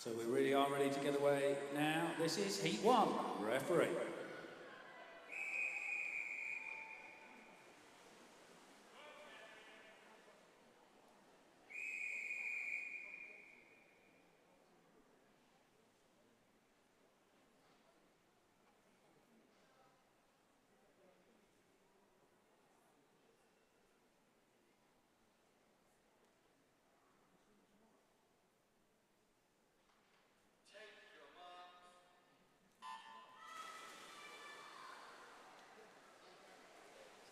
So we really are ready to get away now. This is Heat 1, referee.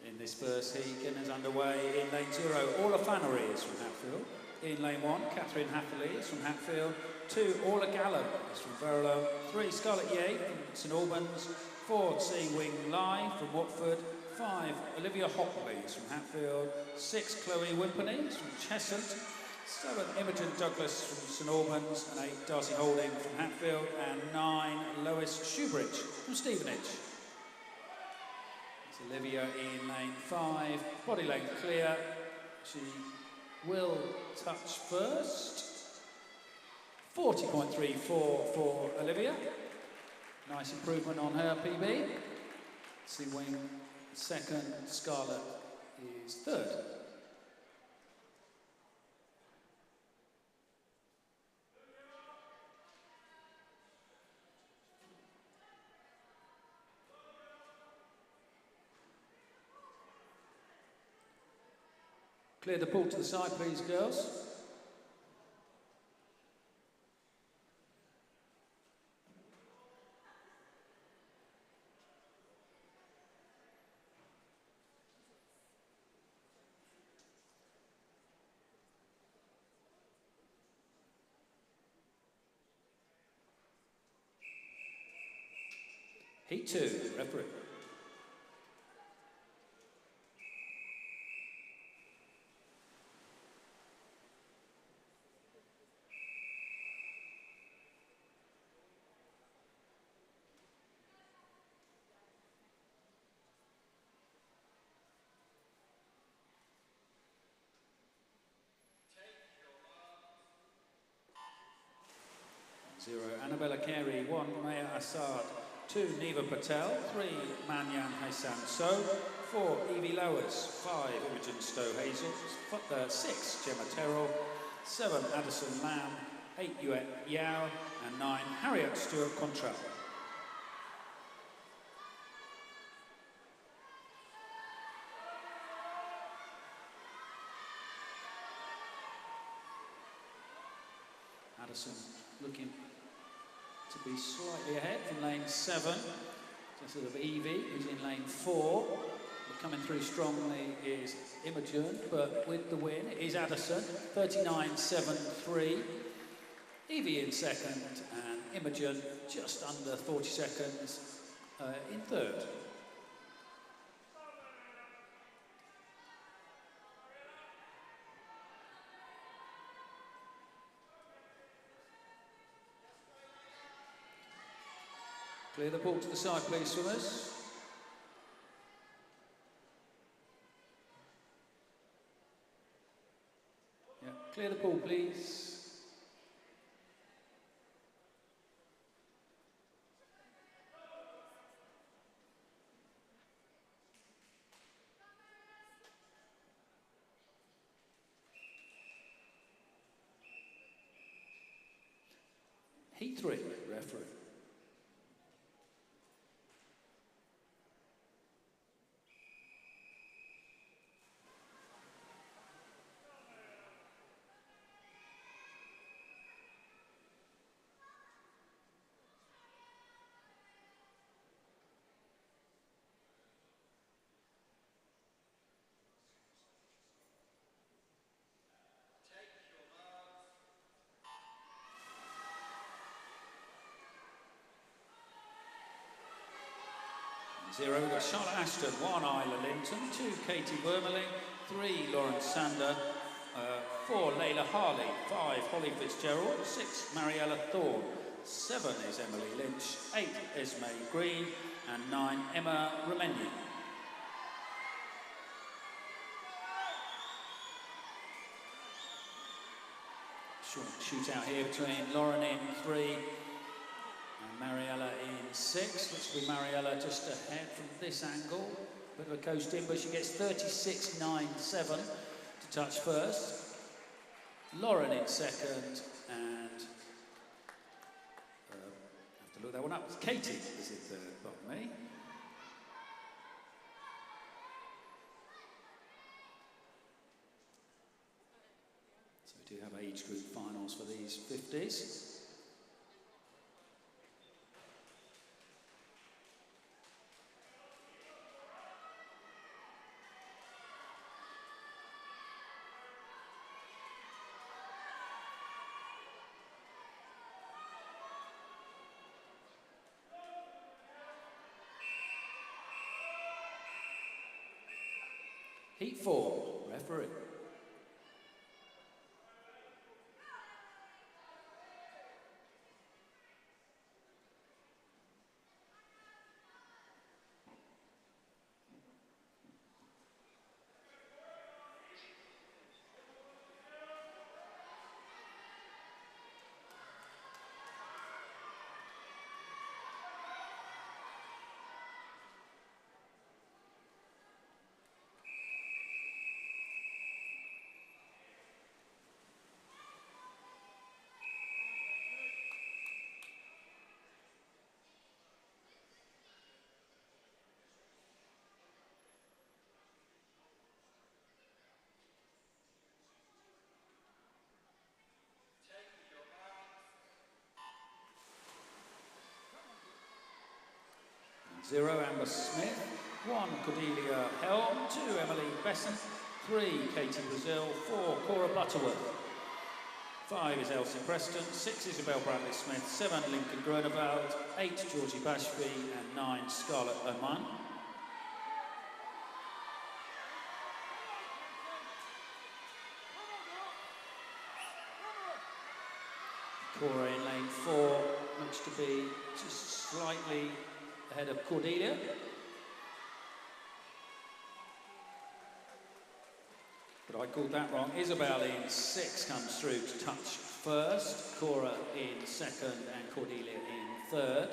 In this first heat, getting us underway in lane 0, Orla Flannery is from Hatfield. In lane 1, Catherine Hatherley is from Hatfield. 2, Orla Gallo is from Verulam. 3, Scarlett Ye from St Albans. 4, C Wing Lai from Watford. 5, Olivia Hopley is from Hatfield. 6, Chloe Wimperney is from Cheshunt. 7, Imogen Douglas from St Albans. And 8, Darcy Holding from Hatfield. And 9, Lois Shoebridge from Stevenage. Olivia in lane 5, body length clear. She will touch first. 40.34 for Olivia. Nice improvement on her PB. C Wing second, Scarlett is third. Clear the pool to the side, please, girls. Heat 2, referee. Zero, Annabella Carey. 1, Maya Assad. 2, Neva Patel. 3, Manyan Hassan So. 4, Evie Lowers. 5, Imogen Stowe Hazel. 6, Gemma Terrell. 7, Addison Lamb. 8, Yuet Yao. And 9, Harriet Stewart Contral. Addison looking to be slightly ahead from lane 7. Just sort of Evie, who's in lane 4. But coming through strongly is Imogen, but with the win is Addison, 39.73. Evie in second, and Imogen just under 40 seconds in third. Clear the ball to the side, please, swimmers. Yeah, clear the pool, please. Heat 3, referee. Zero, we've got Charlotte Ashton. 1, Isla Linton. 2, Katie Wormerling. 3, Lawrence Sander. 4, Layla Harley. 5, Holly Fitzgerald. 6, Mariella Thorne. 7 is Emily Lynch. 8, Esme Green. And 9, Emma Romagny. shootout here between Lauren in 3 and Mariella in 6. Looks to be Mariella just ahead from this angle. Bit of a coast in, but she gets 36.97 to touch first. Lauren in second, and have to look that one up. Katie is in third, pardon me. So we do have age group finals for these 50s. Heat 4, referee. Zero, Amber Smith. 1, Cordelia Helm. 2, Emily Besson. 3, Katie Brazil. 4, Cora Butterworth. 5 is Elsie Preston. 6, Isabel Bradley Smith. 7, Lincoln Groneveld. 8, Georgie Bashby. And 9, Scarlett Oman. Cora in lane 4 looks to be just slightly ahead of Cordelia. But I called that wrong. Isabel in 6 comes through to touch first. Cora in 2nd and Cordelia in 3rd.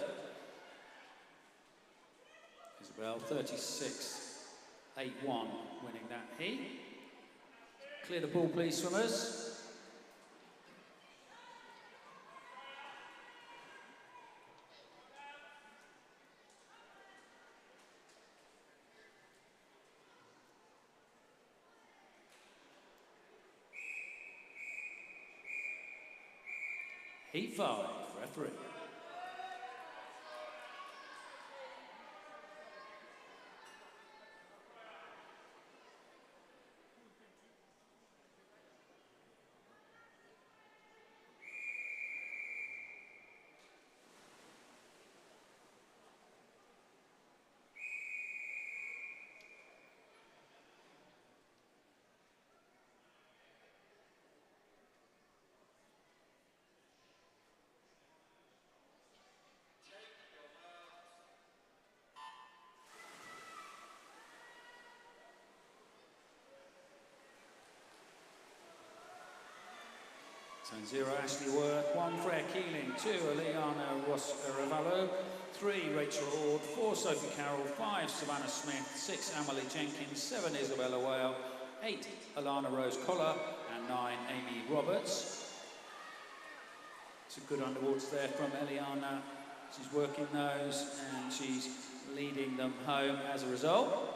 Isabel 36.81 winning that heat. Clear the pool please, swimmers. Heat 5, referee. So 0, Ashley Worth. 1, Freya Keeling. 2, Eliana Ravallo. 3, Rachel Ord. 4, Sophie Carroll. 5, Savannah Smith. 6, Emily Jenkins. 7, Isabella Whale. 8, Alana Rose Collar. And 9, Amy Roberts. Some good underwaters there from Eliana. She's working those and she's leading them home as a result.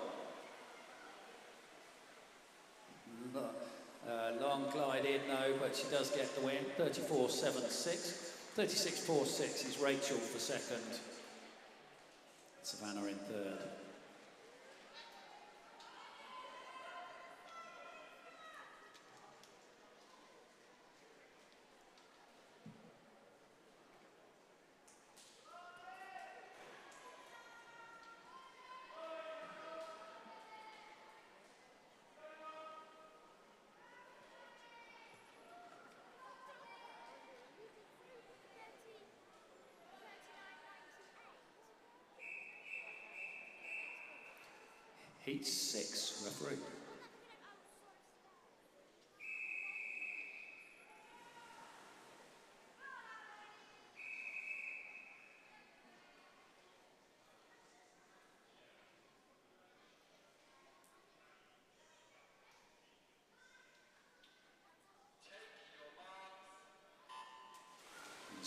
Long glide in though, but she does get the win. 34.76. 36.46 is Rachel for 2nd. Savannah in 3rd. Heat 6, referee.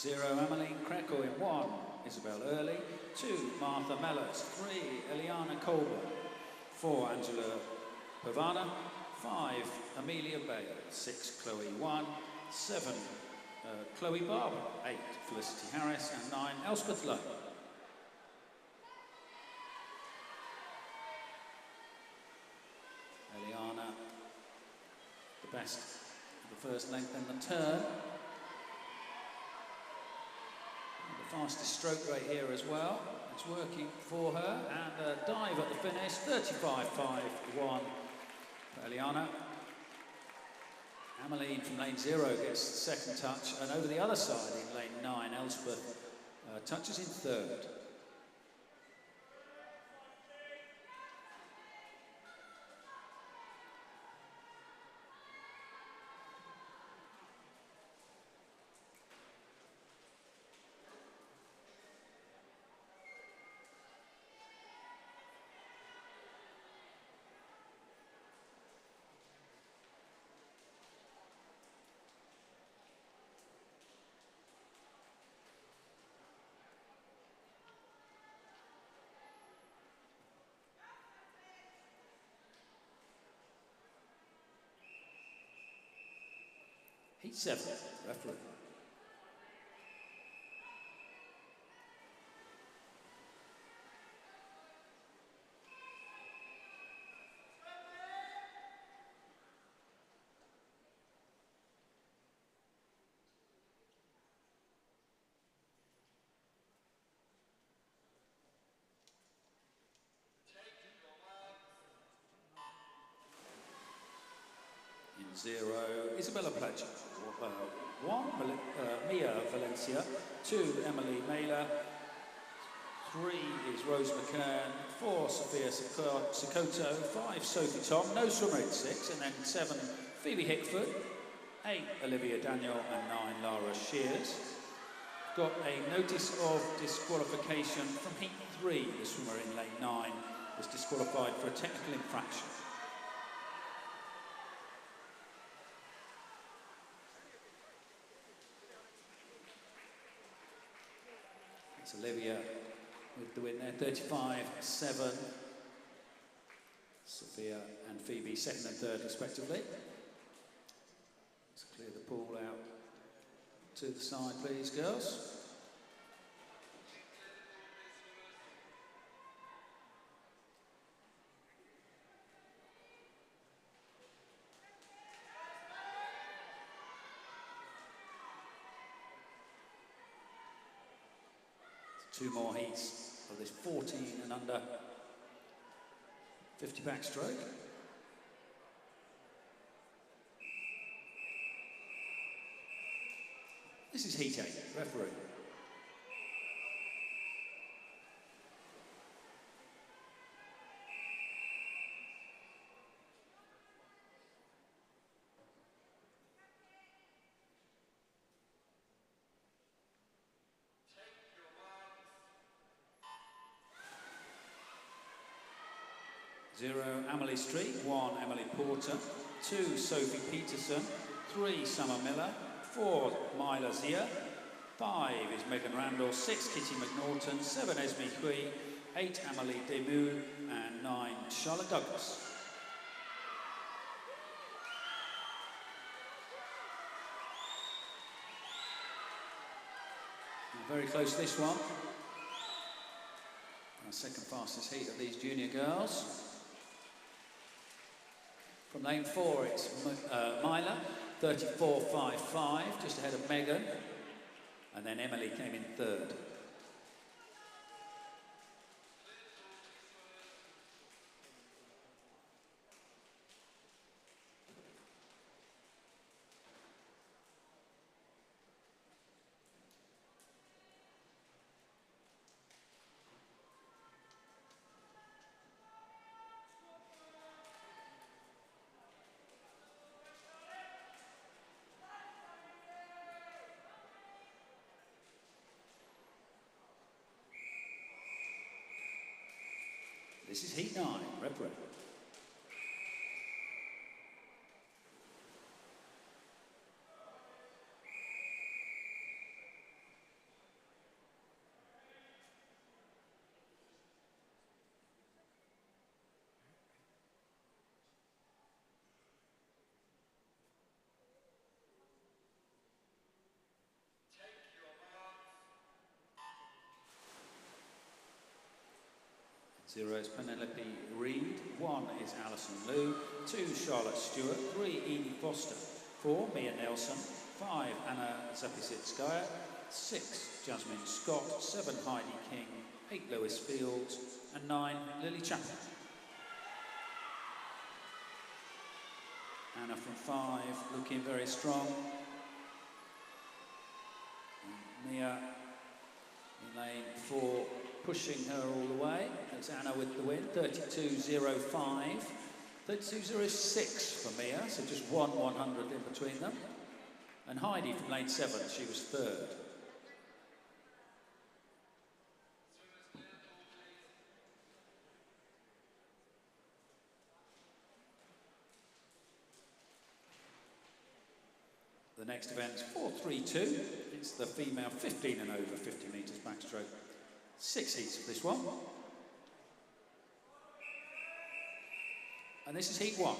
0, Emmeline Krekel in 1, Isabel Early. 2, Martha Mellors. 3, Eliana Colbert. 4, Angela Pavana. 5, Amelia Bale. 6, Chloe 1. 7, Chloe Barber. 8, Felicity Harris. And 9, Elspeth Lowe. Eliana, the best of the first length and the turn. And the fastest stroke rate here as well. It's working for her. And a dive at the finish, 35.5.1 for Eliana. Emmeline from lane 0 gets the second touch, and over the other side in lane 9, Elspeth touches in third. Heat 7, referee. In 0, Isabella Pledger. 1, Mia Valencia. 2, Emily Mailer. 3 is Rose McKern. 4, Sophia Sikoto. 5, Sophie Tom. No swimmer in 6. And then 7, Phoebe Hickford. 8, Olivia Daniel. And 9, Lara Shears. Got a notice of disqualification from Heat 3. The swimmer in lane 9 was disqualified for a technical infraction. It's Olivia with the win there, 35.7. Sophia and Phoebe second and third respectively. Let's clear the pool out to the side, please, girls. Two more heats of this 14 and under 50 backstroke. This is heat 8, referee. Zero, Emily Street. 1, Emily Porter. 2, Sophie Peterson. 3, Summer Miller. 4, Myla Zia. 5 is Megan Randall. 6, Kitty McNaughton. 7, Esme Hui. 8, Emily Demu. And 9, Charlotte Douglas. And very close this one. Our second fastest heat of these junior girls. From lane 4, it's Myla, 34.55, just ahead of Megan. And then Emily came in third. This is heat 9, referee. 0 is Penelope Reed. 1 is Alison Liu. 2, Charlotte Stewart. 3, Edie Foster. 4, Mia Nelson. 5, Anna Zapisitskaya. 6, Jasmine Scott. 7, Heidi King. 8, Lewis Fields. And 9, Lily Chapman. Anna from 5, looking very strong. And Mia in lane 4, pushing her all the way. That's Anna with the win, 32.05. 32.06 for Mia, so just 100 in between them. And Heidi from lane 7, she was 3rd. The next event is 432. It's the female 15 and over 50 metres backstroke. 6 heats for this one. And this is heat 1.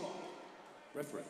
Referee.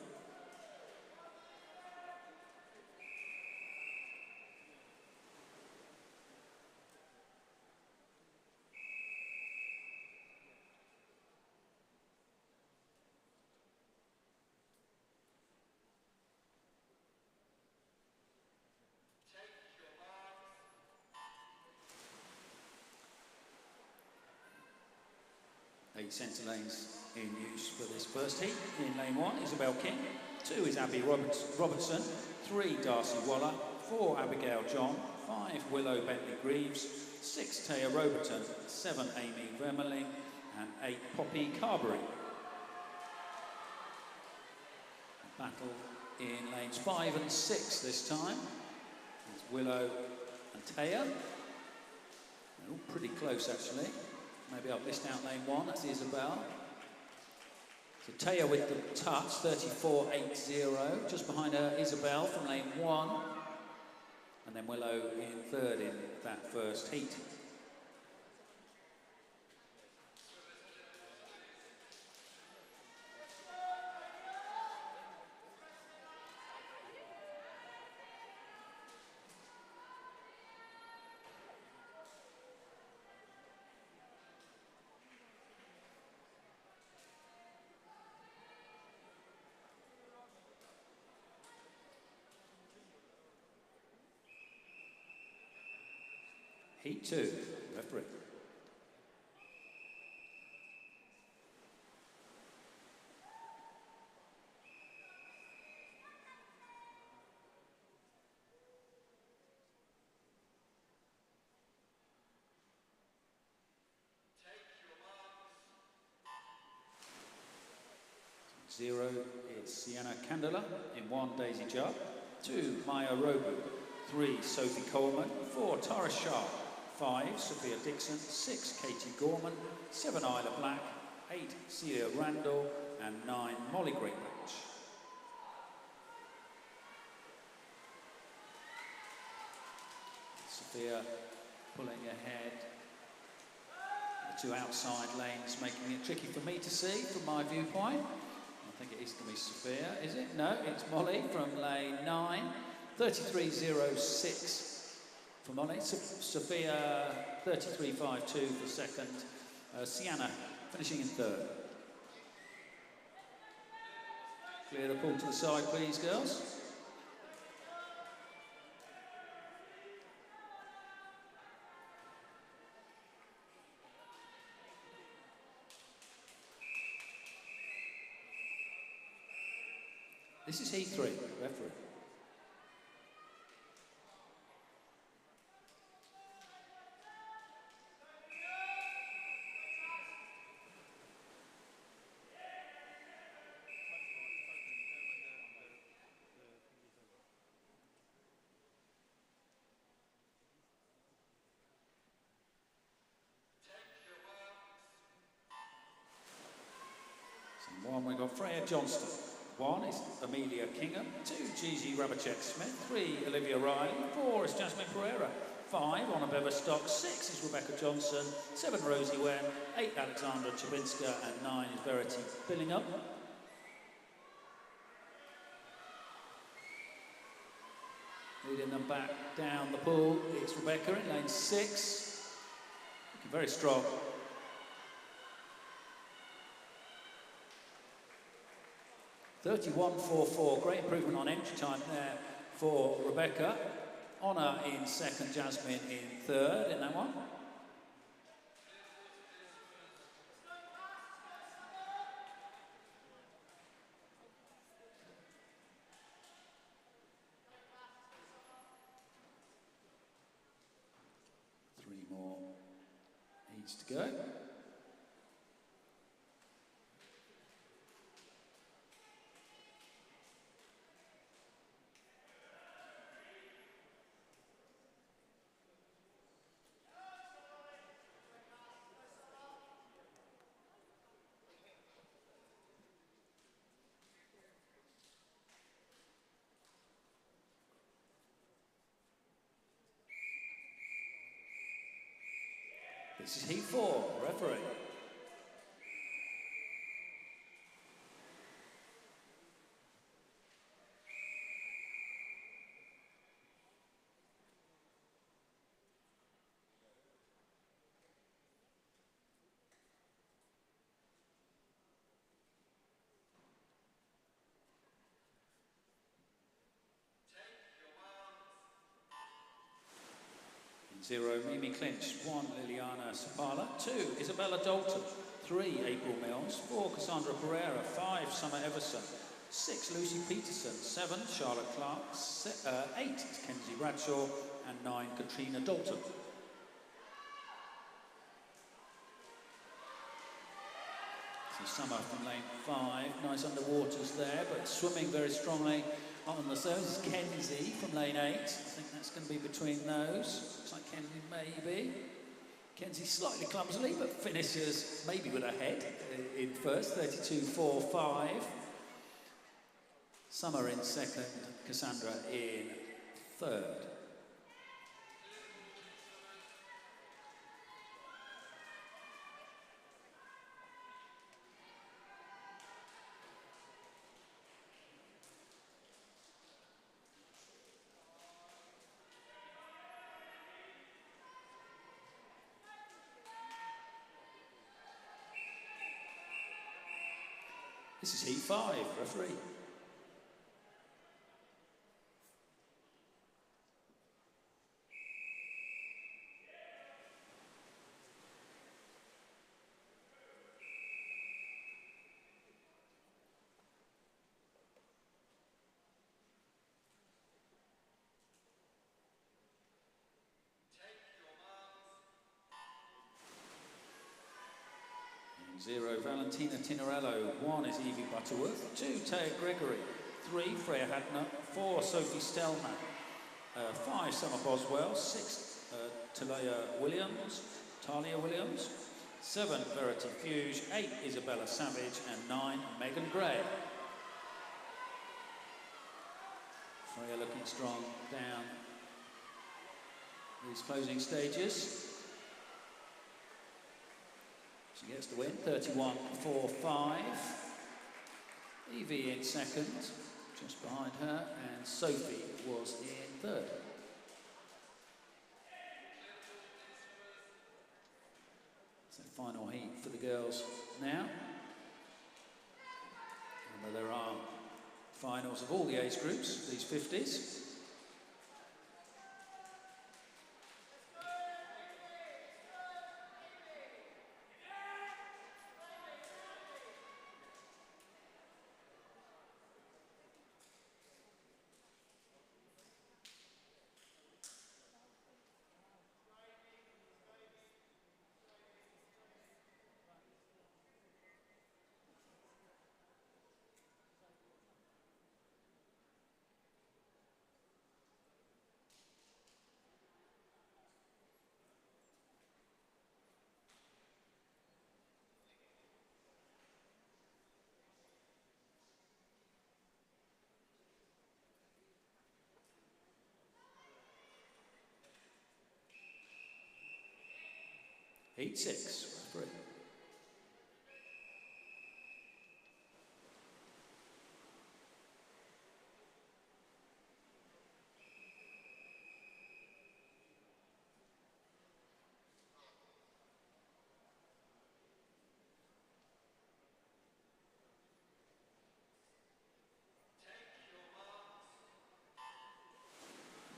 Eight centre lanes in use for this first heat. In lane 1, Isabel King. 2 is Abby Robertson. 3, Darcy Waller. 4, Abigail John. 5, Willow Bentley Greaves. 6, Taya Roberton. 7, Amy Vermeling. And 8, Poppy Carberry. Battle in lanes 5 and 6 this time. It's Willow and Taya. They're all pretty close actually. Maybe I've missed out lane 1, that's Isabel. So Taya with the touch, 34.80. Just behind her, Isabel from lane 1. And then Willow in 3rd in that first heat. Heat 2, referee. Zero is Sienna Candela in 1, Daisy Judd. 2, Maya Robu. 3, Sophie Coleman. 4, Tara Sharp. 5, Sophia Dixon. 6, Katie Gorman. 7, Isla Black. 8, Celia Randall. And 9, Molly Greatbatch. Sophia pulling ahead. The 2 outside lanes making it tricky for me to see from my viewpoint. I think it is going to be Sophia, is it? No, it's Molly from lane 9. 33.06 for Molly. Sophia 33.52 for second. Sienna finishing in 3rd. Clear the pool to the side, please, girls. This is heat 3, referee. One, we've got Freya Johnston. 1 is Amelia Kingham. 2, Gigi Rabachek-Smith. 3, Olivia Riley. 4 is Jasmine Pereira. 5, Anna Beverstock. 6 is Rebecca Johnson. 7, Rosie Wen. 8, Alexandra Chabinska. And 9 is Verity Billingham. Leading them back down the pool, it's Rebecca in lane 6. Looking very strong. 31.44, great improvement on entry time there for Rebecca. Honor in second, Jasmine in third in that one. Three more heats to go. This is heat 4, referee. In 0, Mimi Clinch. 1, Liliana Sapala. 2, Isabella Dalton. 3, April Mills. 4, Cassandra Pereira. 5, Summer Everson. 6, Lucy Peterson. 7, Charlotte Clark. 8, Kenzie Bradshaw. And 9, Katrina Dalton. So Summer from lane 5. Nice underwaters there, but swimming very strongly on the surface. Kenzie from lane 8. I think that's going to be between those. Looks like Kenzie maybe. Kenzie slightly clumsily, but finishes maybe with her head in first, 32.45. Summer in second, Cassandra in third. This is heat 5, referee. In 0, Valentina Tinorello. 1 is Evie Butterworth. 2, Taya Gregory. 3, Freya Hadner. 4, Sophie Stellman. 5, Summer Boswell. 6, Talia Williams. 7, Verity Fuge. 8, Isabella Savage. And 9, Megan Gray. Freya looking strong down these closing stages. She gets the win, 31.45. Evie in second, just behind her, and Sophie was in third. So final heat for the girls now. Remember, there are finals of all the age groups, these 50s. Heat 6, referee.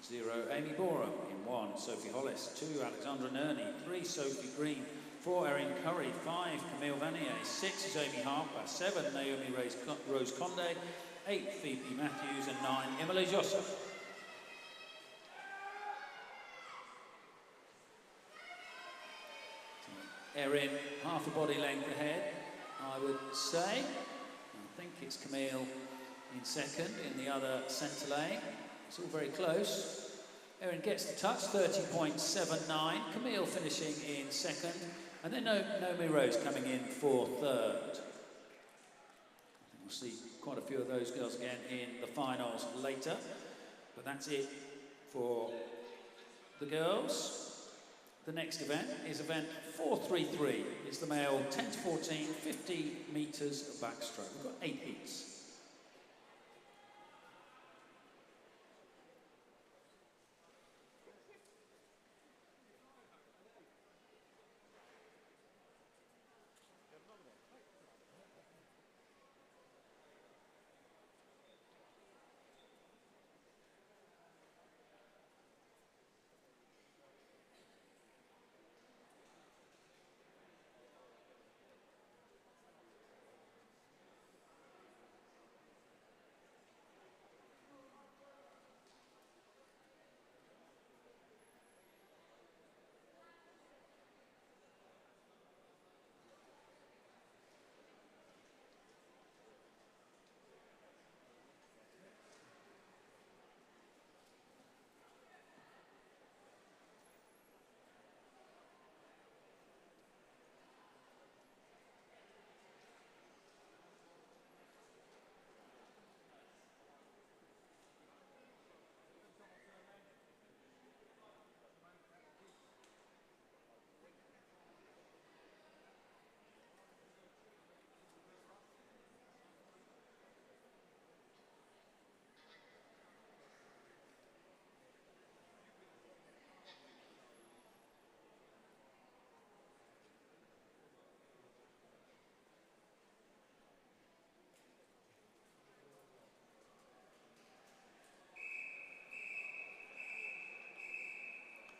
0, Amy Borum. In 1, Sophie Hollis. 2, Alexandra Nerney. 3, Sophie Green. 4, Erin Curry. 5, Camille Vanier. 6 is Amy Harper. 7, Naomi Rose Conde. 8, Phoebe Matthews. And 9, Emily Joseph. Erin, half a body length ahead, I would say. I think it's Camille in second in the other centre lane. It's all very close. Erin gets the touch, 30.79. Camille finishing in second. And then Naomi Rose coming in for third. I think we'll see quite a few of those girls again in the finals later. But that's it for the girls. The next event is event 433. It's the male 10 to 14, 50 metres backstroke. We've got 8 heats.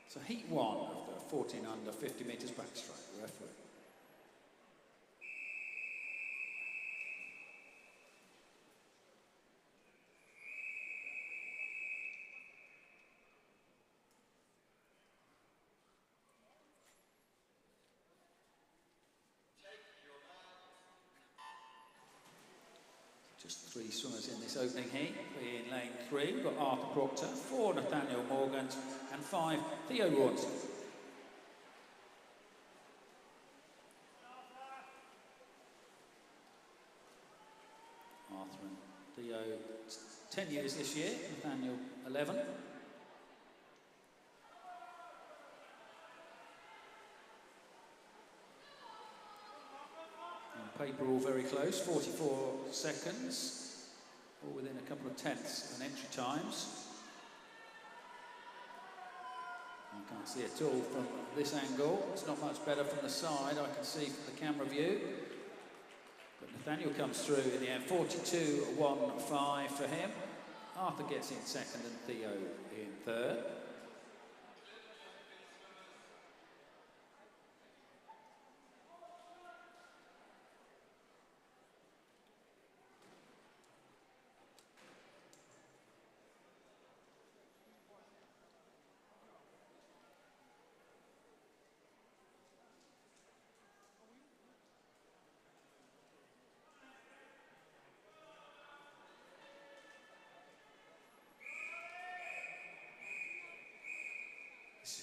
So heat 1 of the 14 under 50 metres backstroke, the referee. Just 3 swimmers in this opening heat. In lane 3, we've got Arthur Proctor, 4, Nathaniel Morgans, and 5, Theo Rawson. Arthur and Theo, 10 years this year, Nathaniel 11. Paper all very close, 44 seconds, all within a couple of tenths on entry times. I can't see it all from this angle. It's not much better from the side, I can see from the camera view. But Nathaniel comes through in the end, 42.15 for him. Arthur gets in second and Theo in third.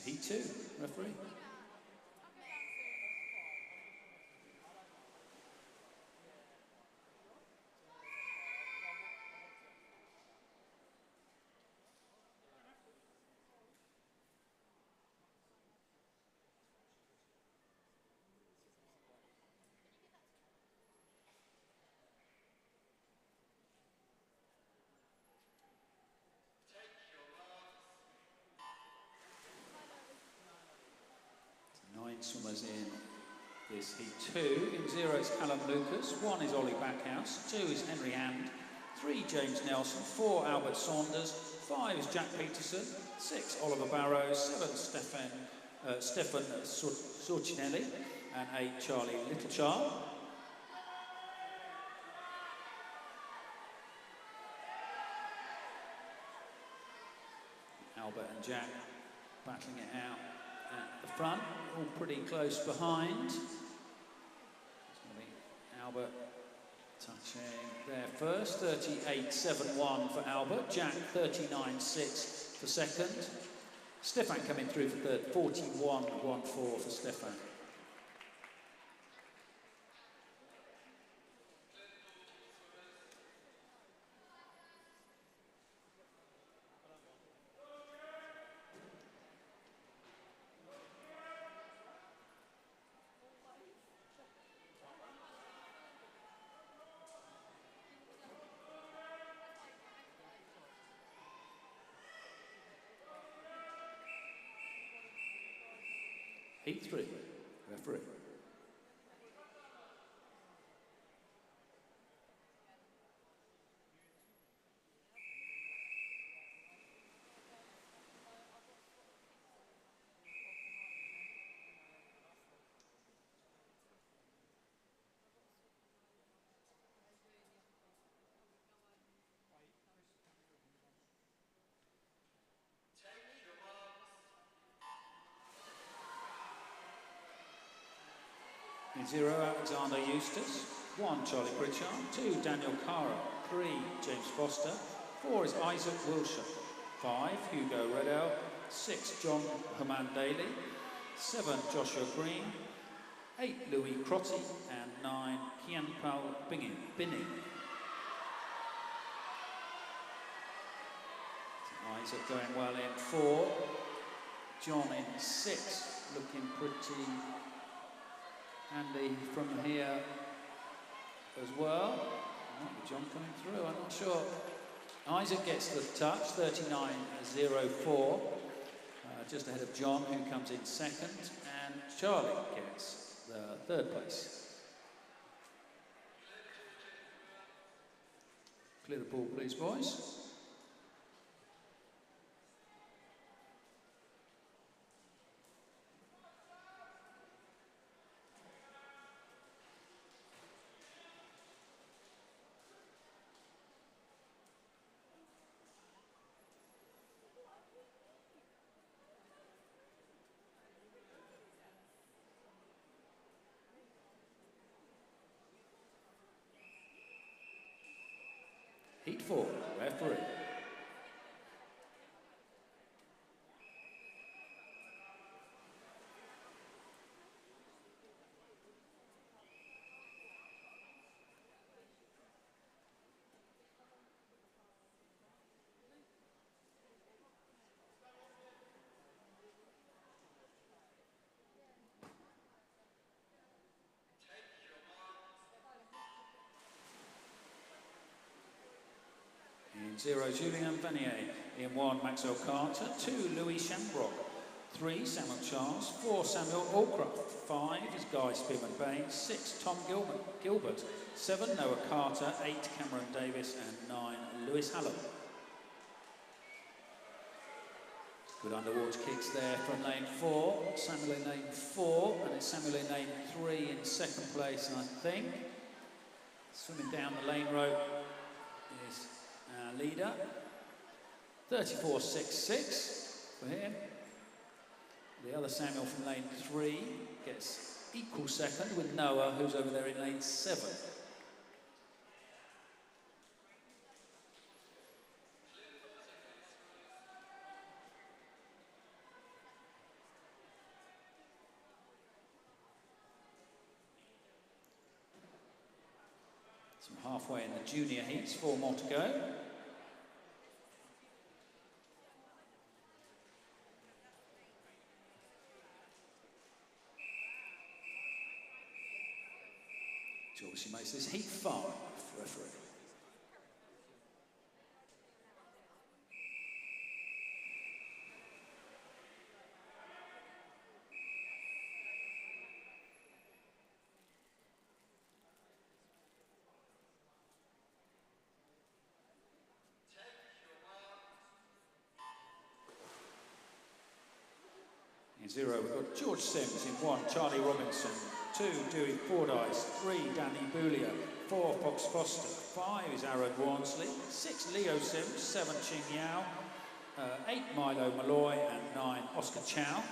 Heat 2, referee. Swimmers in this heat 2. In 0 it's Callum Lucas, 1 is Ollie Backhouse, 2 is Henry Hand, 3, James Nelson. 4, Albert Saunders. 5 is Jack Peterson. 6, Oliver Barrows. 7, Stefan Sorcinelli. And 8, Charlie Littlechild. Albert and Jack battling it out at the front, all pretty close behind. It's going to be Albert touching there first, 38.71 for Albert, Jack 39.6 for second. Stefan coming through for third, 41.14 for Stefan. Heat 3, referee. In 0, Alexander Eustace. 1, Charlie Pritchard. 2, Daniel Cara. 3, James Foster. 4 is Isaac Wilshire. 5, Hugo Redell. 6, John Herman Daly. 7, Joshua Green. 8, Louis Crotty. And 9, Kian Pal Binning. Isaac going well in 4. John in 6, looking pretty handy from here as well. Might be John coming through, I'm not sure. Isaac gets the touch, 39.04, just ahead of John, who comes in second, and Charlie gets the third place. Clear the ball, please, boys. Heat 4, referee. In 0, Julien Vanier. In 1, Maxwell Carter. 2, Louis Shambrock. 3, Samuel Charles. 4, Samuel Allcroft. 5 is Guy Spearman Baines. 6, Tom Gilbert. 7, Noah Carter. 8, Cameron Davis. And 9, Lewis Hallam. Good underwater kicks there from lane 4. Samuel in lane 4. And it's Samuel in lane 3 in second place, I think. Swimming down the lane rope is our leader. 34.66 for him. The other Samuel from lane 3 gets equal second with Noah, who's over there in lane 7. So halfway in the junior heats, 4 more to go. She makes this heat 5, referee. 0, we've got George Sims in 1, Charlie Robinson, 2, Dewey Fordyce, 3, Danny Boulia, 4, Fox Foster, 5 is Aaron Warnsley, 6, Leo Sims, 7, Ching Yao, 8, Milo Malloy, and 9, Oscar Chow.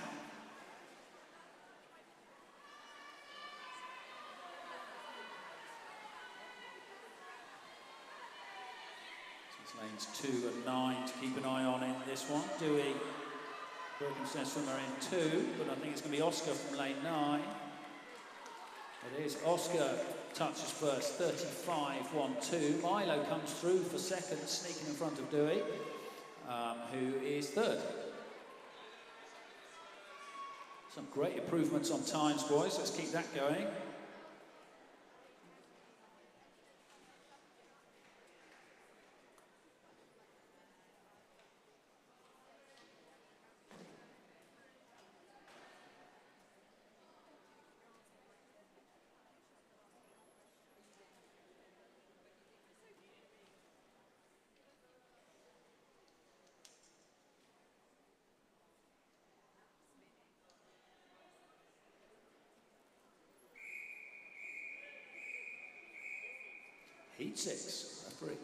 Lanes 2 and 9 to keep an eye on in this one. Dewey, Birkenstein swimmer in 2, but I think it's going to be Oscar from lane 9. It is Oscar touches first, 35.12. Milo comes through for second, sneaking in front of Dewey, who is third. Some great improvements on times, boys. Let's keep that going. Heat 6, referee.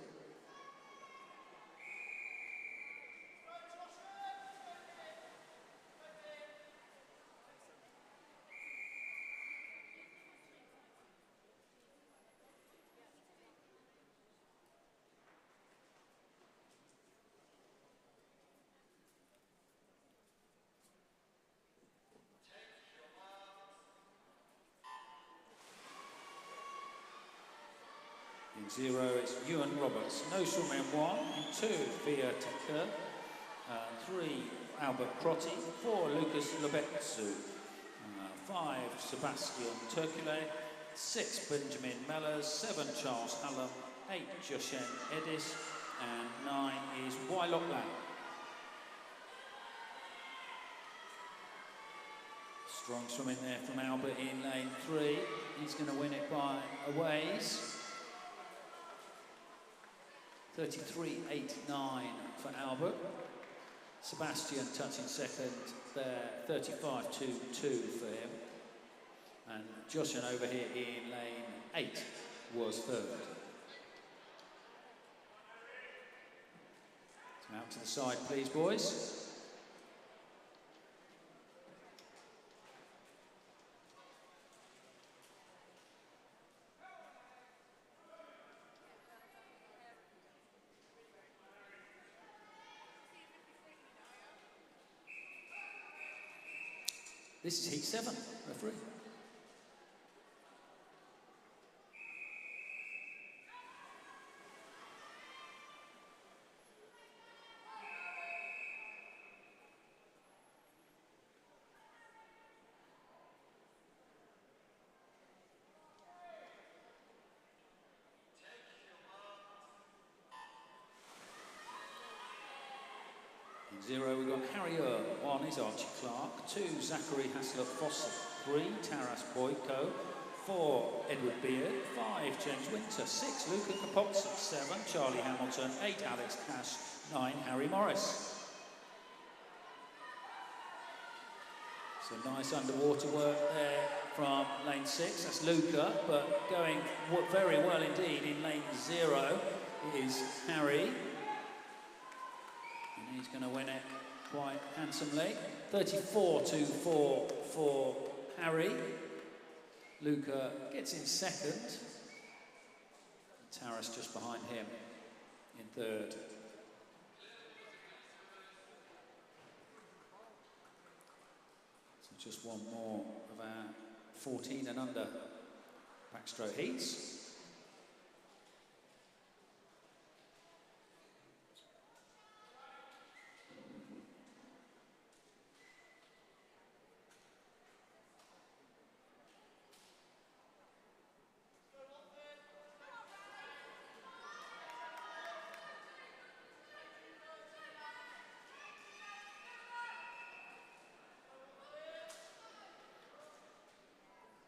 In 0, it's Ewan Roberts. No swimmer in 1. In 2, Via Tucker. 3, Albert Crotty. 4, Lucas Lebetsu. 5, Sebastian Turcule. 6, Benjamin Mellors. 7, Charles Hallam. 8, Joshen Edis. And 9 is Wylot Lam. Strong swimming there from Albert in lane 3. He's going to win it by a ways. 33.89 for Albert. Sebastian touching second there, 35.22 for him. And Joshin over here in lane 8 was third. So out to the side, please, boys. This is heat 7, referee. In 0, we've got Harry Earl. 1 is Archie Clark. 2, Zachary Haslett Foster. 3, Taras Boyko. 4, Edward Beard. 5, James Winter. 6, Luca Capozza. 7, Charlie Hamilton. 8, Alex Cash. 9, Harry Morris. So nice underwater work there from lane 6. That's Luca, but going very well indeed in lane 0 is Harry. And he's going to win it quite handsomely. 34.24 for Harry. Luca gets in second. Taras just behind him in third. So just one more of our 14 and under backstroke heats.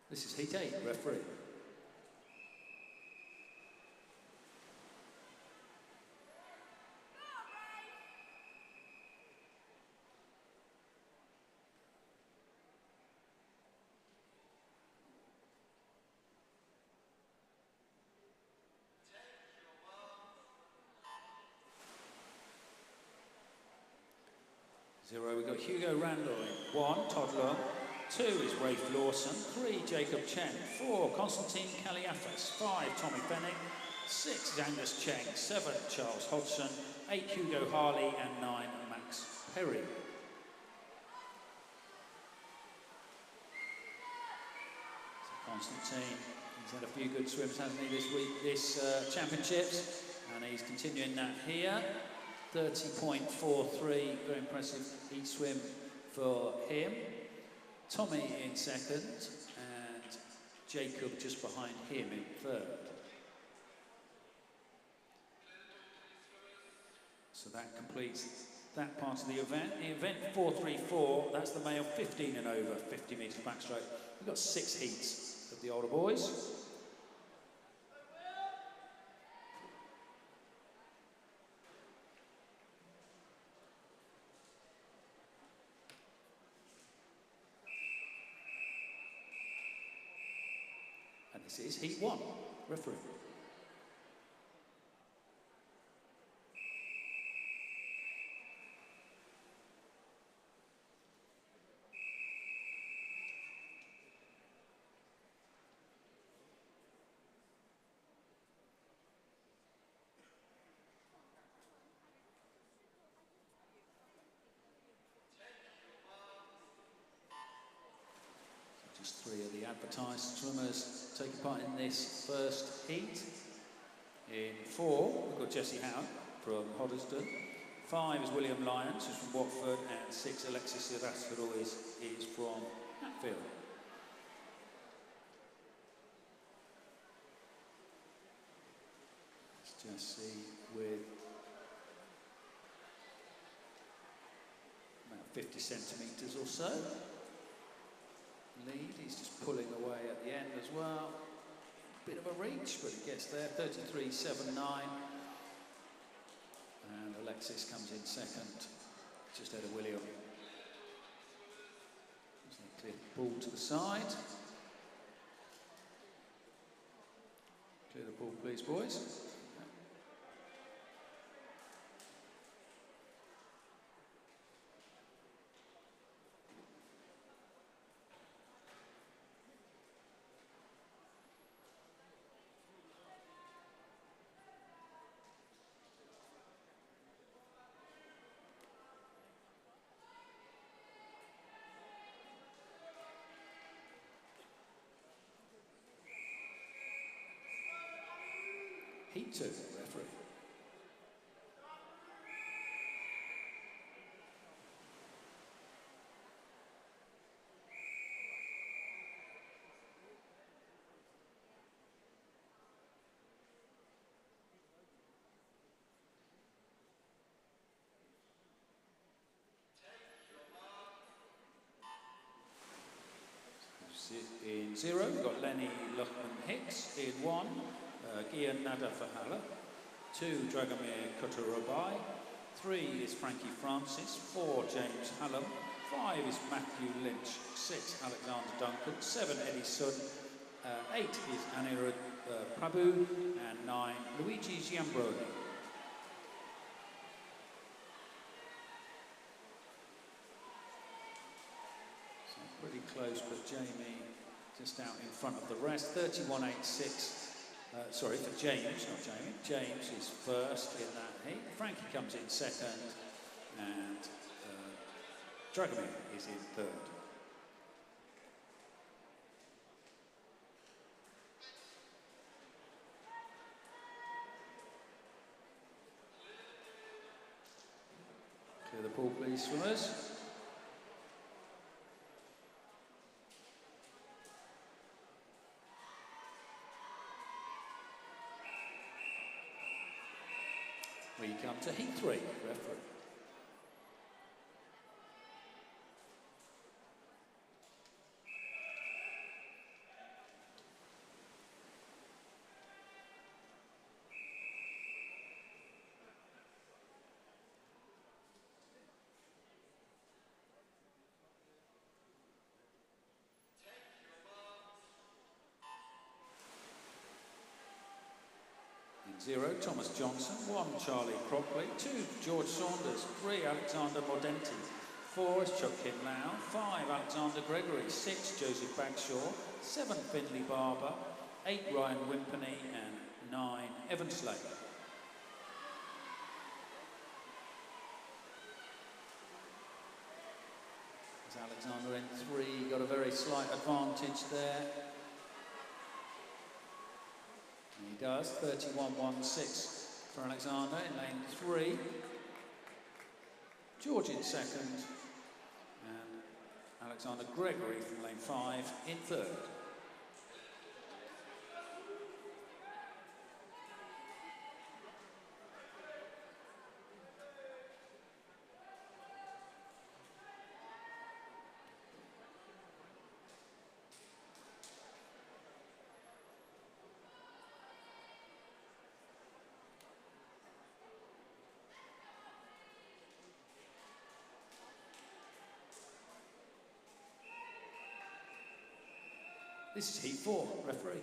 This is heat 8, referee. 0, we've got Hugo Randall in 1, Todd Long. 2 is Rafe Lawson. 3, Jacob Chen. 4, Constantine Kaliafas. 5, Tommy Benning. 6 is Angus Cheng. 7, Charles Hodgson. 8, Hugo Harley. And 9, Max Perry. So Constantine, he's had a few good swims, hasn't he, this championships? And he's continuing that here. 30.43, very impressive each swim for him. Tommy in second, and Jacob just behind him in third. So that completes that part of the event. The event 434, that's the male 15 and over, 50 metres backstroke. We've got 6 heats of the older boys. This is heat 1, referee. Just 3 of the advertised swimmers taking part in this first heat. In 4, we've got Jesse Howard from Hoddesdon. 5 is William Lyons, who's from Watford, and 6, Alexis Irascarois is from Hatfield. It's Jesse with about 50 centimetres or so. Lead, he's just pulling away at the end as well. Bit of a reach, but he gets there. 33.79. And Alexis comes in second, just ahead of William. So clear the ball to the side. Clear the ball, please, boys. Heat 2, referee. In 0, we've got Lenny Luckman-Hicks. In 1, Gian Nada Fahala. 2, Dragomir Kutarabai. 3 is Frankie Francis. 4, James Hallam. 5 is Matthew Lynch. 6, Alexander Duncan. 7, Eddie Sun. 8 is Anirudh Prabhu. And 9, Luigi Giambroni. So pretty close, but Jamie just out in front of the rest. 31.86. Sorry, for James, not Jamie. James is first in that heat. Frankie comes in second, and Dragomir is in third. Clear the pool, please, swimmers. We come to heat 3, referee. In 0, Thomas Johnson. 1, Charlie Crockley. 2, George Saunders. 3, Alexander Mordenti. 4 is Chuck Kinlow, 5 Alexander Gregory, 6 Joseph Bagshaw, 7 Finley Barber, 8 Ryan Wimperney and 9 Evan Slade. Alexander in 3, got a very slight advantage there. And he does, 31.16 for Alexander in lane 3. George in 2nd, and Alexander Gregory from lane 5 in 3rd. This is heat 4, referee.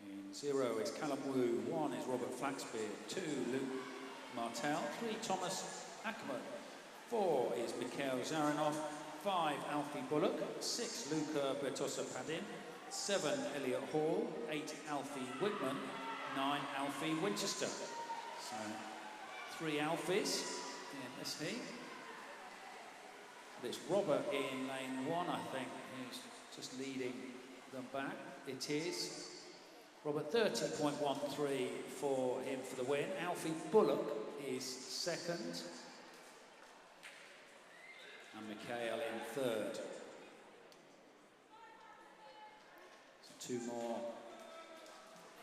In 0 is Callum Wu, 1 is Robert Flaxbeard, 2 Luke Martell, 3 Thomas Ackerman, 4 is Mikhail Zaranov, 5 Alfie Bullock, 6 Luca Bertosa Padin, 7 Elliot Hall, 8 Alfie Whitman, 9 Alfie Winchester. So 3 Alfies in this heat. It's Robert in lane 1, I think, who's just leading them back. It is Robert, 30.13 for him for the win. Alfie Bullock is 2nd. And Mikhail in 3rd. So 2 more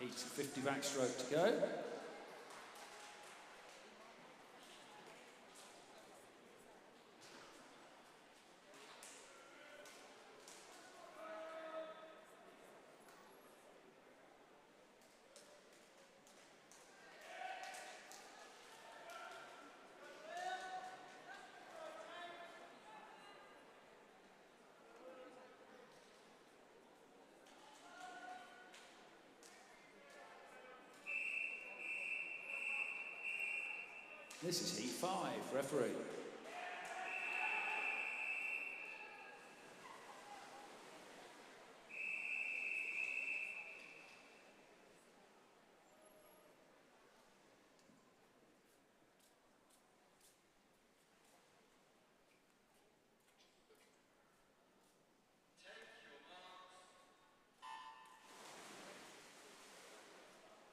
heats of 50 backstroke to go. This is heat 5, referee.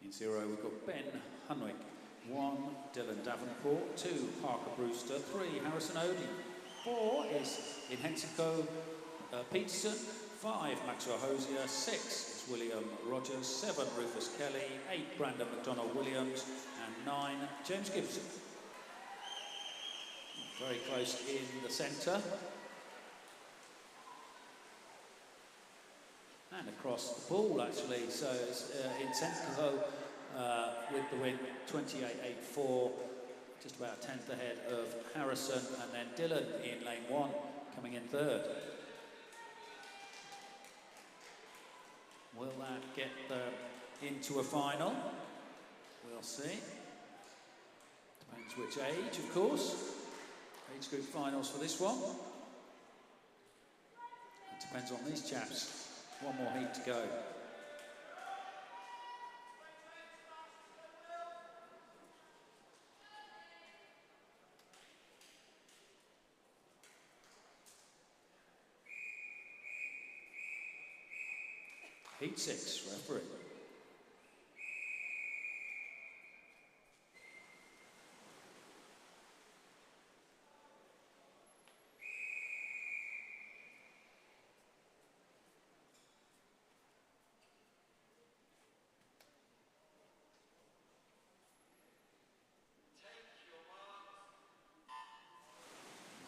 In 0, we've got Ben Hunwick. 1, Dylan Davenport, 2, Parker Brewster, 3, Harrison Odie, 4 is in Hensico Peterson, 5, Maxwell Hosier, 6 is William Rogers, 7, Rufus Kelly, 8, Brandon McDonald Williams, and 9, James Gibson. Very close in the centre. And across the pool, actually, so it's in Hensico. With the win, 28.84, just about a tenth ahead of Harrison, and then Dylan in lane 1, coming in 3rd. Will that get into a final? We'll see. Depends which age, of course. Age group finals for this one. It depends on these chaps. 1 more heat to go. Heat 6, referee.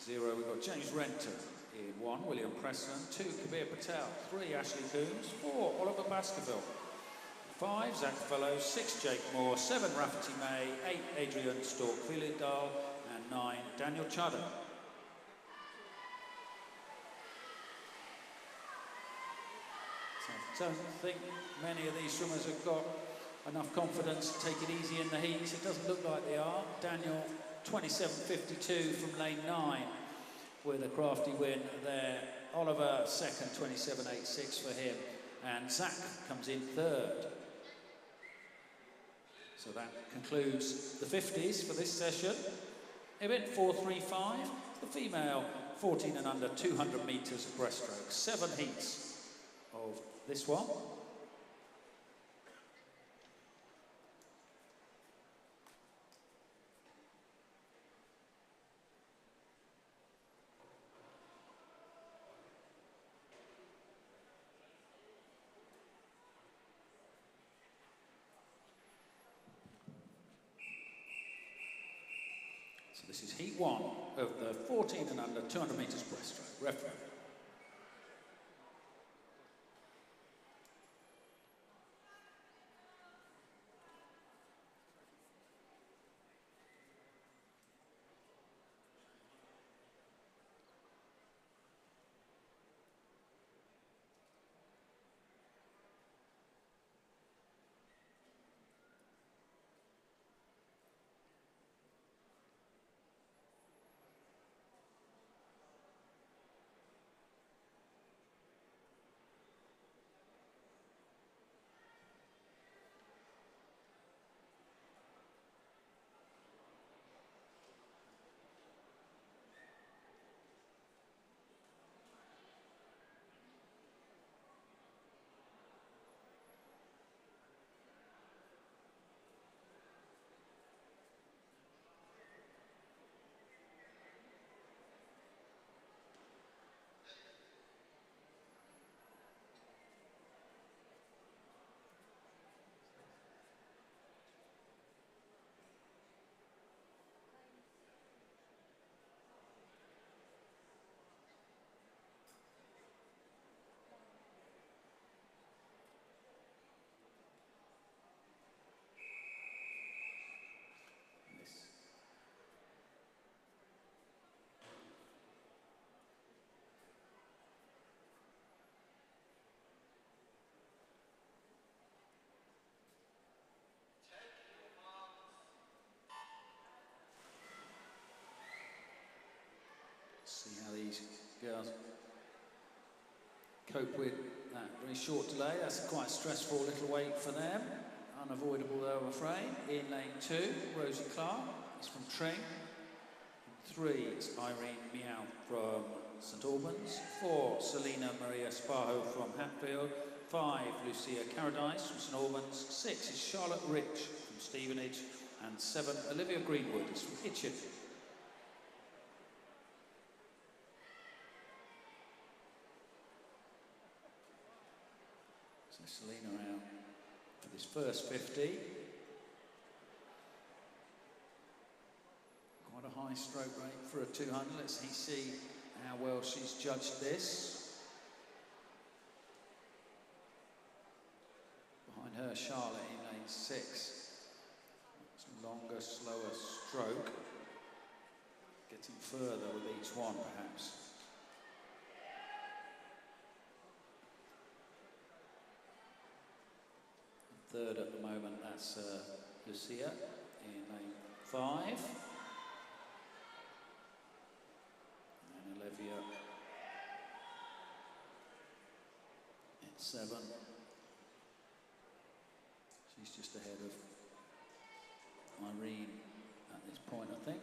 Zero, we've got James Renton In 1, William Preston. 2, Kabir Patel. 3, Ashley Coombs. 4, Oliver Baskerville. 5, Zach Fellows. 6, Jake Moore. 7, Rafferty May. 8, Adrian Stork-Villendahl. And 9, Daniel Chudder. So I don't think many of these swimmers have got enough confidence to take it easy in the heats. It doesn't look like they are. Daniel, 27.52 from lane 9 with a crafty win there. Oliver, second, 27.86 for him. And Zach comes in third. So that concludes the 50s for this session. Event 435, the female 14 and under 200 metres breaststroke. 7 heats of this one. So this is heat 1 of the 14 and under 200 metres breaststroke. Referee. See how these girls cope with that very short delay. That's quite a stressful little wait for them. Unavoidable though, I'm afraid. In lane 2, Rosie Clark is from Tring. In 3, it's Irene Meow from St Albans. 4, Selena Maria Sparho from Hatfield. 5, Lucia Carradine from St Albans. 6 is Charlotte Rich from Stevenage. And 7, Olivia Greenwood is from Hitchin. Selena out for this first 50. Quite a high stroke rate for a 200. Let's see how well she's judged this. Behind her, Charlotte in lane 6. It's a longer, slower stroke. Getting further with each one, perhaps. Third at the moment, that's Lucia in lane 5. And Olivia in 7. She's just ahead of Irene at this point, I think.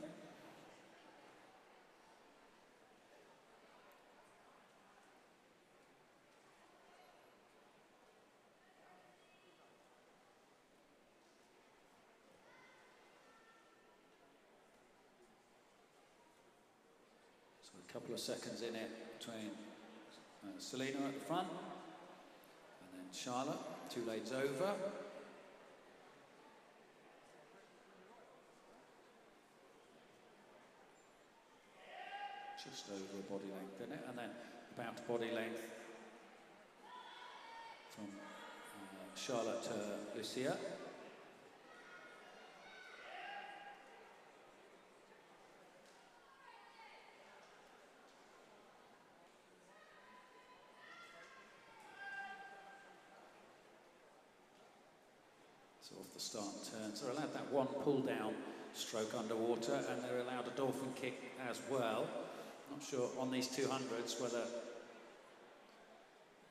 A couple of seconds in it between Selena at the front and then Charlotte, 2 lanes over. just over a body length, isn't it? And then about a body length from Charlotte to Lucia. So off the start turns, they're allowed that one pull down stroke underwater, and they're allowed a dolphin kick as well. Not sure on these 200s whether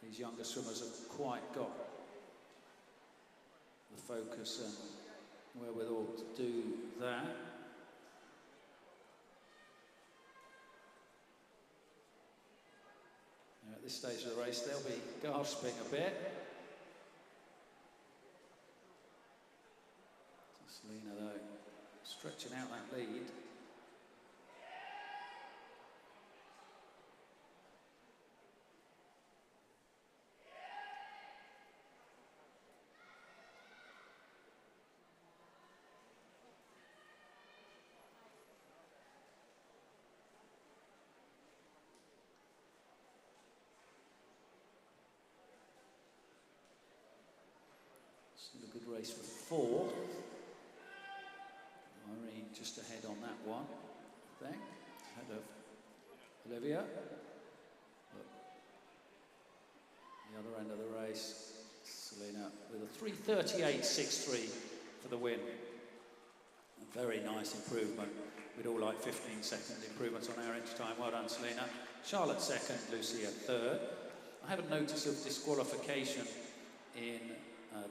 these younger swimmers have quite got the focus and wherewithal to do that. Now at this stage of the race, they'll be gasping a bit. Selena, though, stretching out that lead. Still a good race for fourth. Irene just ahead on that one, I think, ahead of Olivia. Look, the other end of the race, Selena with a 3:38.63 for the win. A very nice improvement. We'd all like 15-second improvements on our inch time. Well done, Selena. Charlotte second, Lucia third. I have a notice of disqualification in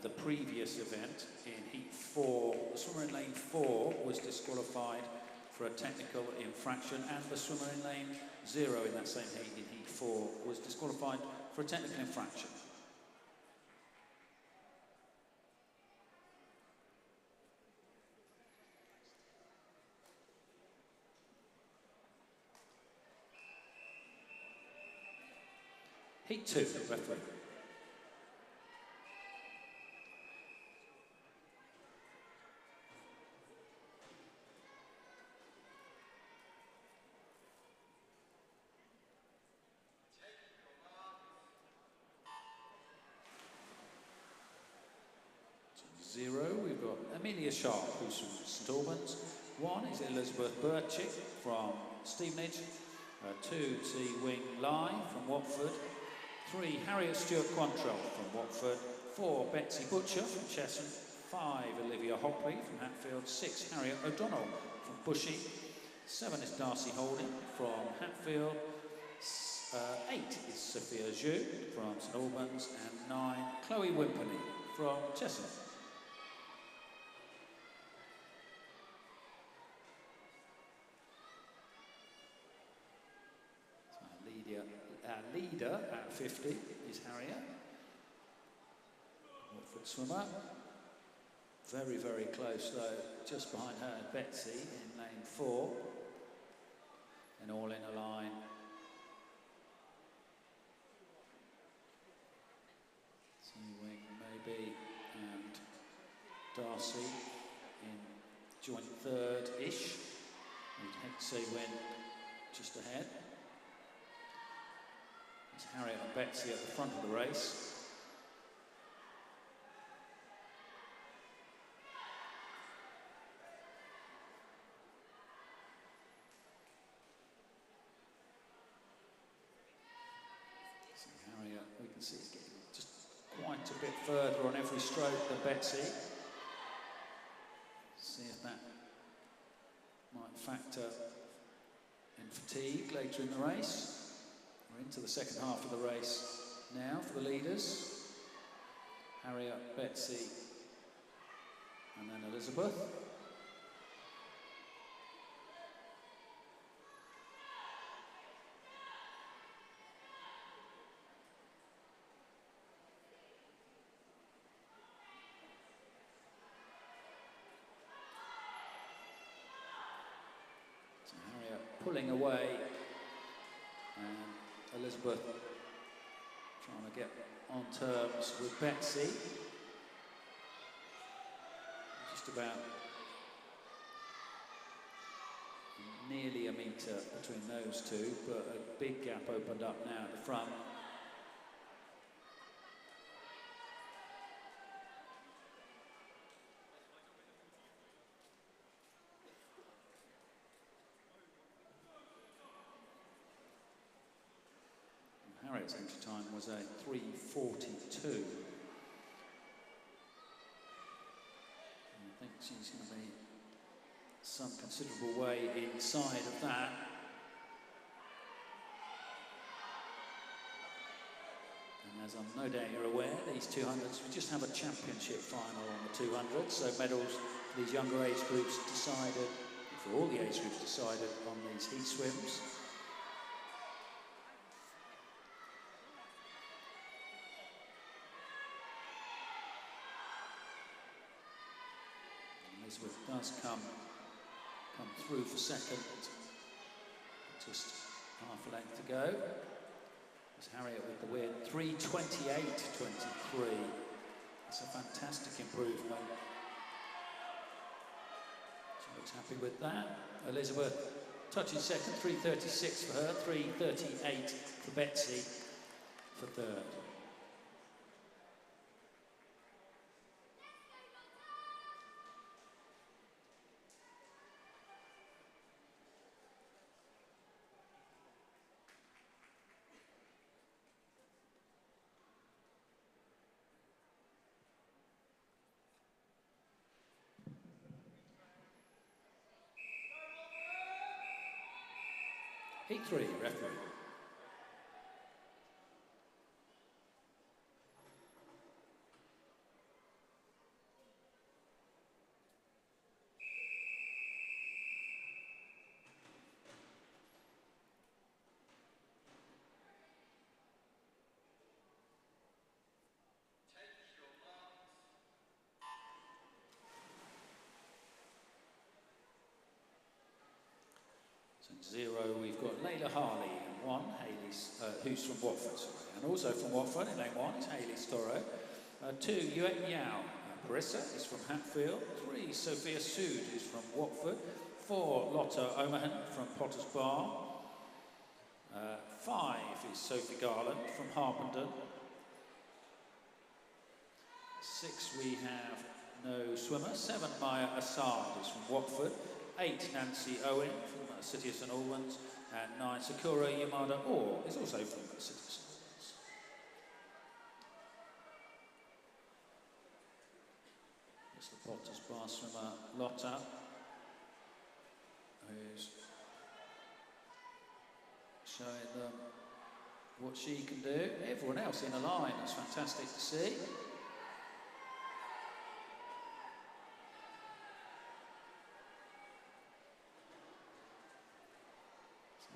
the previous event in heat 4. The swimmer in lane 4 was disqualified for a technical infraction, and the swimmer in lane 0 in that same heat, in heat 4, was disqualified for a technical infraction. Heat 2, referee. Zero, we've got Amelia Sharp, who's from St Albans. 1 is Elizabeth Birchick from Stevenage. 2, T. Wing Lai from Watford. 3, Harriet Stewart Quantrell from Watford. 4, Betsy Butcher from Chesham. 5, Olivia Hopley from Hatfield. 6, Harriet O'Donnell from Bushy. 7 is Darcy Holding from Hatfield. 8 is Sophia Zhu from St Albans. And 9, Chloe Wimperney from Chesham. Our leader at 50 is Harriet, Watford swimmer. Very, very close though, just behind her, Betsy in lane 4, and all in a line. Wing maybe, and Darcy in joint third-ish. Win just ahead. It's Harriet and Betsy at the front of the race. So Harriet, we can see, is getting just quite a bit further on every stroke than Betsy. See if that might factor in fatigue later in the race. We're into the second half of the race now for the leaders. Harriet, Betsy, and then Elizabeth. So Harriet pulling away, and Elizabeth trying to get on terms with Betsy. Just about nearly a metre between those two, but a big gap opened up now at the front. Harriet's entry time was a 3:42. I think she's going to be some considerable way inside of that. And as I'm no doubt you're aware, these 200s, we just have a championship final on the 200s, so medals for these younger age groups decided, for all the age groups decided on these heat swims. Elizabeth does come through for second. Just half a length to go. There's Harriet with the win. 3:28.23. It's a fantastic improvement. She looks happy with that. Elizabeth touching second. 3:36 for her. 3:38 for Betsy for third. Heat 3, referee. Zero, we've got Layla Harley in one, who's from Watford, sorry. And also from Watford in lane one is Hayley Storrow. Two, Yuet Yao. Parissa is from Hatfield. Three, Sophia Sood is from Watford. Four, Lotta Omahan from Potters Bar. Five is Sophie Garland from Harpenden. Six, we have no swimmer. Seven, Maya Assad is from Watford. 8, Nancy Owen from City of St Albans, and 9, Sakura Yamada Orr is also from City of St Albans. It's the Potters Bar swimmer Lotta, who's showing them what she can do. Everyone else in a line, it's fantastic to see.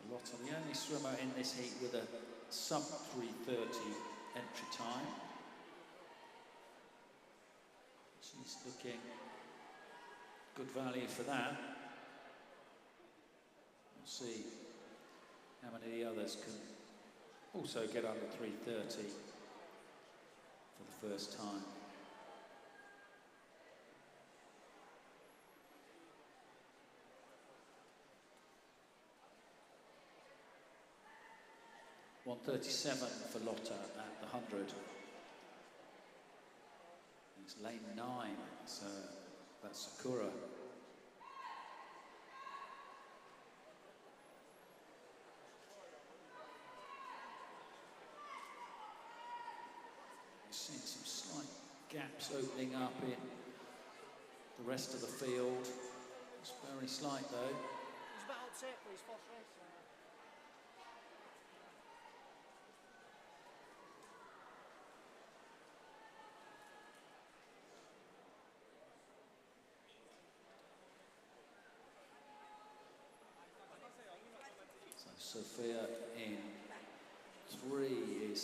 Lotta, the only swimmer in this heat with a sub 3:30 entry time. She's looking good value for that. We'll see how many of the others can also get under 3:30 for the first time. .137 for Lotta at the 100. It's lane 9, so that's Sakura. You've seen some slight gaps opening up in the rest of the field. It's very slight though. Just about upset, please, first race. Sophia in 3 is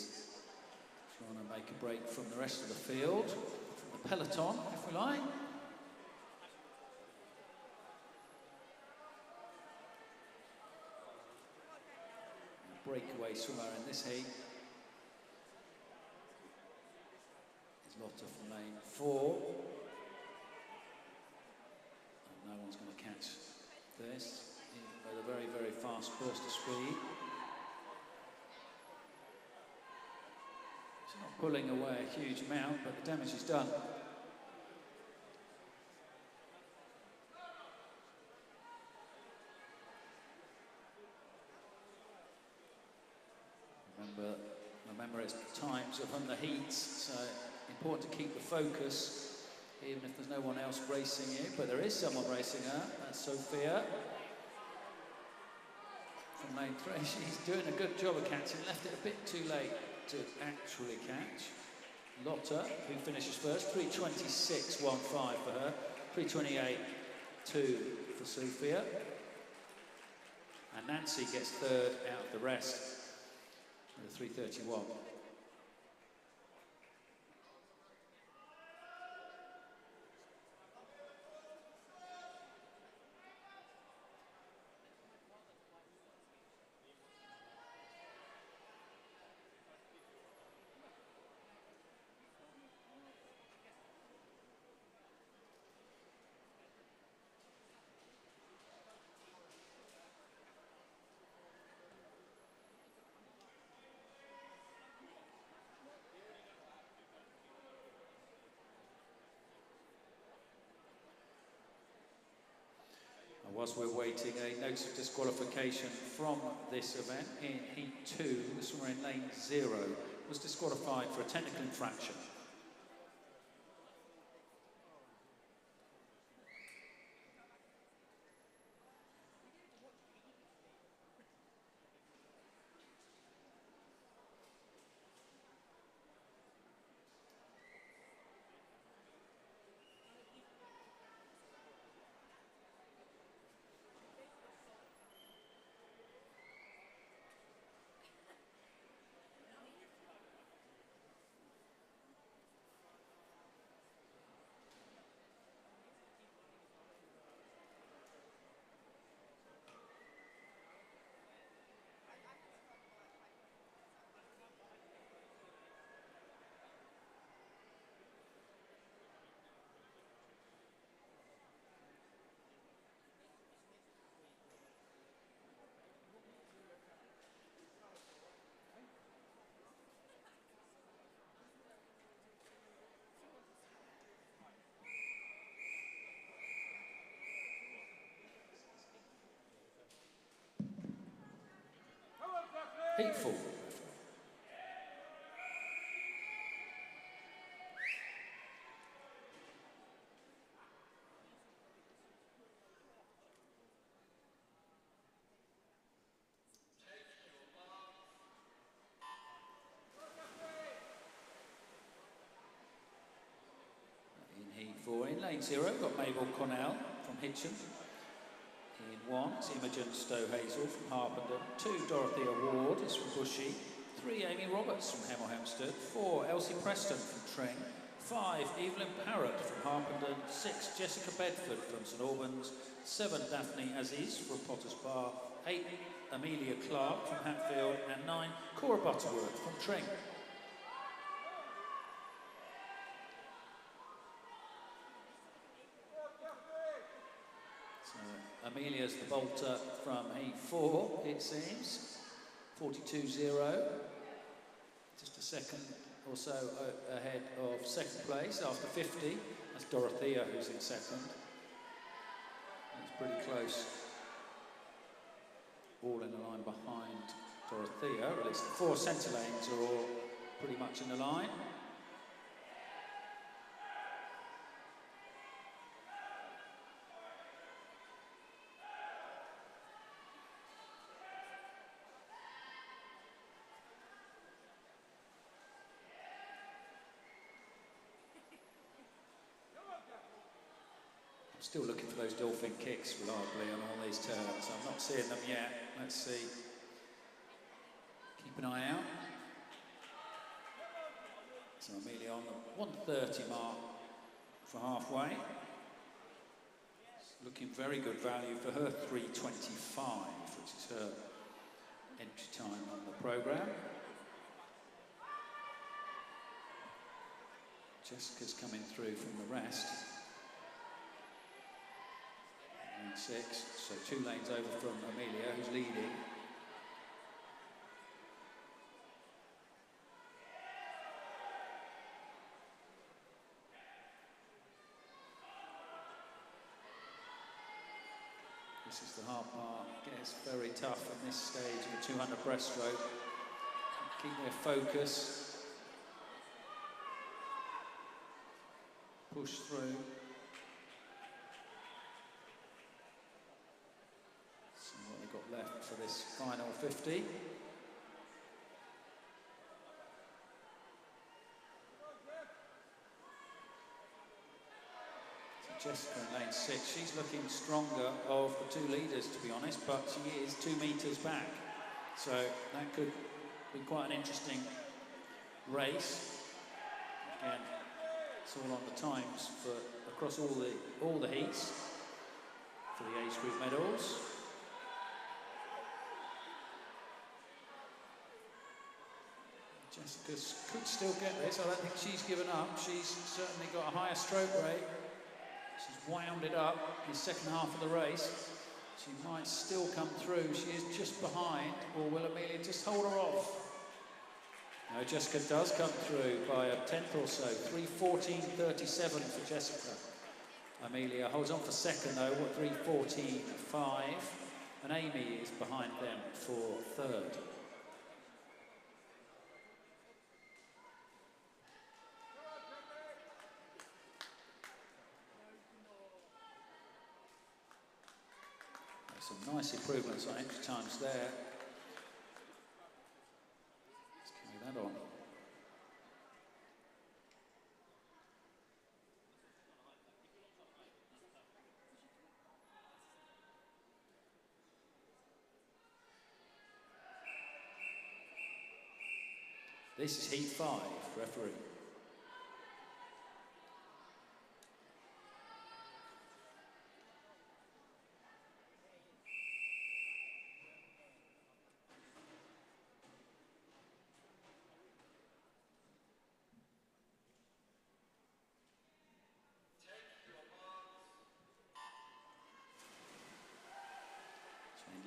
trying to make a break from the rest of the field, from the peloton, if we like. A breakaway swimmer in this heat is Lotta from lane 4. And no one's going to catch this, even though they're fast burst of speed. She's not pulling away a huge amount, but the damage is done. Remember it's times of on the heats, so important to keep the focus, even if there's no one else racing you, but there is someone racing her. That's Sophia from lane 3. She's doing a good job of catching, left it a bit too late to actually catch. Lotta, who finishes first, 3:26.15 for her, 3:28.2 for Sophia. And Nancy gets third out of the rest with a 3:31. Whilst we're waiting, a notice of disqualification from this event in Heat 2, the swimmer in lane 0 was disqualified for a technical infraction. Heat 4. In Heat 4, in lane 0, we've got Mabel Connell from Hitchin. In 1, it's Imogen Stowe-Hazel from Harpenden. 2, Dorothea Ward is from Bushy. 3, Amy Roberts from Hemel Hempstead. 4, Elsie Preston from Tring. 5, Evelyn Parrott from Harpenden. 6, Jessica Bedford from St Albans. 7, Daphne Aziz from Potters Bar. 8, Amelia Clark from Hatfield. And 9, Cora Butterworth from Tring. Amelia's the bolter from Heat 4, it seems. 42.0. Just a second or so ahead of second place after 50. That's Dorothea who's in second. It's pretty close. All in the line behind Dorothea. At least the 4 centre lanes are all pretty much in the line. Still looking for those dolphin kicks reliably on all these turns. I'm not seeing them yet. Let's see. Keep an eye out. So Amelia on the 1:30 mark for halfway. It's looking very good value for her 3:25, which is her entry time on the programme. Jessica's coming through from the rest. lane 6, so 2 lanes over from Amelia, who's leading. This is the hard part. Gets very tough at this stage of a 200 breaststroke. Keep their focus. Push through. See what they've got left for this final 50. Jessica in lane 6, she's looking stronger of the 2 leaders, to be honest, but she is 2 metres back. So that could be quite an interesting race. Again, it's all on the times for across all the heats for the age group medals. Jessica could still get this. I don't think she's given up. She's certainly got a higher stroke rate. She's wound it up in the second half of the race. She might still come through. She is just behind, or will Amelia just hold her off? No, Jessica does come through by a tenth or so. 3:14.37 for Jessica. Amelia holds on for second though, 3:14.5, and Amy is behind them for third. Some nice improvements on entry times there. Let's carry that on. This is heat 5, referee.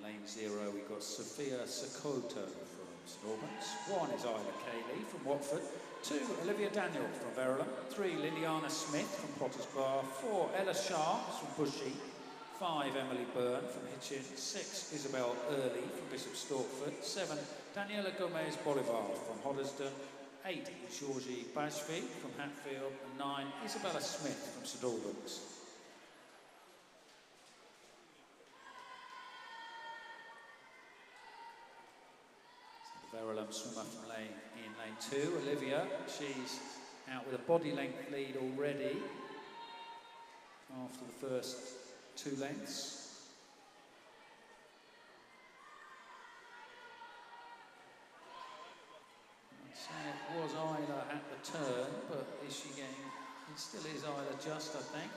Lane 0, we've got Sophia Sokoto from St Albans. 1 is Isla Cayley from Watford. 2, Olivia Daniel from Verulam. 3, Liliana Smith from Potters Bar. 4, Ella Sharps from Bushy. 5, Emily Byrne from Hitchin. 6, Isabel Early from Bishop Stortford. 7, Daniela Gomez Bolivar from Hoddesdon. 8, Georgie Bashfi from Hatfield. And 9, Isabella Smith from St Albans. Verulam swimmer from lane 2, Olivia. She's out with a body length lead already after the first 2 lengths. I'd say it was Isla at the turn, but is she getting? It still is Isla just, I think.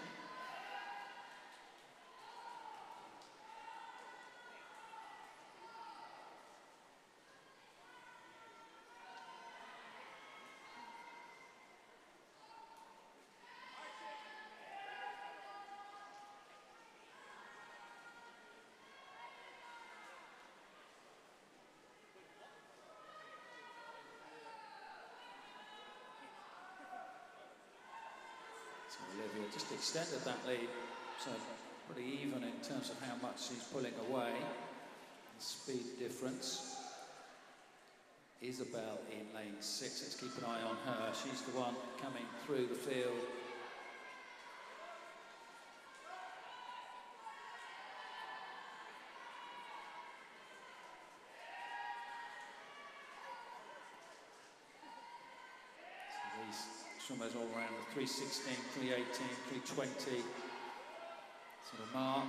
Olivia just extended that lead, so pretty even in terms of how much she's pulling away. The speed difference. Isabel in lane 6, let's keep an eye on her. She's the one coming through the field. Swimmers all around the 3:16, 3:18, 3:20 sort of mark.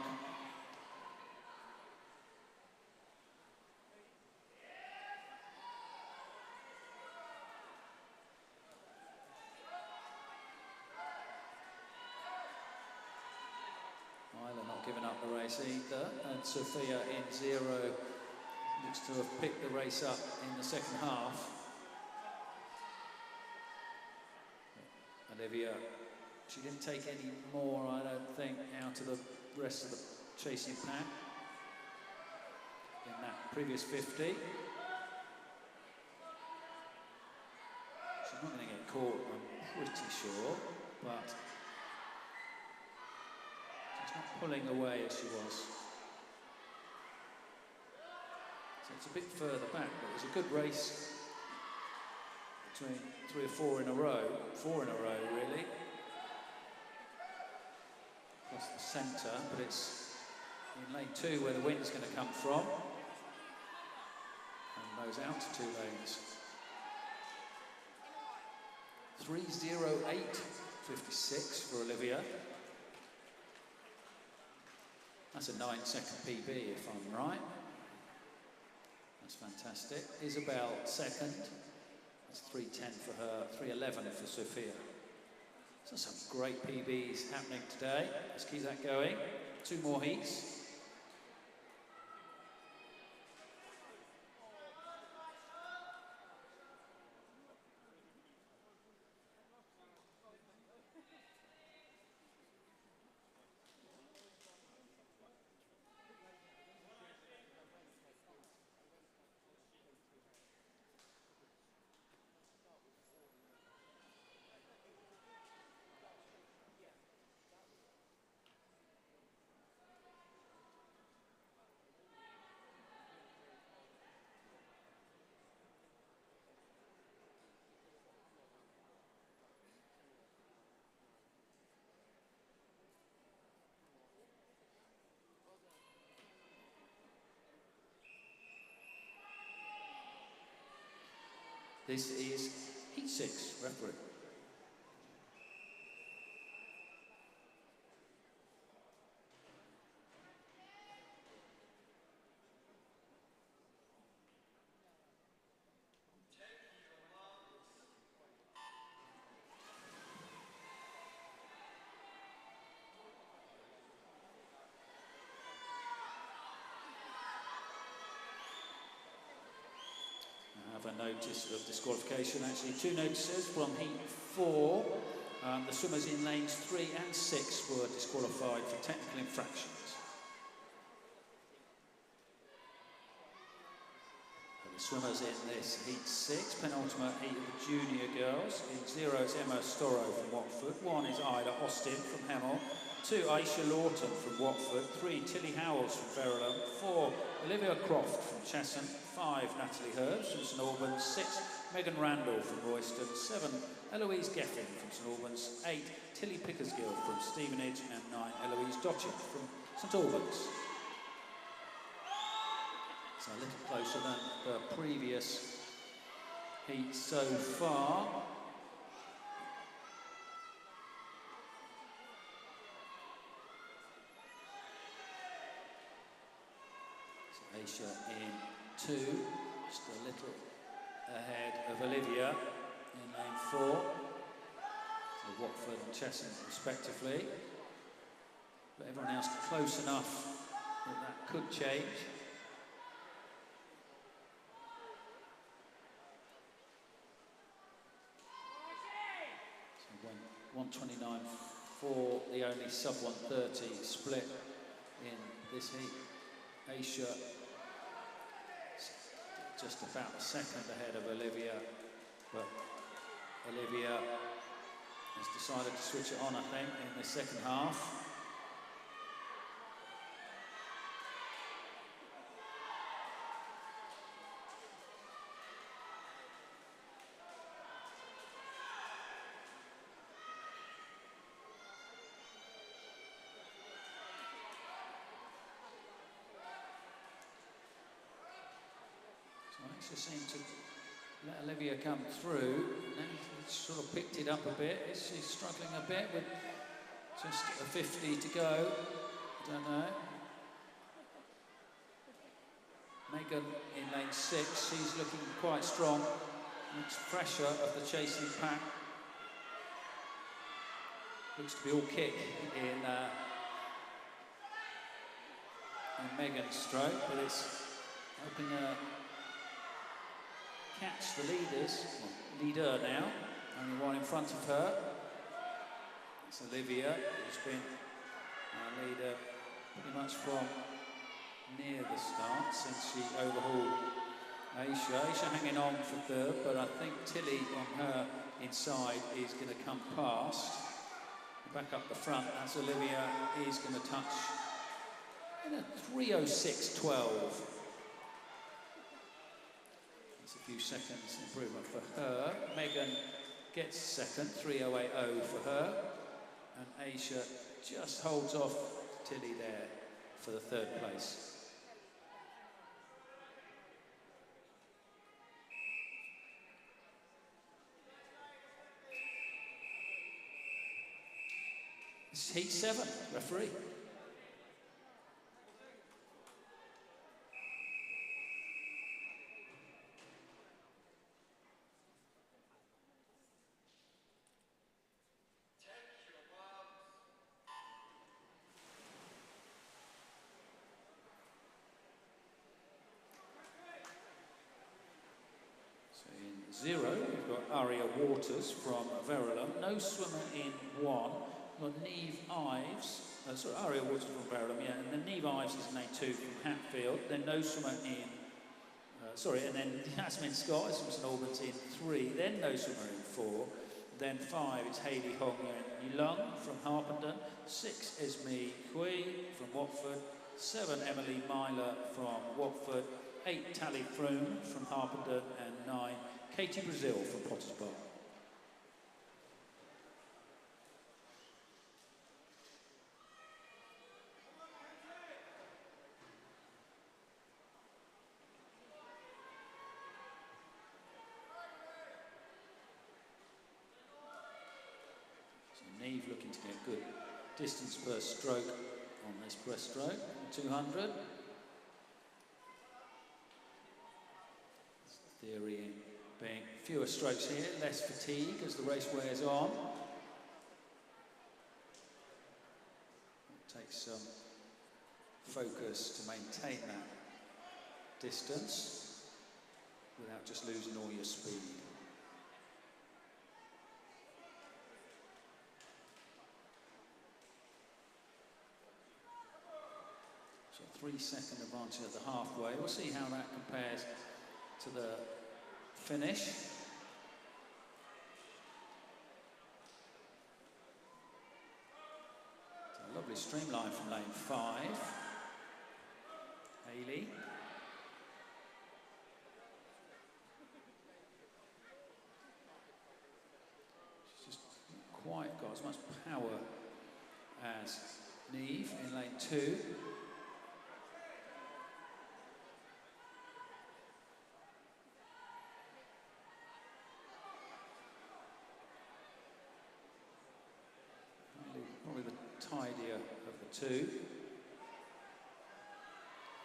Isla not giving up the race either, and Sophia in 0 looks to have picked the race up in the second half. Olivia, she didn't take any more, I don't think, out of the rest of the chasing pack in that previous 50. She's not going to get caught, I'm pretty sure, but she's not pulling away as she was. So it's a bit further back, but it was a good race between 3 or 4 in a row, 4 in a row really, across the centre, but it's in lane 2 where the wind's going to come from, and those out to 2 lanes. 3:08.56 for Olivia. That's a 9-second PB if I'm right. That's fantastic. Isabel second. That's 3:10 for her, 3:11 for Sophia. So some great PBs happening today. Let's keep that going. 2 more heats. This is heat 6, referee. A notice of disqualification, actually 2 notices from heat 4. The swimmers in lanes 3 and 6 were disqualified for technical infractions. And the swimmers in this heat 6, penultimate heat of the junior girls. In 0 is Emma Storrow from Watford, 1 is Ida Austin from Hemel, 2 Aisha Lawton from Watford, 3 Tilly Howells from Verulam, 4 Olivia Croft from Cheshunt, 5 Natalie Herbs from St Albans, 6 Megan Randall from Royston, 7 Eloise Geffin from St Albans, 8 Tilly Pickersgill from Stevenage, and 9 Eloise Dotchin from St Albans. So a little closer than the previous heat so far. Aisha in 2, just a little ahead of Olivia in lane 4. So Watford and Cheshunt respectively. But everyone else close enough that that could change. So 1:29.4, the only sub 1:30 split in this heat. Aisha just about a second ahead of Olivia, but Olivia has decided to switch it on, I think, in the second half. Aisha seemed to let Olivia come through. Now she's sort of picked it up a bit. She's struggling a bit with just a 50 to go. I don't know. Megan in lane 6, she's looking quite strong. Looks pressure of the chasing pack. Looks to be all kick in Megan's stroke, but it's helping her catch the leaders, leader now, only one in front of her. It's Olivia, who's been our leader pretty much from near the start since she overhauled Aisha. Aisha hanging on for third, but I think Tilly on her inside is going to come past. Back up the front, that's Olivia, is going to touch in a 3:06.12. That's a few seconds improvement for her. Megan gets second, 3:08.0 for her. And Aisha just holds off Tilly there for the third place. It's heat 7, referee. So in 0, we've got Aria Waters from Verulam. No swimmer in 1. We've got Neve Ives, sorry, Aria Waters from Verulam, yeah, and then Neve Ives is in lane 2 from Hatfield. Then no swimmer in, and then Yasmin Scott is from St Albans in 3. Then no swimmer in 4. Then 5, it's Hayley Hong Yulung from Harpenden. 6, Esme Hui from Watford. 7, Emily Myler from Watford. 8, Tally Froome from Harpenden. And 9, Katie Brazil from Potters Bar. Neve looking to get good distance per stroke on this breaststroke, 200. Theory being fewer strokes here, less fatigue as the race wears on. It takes some focus to maintain that distance without just losing all your speed. So 3-second advantage at the halfway. We'll see how that compares to the finish. So a lovely streamline from lane 5. Hayley. She's just not quite got as much power as Neve in lane 2. Probably the tidier of the two.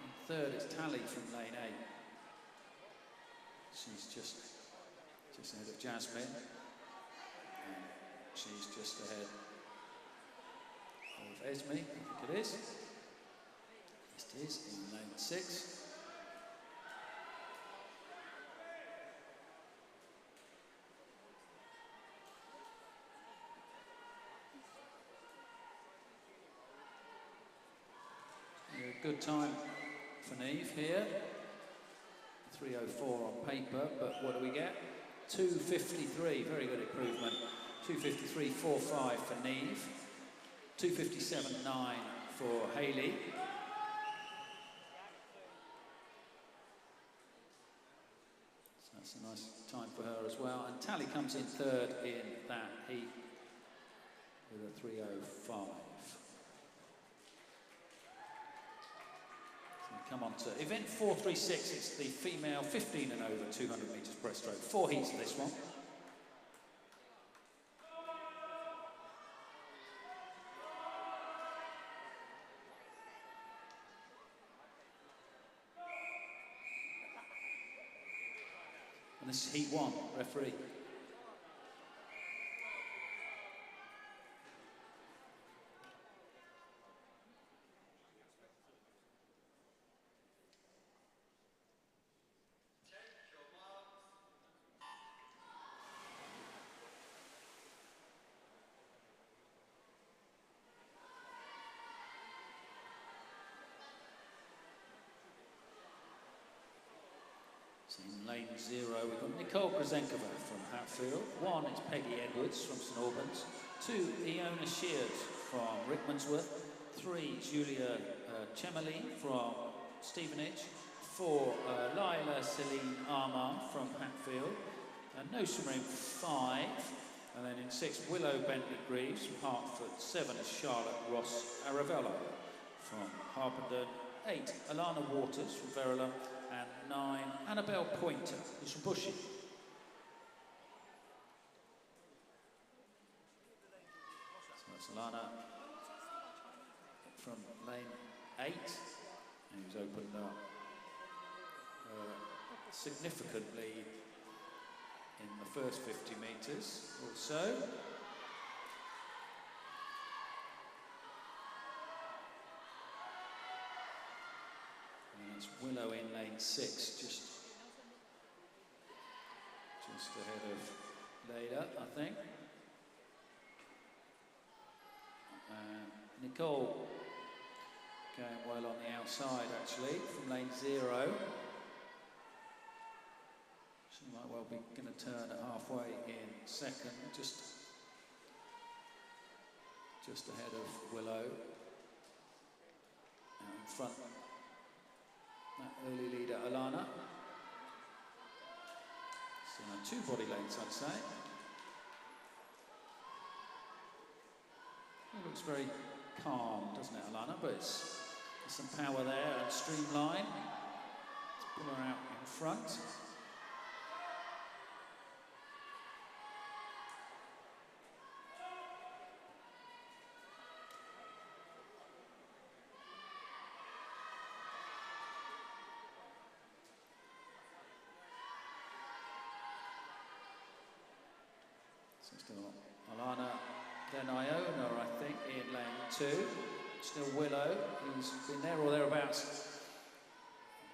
In third, it's Tally from lane 8. She's just ahead of Jasmine. And she's just ahead of Esme, I think it is. Yes, it is, in lane 6. Good time for Neve here. 3:04 on paper, but what do we get? 2:53, very good improvement. 2:53.45 for Neve. 2:57.9 for Hayley. So that's a nice time for her as well. And Tally comes in third in that heat with a 3:05. Come on to event 436. It's the female 15 and over 200 metres breaststroke. 4 heats of this one. And this is heat 1, referee. In lane 0, we've got Nicole Krazenkova from Hatfield. 1 is Peggy Edwards from St Albans. 2, Iona Shears from Rickmansworth. 3, Julia Chemerly from Stevenage. 4, Lila Celine Armand from Hatfield. No swimming 5. And then in 6, Willow Bentley Greaves from Hertford. 7 is Charlotte Ross Aravello from Harpenden. 8, Alana Waters from Verulam. And 9, Annabelle Pointer, who's from Bushy. So that's Alana from lane 8, who's opened up significantly in the first 50 metres or so. It's Willow in lane 6, just ahead of Leila, I think. Nicole going well on the outside, actually, from lane 0. She might well be going to turn at halfway in second, just ahead of Willow. Out in front. That early leader, Alana. So 2 body lengths, I'd say. It looks very calm, doesn't it, Alana? But there's some power there and streamline. Let's pull her out in front. Still Alana, then Iona, I think, in lane 2. Still Willow, who's been there or thereabouts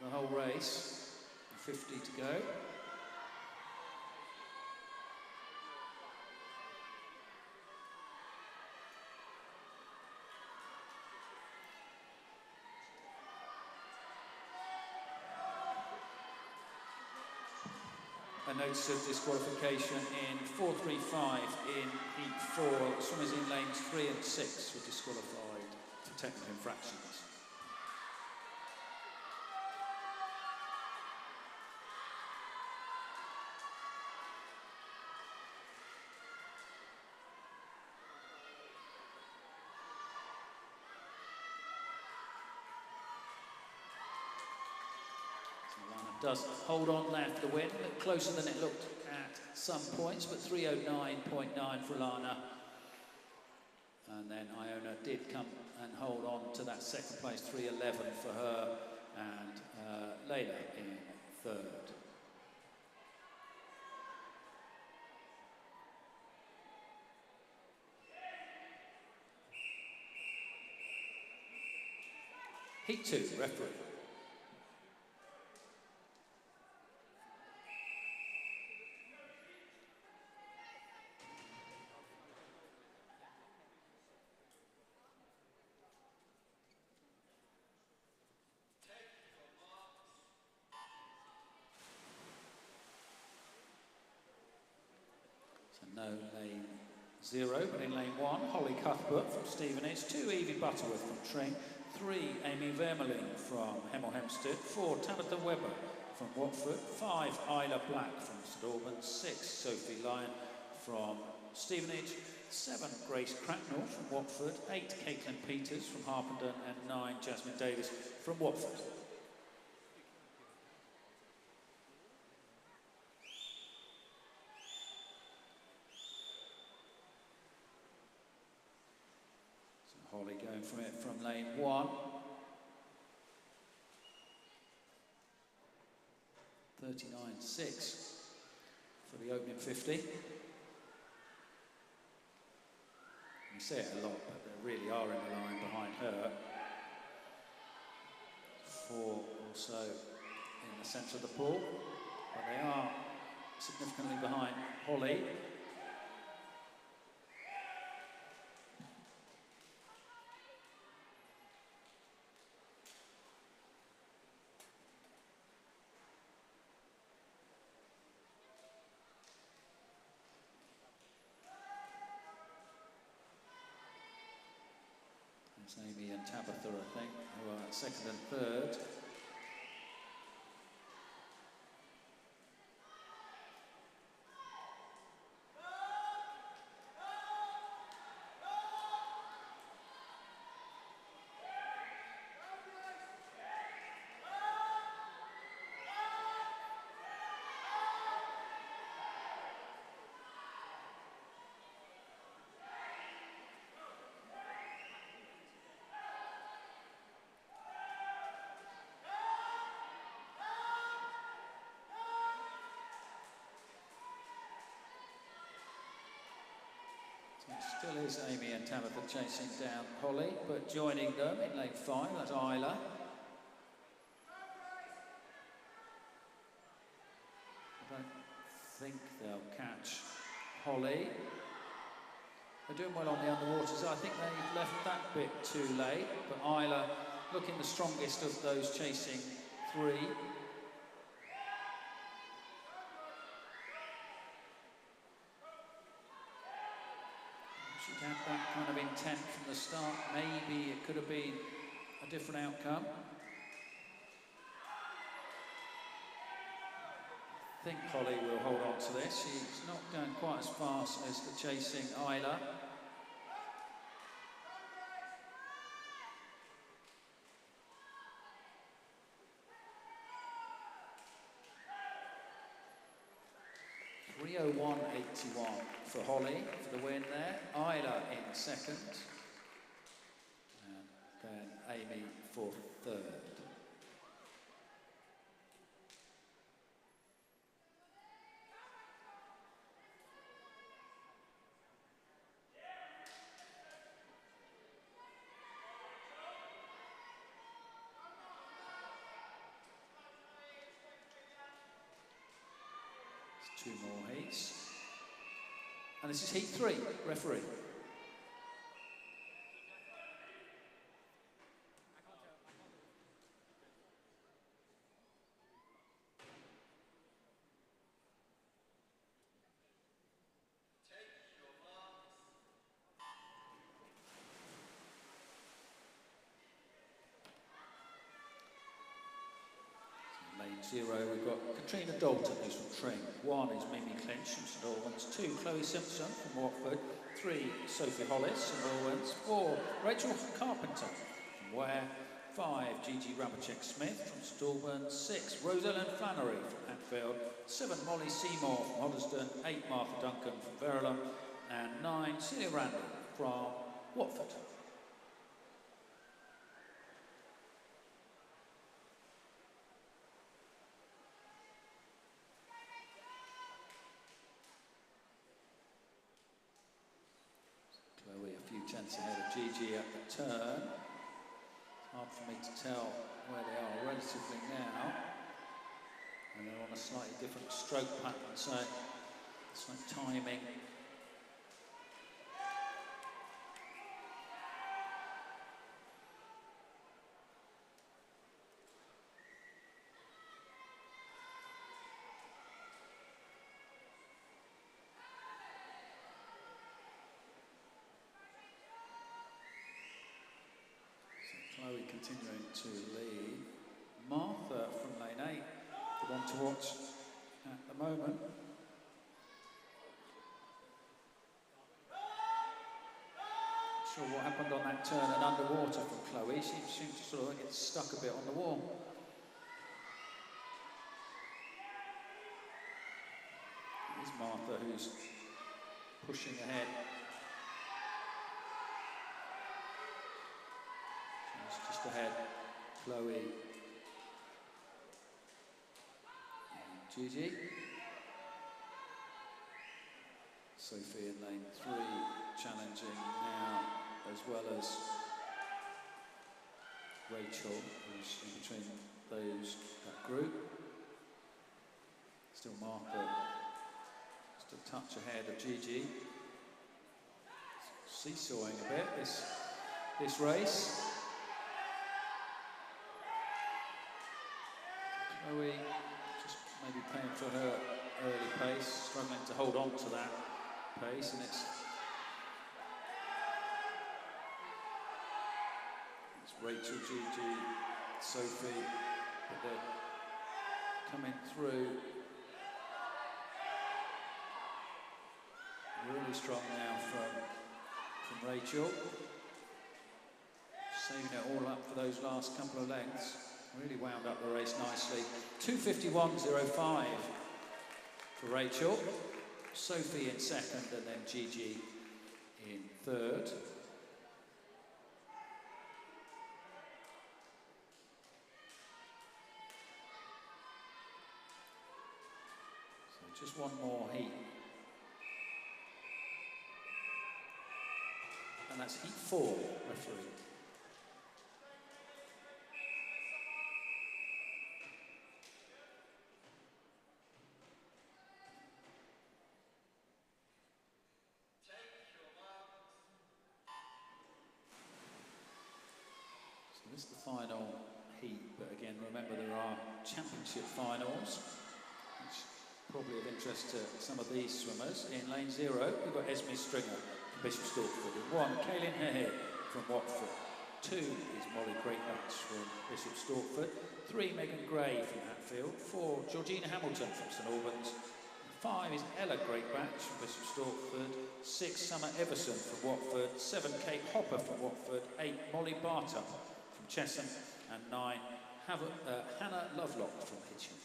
the whole race. 50 to go. A notice of disqualification in 4:35 in heat 4. Swimmers in lanes 3 and 6 were disqualified for technical infractions. Does hold on there for the win, a bit closer than it looked at some points, but 3:09.9 for Alana. And then Iona did come and hold on to that second place, 3:11 for her, and Leila in third. Heat 2, referee. No lane 0, but in lane 1, Holly Cuthbert from Stevenage, 2, Evie Butterworth from Tring, 3, Amy Vermelin from Hemel Hempstead, 4, Tabitha Webber from Watford, 5, Isla Black from St Albans, 6, Sophie Lyon from Stevenage, 7, Grace Cracknell from Watford, 8, Caitlin Peters from Harpenden, and 9, Jasmine Davis from Watford. Holly going from it from lane 1. 39.6 for the opening 50. You say it a lot, but they really are in the line behind her. 4 also in the centre of the pool, but they are significantly behind Holly. It's Amy and Tabitha, I think, who are second and third. Still is Amy and Tabitha chasing down Holly, but joining them in lane 5, that's Isla. I don't think they'll catch Holly. They're doing well on the underwaters. I think they've left that bit too late, but Isla looking the strongest of those chasing 3. She'd had that kind of intent from the start. Maybe it could have been a different outcome. I think Holly will hold on to this. She's not going quite as fast as the chasing Isla. .301.81 for Holly for the win there. Isla in second. And then Amy for third. Two more heats. And this is heat 3, referee. Lane 0, we've got Katrina Dalton, who's from Tring. 1 is Mimi Clinch from St Albans. 2, Chloe Simpson from Watford. 3, Sophie Hollis from Albans. 4, Rachel Carpenter from Ware. 5, Gigi Rabacek-Smith from St Albans. 6, Rosalind Flannery from Hatfield. 7, Molly Seymour from Hoddesdon. 8, Martha Duncan from Verulam. And 9, Celia Randall from Watford. A few tenths ahead of Gigi at the turn. It's hard for me to tell where they are relatively now. And they're on a slightly different stroke pattern, so it's like timing. Chloe continuing to lead. Martha from lane 8, the one to watch at the moment. Not sure what happened on that turn and underwater from Chloe. She seemed to sort of get stuck a bit on the wall. Here's Martha, who's pushing ahead. Just ahead, Chloe and Gigi. Sophie in lane 3, challenging now, as well as Rachel, who's in between that group. Still Martha, just a touch ahead of Gigi. Seesawing a bit this race. Chloe just maybe paying for her early pace, struggling to hold on to that pace, and it's Rachel, Gigi, Sophie, but they're coming through really strong now from Rachel. Saving it all up for those last couple of lengths. Really wound up the race nicely. 2:51.05 for Rachel. Sophie in second and then Gigi in third. So just one more heat. And that's heat 4, referee. This is the final heat, but again, remember there are championship finals, which are probably of interest to some of these swimmers. In lane 0, we've got Esme Stringer from Bishop Stortford. In 1, Kaylin Harehead from Watford. 2 is Molly Greatbatch from Bishop Stortford. 3, Megan Gray from Hatfield. 4, Georgina Hamilton from St Albans. 5 is Ella Greatbatch from Bishop Stortford. 6, Summer Everson from Watford. 7, Kate Hopper from Watford. 8, Molly Barter from Chesham. And 9, Hannah Lovelock from Hitchin.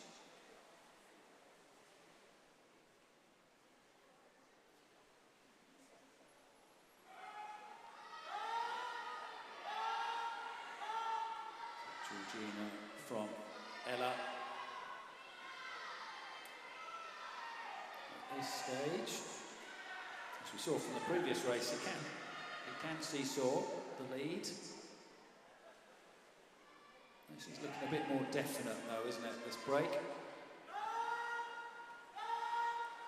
Georgina from Ella. At this stage, as we saw from the previous race, it can seesaw the lead. This is looking a bit more definite though, isn't it, this break?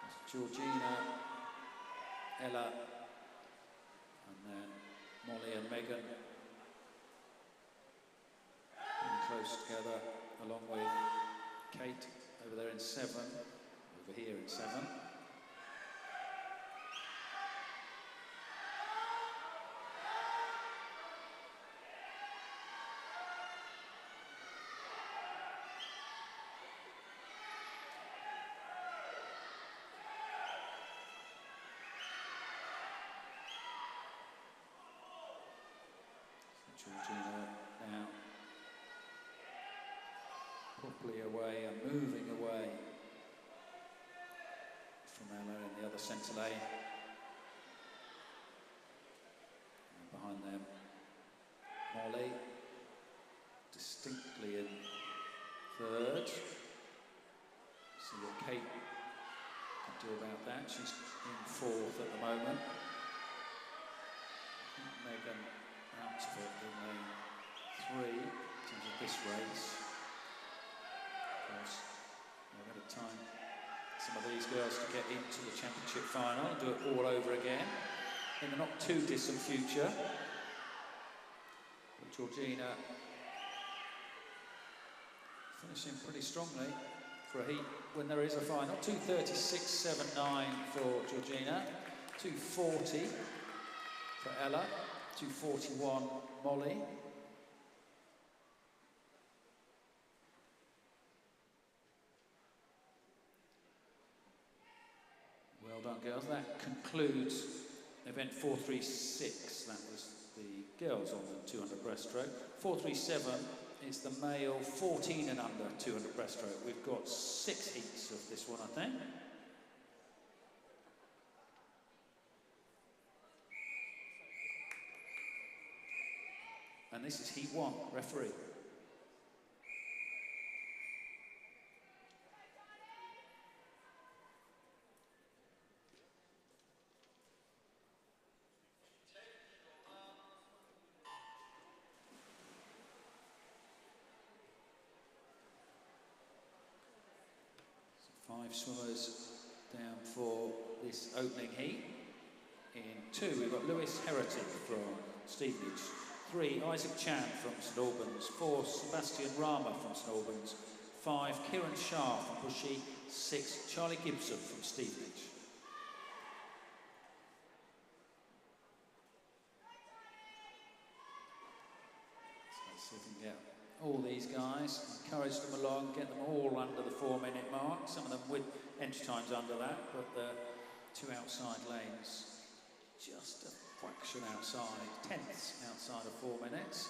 It's Georgina, Ella, and then Molly and Megan. Close together, along with Kate over there in 7, over here in 7. Georgina now properly away and moving away from Ella in the other centre lane. And behind them, Molly, distinctly in third. See what Kate can do about that. She's in 4th at the moment. I think Megan out of it in lane 3 in terms of this race. We've had a time some of these girls to get into the championship final and do it all over again in the not too distant future. But Georgina finishing pretty strongly for a heat when there is a final. 2:36.79 for Georgina, 2:40 for Ella, 2:41 Molly. Well done, girls. That concludes event 436. That was the girls on the 200 breaststroke. 437 is the male 14 and under 200 breaststroke. We've got 6 heats of this one, I think. And this is heat 1, referee. So 5 swimmers down for this opening heat. In 2, we've got Lewis Herity from Stevenage. 3, Isaac Chan from St Albans. 4, Sebastian Rama from St Albans. 5, Kieran Shah from Bushy. 6, Charlie Gibson from Stevenage. So all these guys, encourage them along, get them all under the 4-minute mark, some of them with entry times under that, but the 2 outside lanes just a fraction outside, tenths outside of 4 minutes.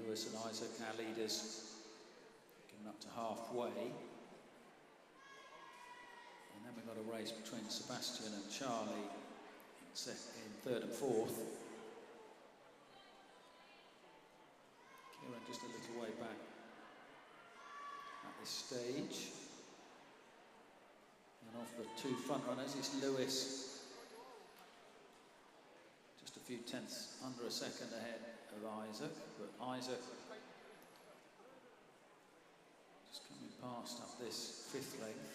Lewis and Isaac, our leaders, coming up to halfway. And then we've got a race between Sebastian and Charlie in 3rd and 4th. Kieran just a little way back at this stage. And of the 2 front runners, it's Lewis, just a few tenths under a second ahead of Isaac, but Isaac just coming past up this 5th length.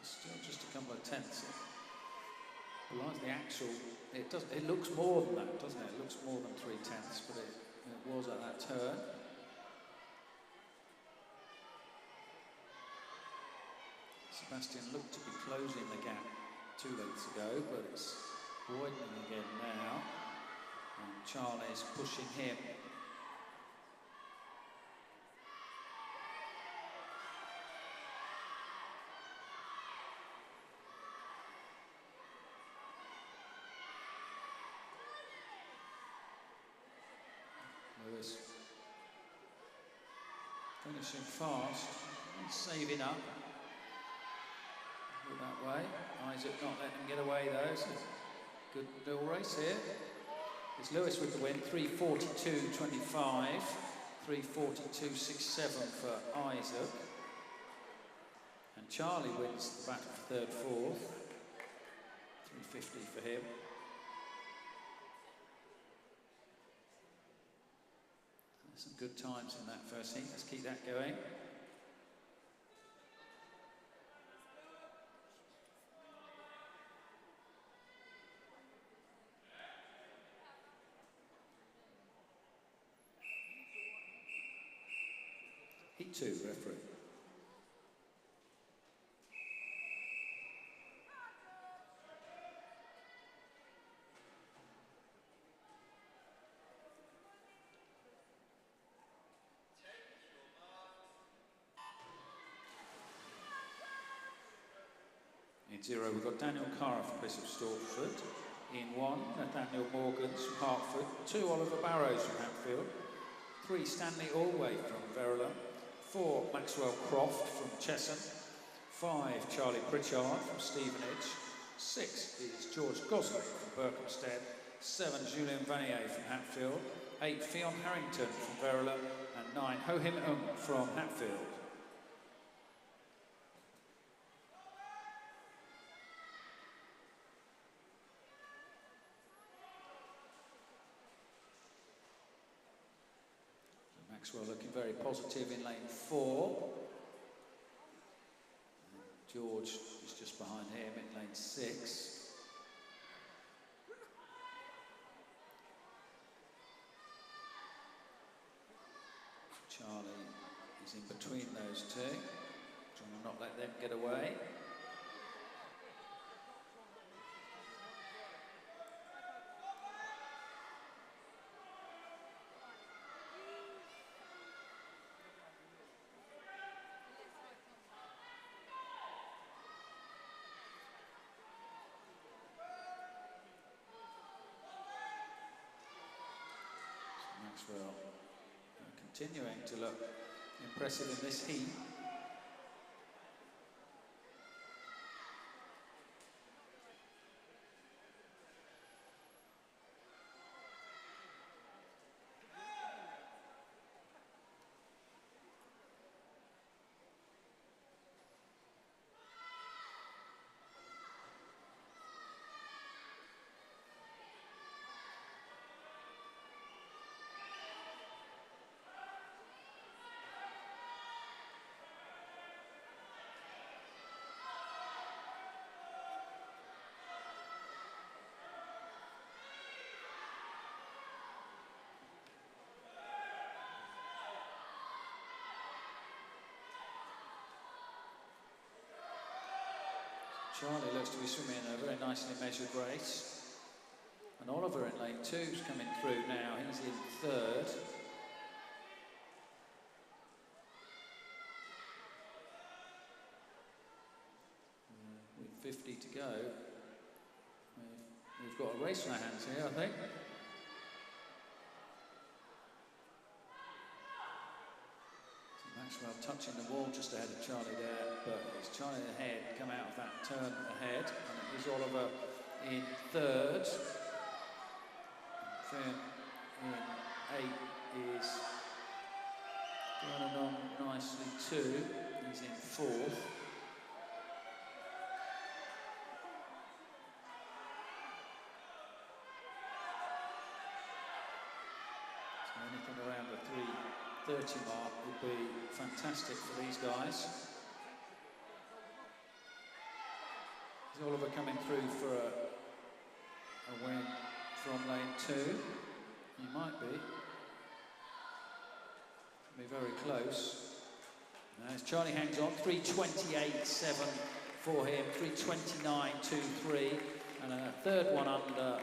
Still just a couple of tenths. Like the actual, it looks more than that, doesn't it? It looks more than 3 tenths, but it was at that turn. Sebastian looked to be closing the gap 2 lengths ago, but it's widening again now. And Charlie's pushing him. Lewis finishing fast, saving up that way. Isaac not letting him get away though. It's a good little race here. It's Lewis with the win, 3:42.25, 3:42.67 for Isaac. And Charlie wins the battle for 3rd, 4th, 3:50 for him. Some good times in that first heat. Let's keep that going. Heat 2, referee. In 0, we've got Daniel Carr from Bishop Stortford. In 1, Nathaniel Morgans from Hertford. 2, Oliver Barrows from Hatfield. 3, Stanley Allway from Verulam. 4, Maxwell Croft from Chesham. 5, Charlie Pritchard from Stevenage. 6 is George Gosley from Berkhamsted. 7, Julien Vanier from Hatfield. 8, Fionn Harrington from Verulam. And 9, Ho Him from Hatfield. Maxwell looking very positive in lane 4. George is just behind him in lane 6. Charlie is in between those two, trying to not let them get away. Maxwell continuing to look impressive in this heat. Charlie looks to be swimming a very nicely measured race. And Oliver in lane 2 is coming through now. He's in third. With 50 to go, we've got a race on our hands here, I think. Maxwell touching the wall just ahead of Charlie there, but it's Charlie ahead, come out of that turn ahead, and it is Oliver in third. Finn in 8 is going on nicely too. He's in fourth. So anything around the 3:30 mark would be fantastic for these guys. Is Oliver coming through for a win from lane 2? He might be. Be very close. Now as Charlie hangs on, 3:28.7 for him, 3:29.23, and a third one under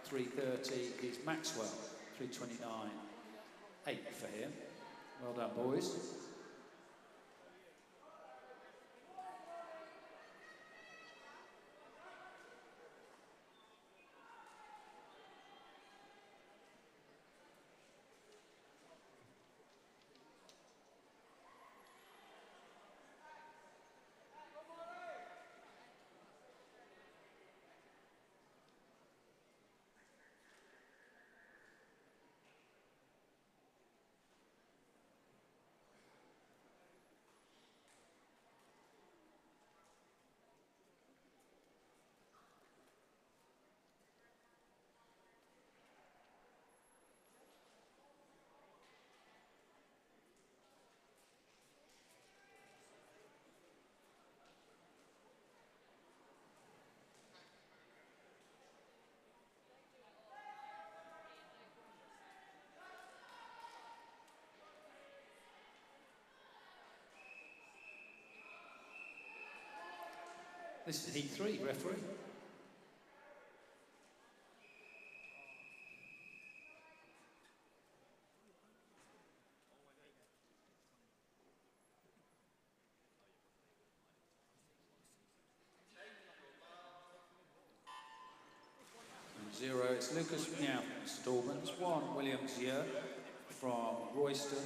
3:30 is Maxwell, 3:29.8 for him. Well done, boys. This is heat 3, referee. And 0, it's Lucas Meow from Stallman's, 1, Williams Year from Royston,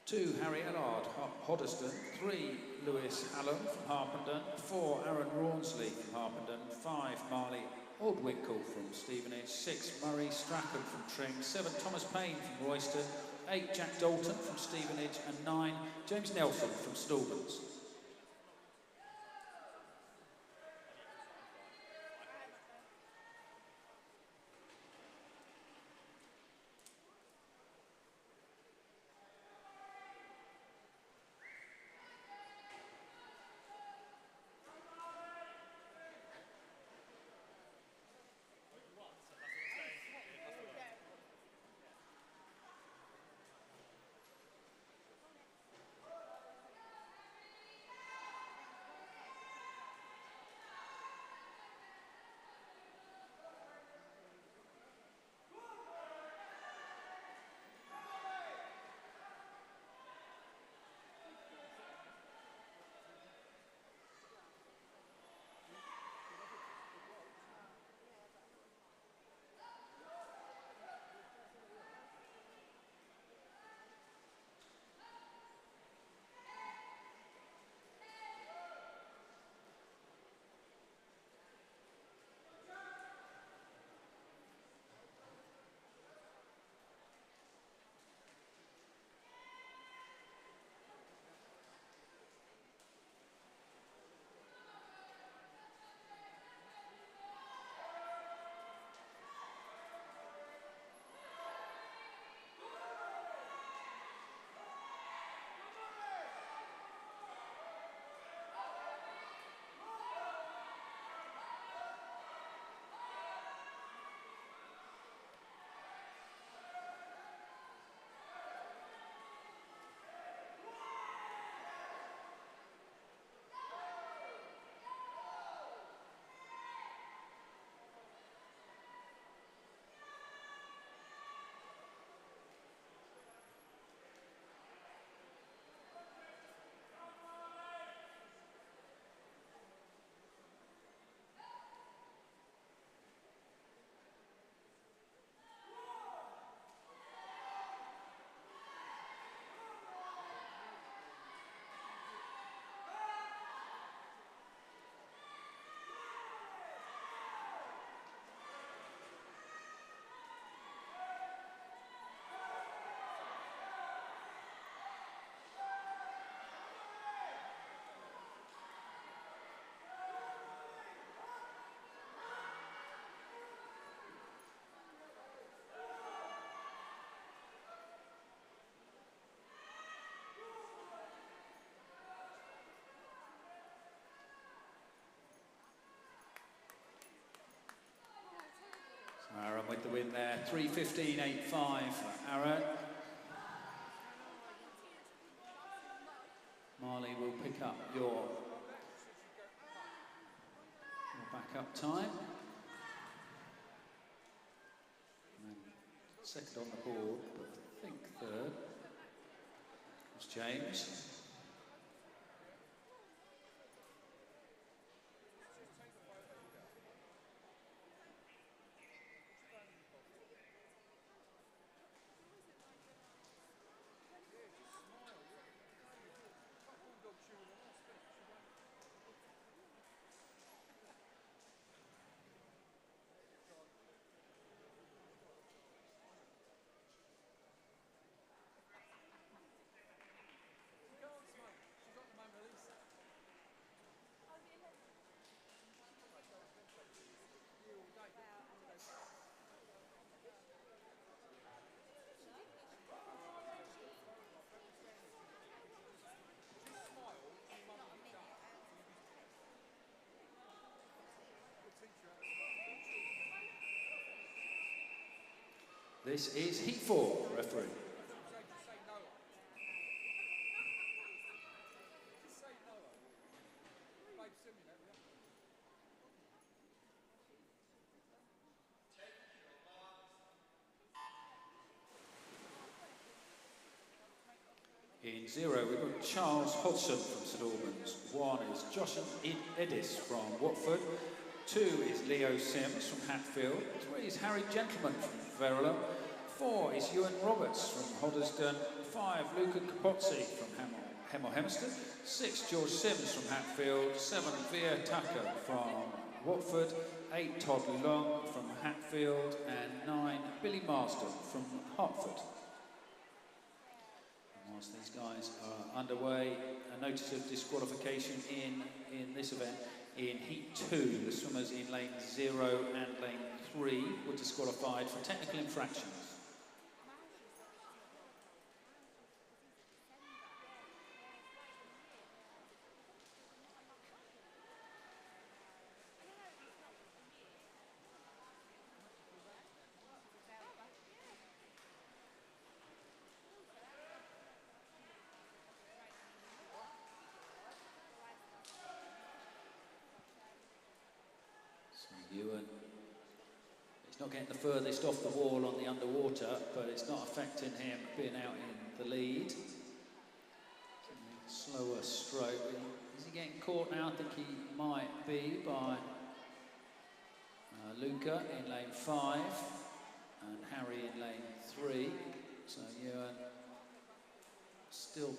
2, Harry Allard, Hoddesdon, 3, Lewis Allen from Harpenden, 4, Aaron Rawnsley from Harpenden, 5, Marley Aldwinkle from Stevenage, 6, Murray Strachan from Tring, 7, Thomas Payne from Royston, 8, Jack Dalton from Stevenage, and 9, James Nelson from Stallman's. the win there. 3:15.85 for Aaron. Marley will pick up your backup time. And second on the board, but I think third was James. This is heat 4, referee. In 0, we've got Charles Hodgson from St Albans. 1 is Josh Edis from Watford. 2 is Leo Sims from Hatfield. 3 is Harry Gentleman from Verulam. 4 is Ewan Roberts from Hoddesdon. 5, Luca Capozzi from Hemel Hempstead. 6, George Sims from Hatfield. 7, Via Tucker from Watford. 8, Todd Long from Hatfield. And 9, Billy Marsden from Hertford. And whilst these guys are underway, a notice of disqualification in this event. In Heat 2, the swimmers in lane 0 and lane 3 were disqualified for technical infractions. Ewan, he's not getting the furthest off the wall on the underwater, but it's not affecting him being out in the lead. Slower stroke. Is he getting caught now? I think he might be by Luca in lane 5 and Harry in lane 3. So Ewan still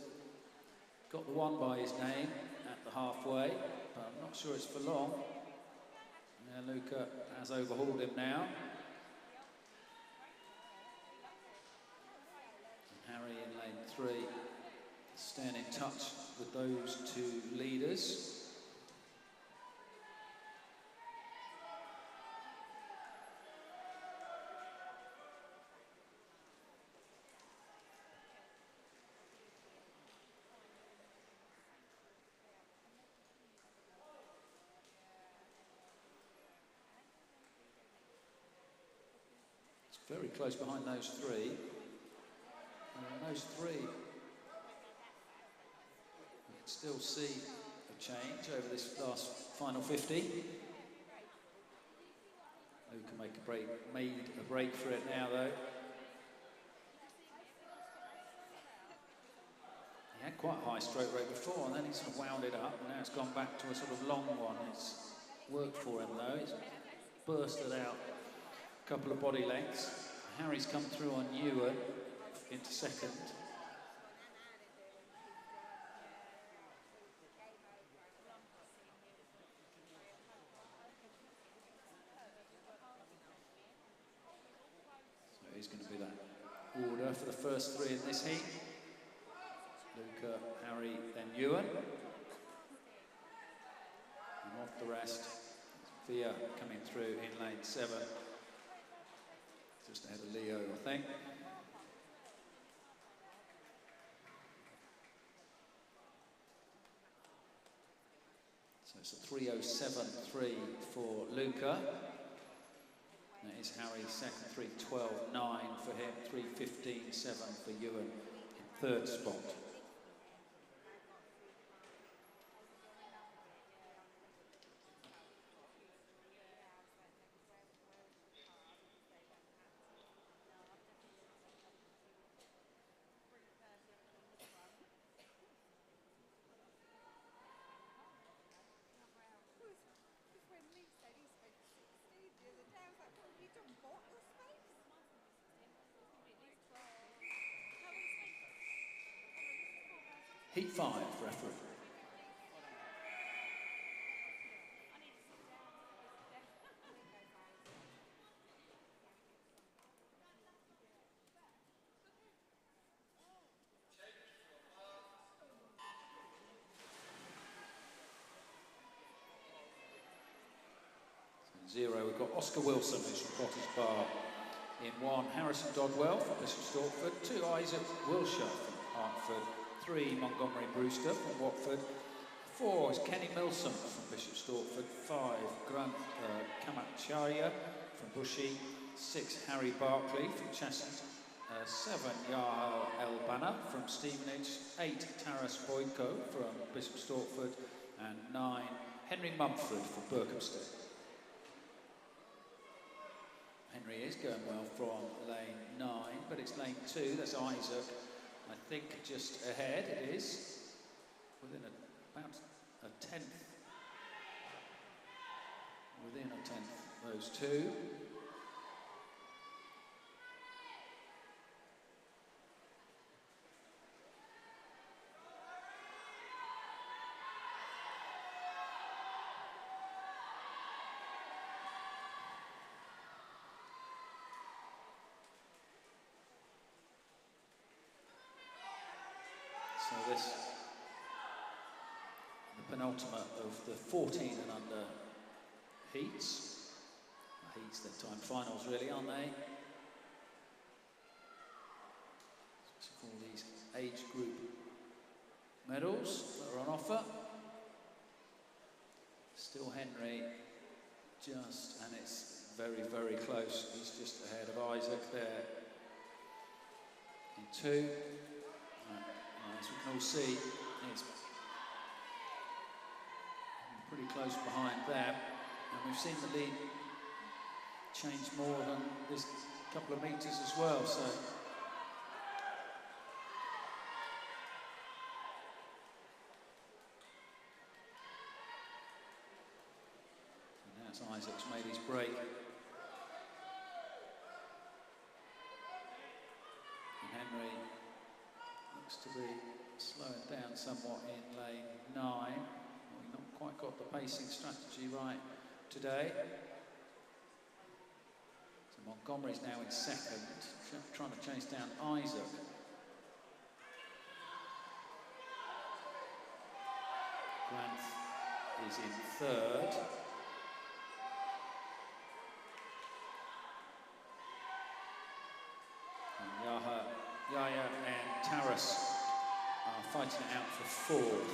got the one by his name at the halfway, but I'm not sure it's for long. Luca has overhauled him now. And Harry in lane 3, staying in touch with those two leaders. Very close behind those three. And those three, you can still see a change over this last final 50. Luca made a break for it now, though. He had quite a high stroke rate before, and then he sort of wound it up, and now it's gone back to a sort of long one. It's worked for him, though. It's bursted out a couple of body lengths. Harry's come through on Ewan into second. So he's going to be that order for the first three in this heat. Luca, Harry, then Ewan. And off the rest, Via coming through in lane 7. Just ahead of Leo, I think. So it's a 3:07.3 for Luca. That is Harry, second, 3:12.9 for him, 3:15.7 for Ewan in third spot. Heat 5, referee. Zero, we've got Oscar Wilson, who's from Potter's Bar in 1, Harrison Dodwell from Bishop Stortford, 2, Isaac Wilshire from Hertford, 3, Montgomery Brewster from Watford, 4 is Kenny Milsom from Bishop Stortford, 5, Grant Kamachaya from Bushy, 6, Harry Barkley from Cheshunt, 7, Yahal El-Banna from Stevenage, 8, Taras Boyko from Bishop Stortford, and 9, Henry Mumford from Berkhamsted. Henry is going well from lane 9, but it's lane 2, that's Isaac. I think just ahead it is, within about a tenth. Within a tenth, those two. So this, the penultimate of the 14 and under heats. Heats, they're time finals really, aren't they? So for all these age group medals that are on offer. Still Henry, just, and it's very, very close. He's just ahead of Isaac there in 2. As we can all see, it's pretty close behind them, and we've seen the lead change more than this couple of metres as well. So now it's Isaac's made his break, and Henry looks to be slowing down somewhat in lane 9. Well, we've not quite got the pacing strategy right today. So Montgomery's now in second, trying to chase down Isaac. Grant is in third. And Yaya and Taras are fighting it out for 4th.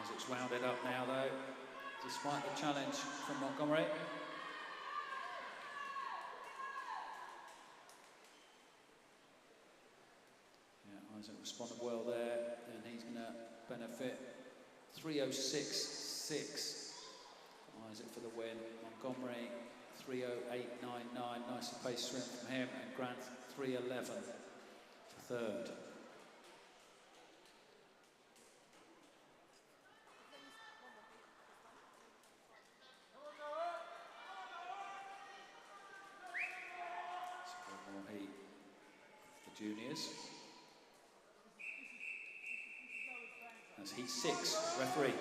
Isaac's wound it up now though, despite the challenge from Montgomery. Yeah, Isaac responded well there, and he's going to benefit. 3:06.6. Isaac for the win. Montgomery 3:08.99, nice pace swim from him, and Grant 3:11 for third. So one more heat for juniors. That's heat 6, referee.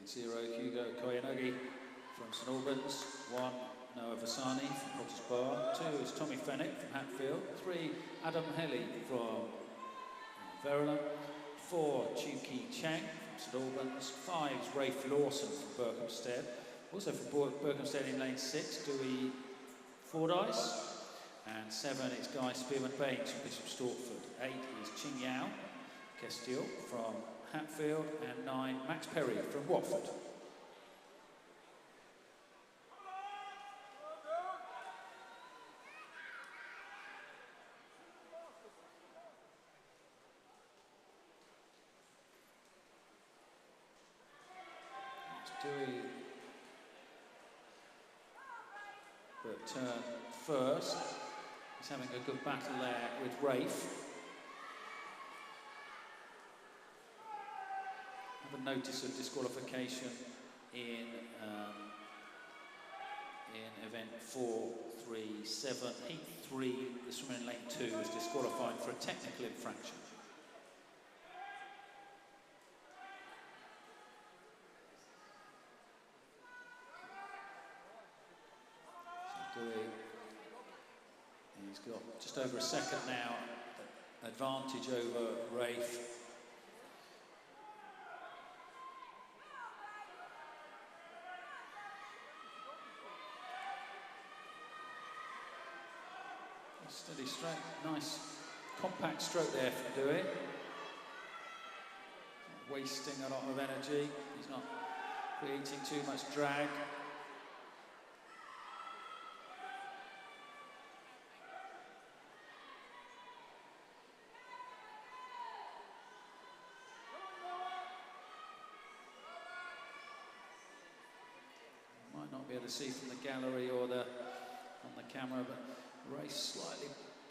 Zero, Hugo Koyanagi from St Albans. 1, Noah Vasani from Potter's Bar. 2 is Tommy Fennick from Hatfield. 3, Adam Helly from Verulam. 4, Chuki Cheng from St Albans. 5 is Rafe Lawson from Berkhamsted. Also from Berkhamsted in lane 6, Dewey Fordyce. And 7 is Guy Spearman Baines from Bishop Stortford. 8 is Ching Yao Castile from Hatfield. And 9, Max Perry from Watford. Dewey, but first, he's having a good battle there with Rafe. Have a notice of disqualification in event 437. Heat 3, the swimmer in lane 2 was disqualified for a technical infraction. He's got just over a second now advantage over Rafe. Steady stroke, nice compact stroke there from Dewey. Not wasting a lot of energy, he's not creating too much drag. Not be able to see from the gallery or on the camera, but Rafe slightly,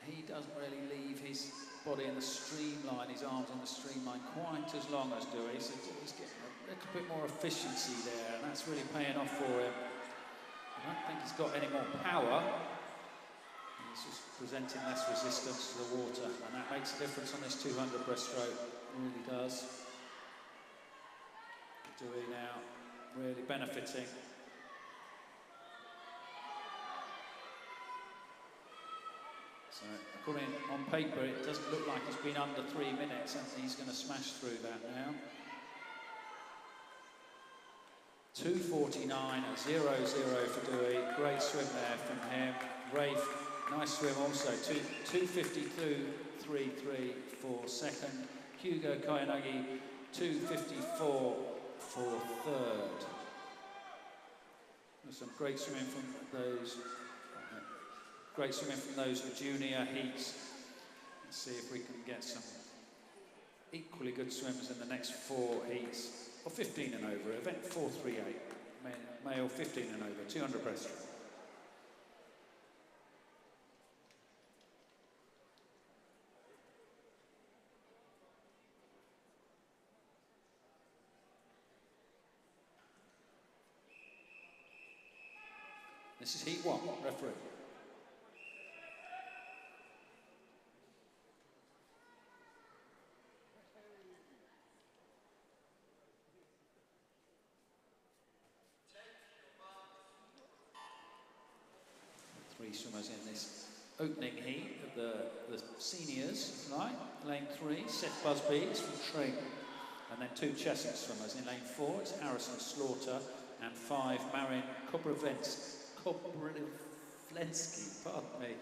he doesn't really leave his body in the streamline, his arms in the streamline quite as long as Dewey, so he's getting a little bit more efficiency there, and that's really paying off for him. I don't think he's got any more power, he's just presenting less resistance to the water, and that makes a difference on this 200 breaststroke, it really does. Dewey now really benefiting. So, according on paper, it doesn't look like it's been under 3 minutes, and he's going to smash through that now. 2:49.00 for Dewey. Great swim there from him. Rafe, nice swim also. 2:52.33 for second. Hugo Kayanagi, 2:54 for third. There's some great swimming from those. Great swimming from those junior heats. Let's see if we can get some equally good swimmers in the next 4 heats. Or 15 and over, event 438, male 15 and over, 200 breaststroke. This is heat 1, referee. Three swimmers in this opening heat of the seniors, right? Lane 3, Seth Busby is from Tring. And then 2 Cheshunt swimmers. In lane 4, it's Harrison Slaughter. And 5, Marin Kobrivlensky, pardon me.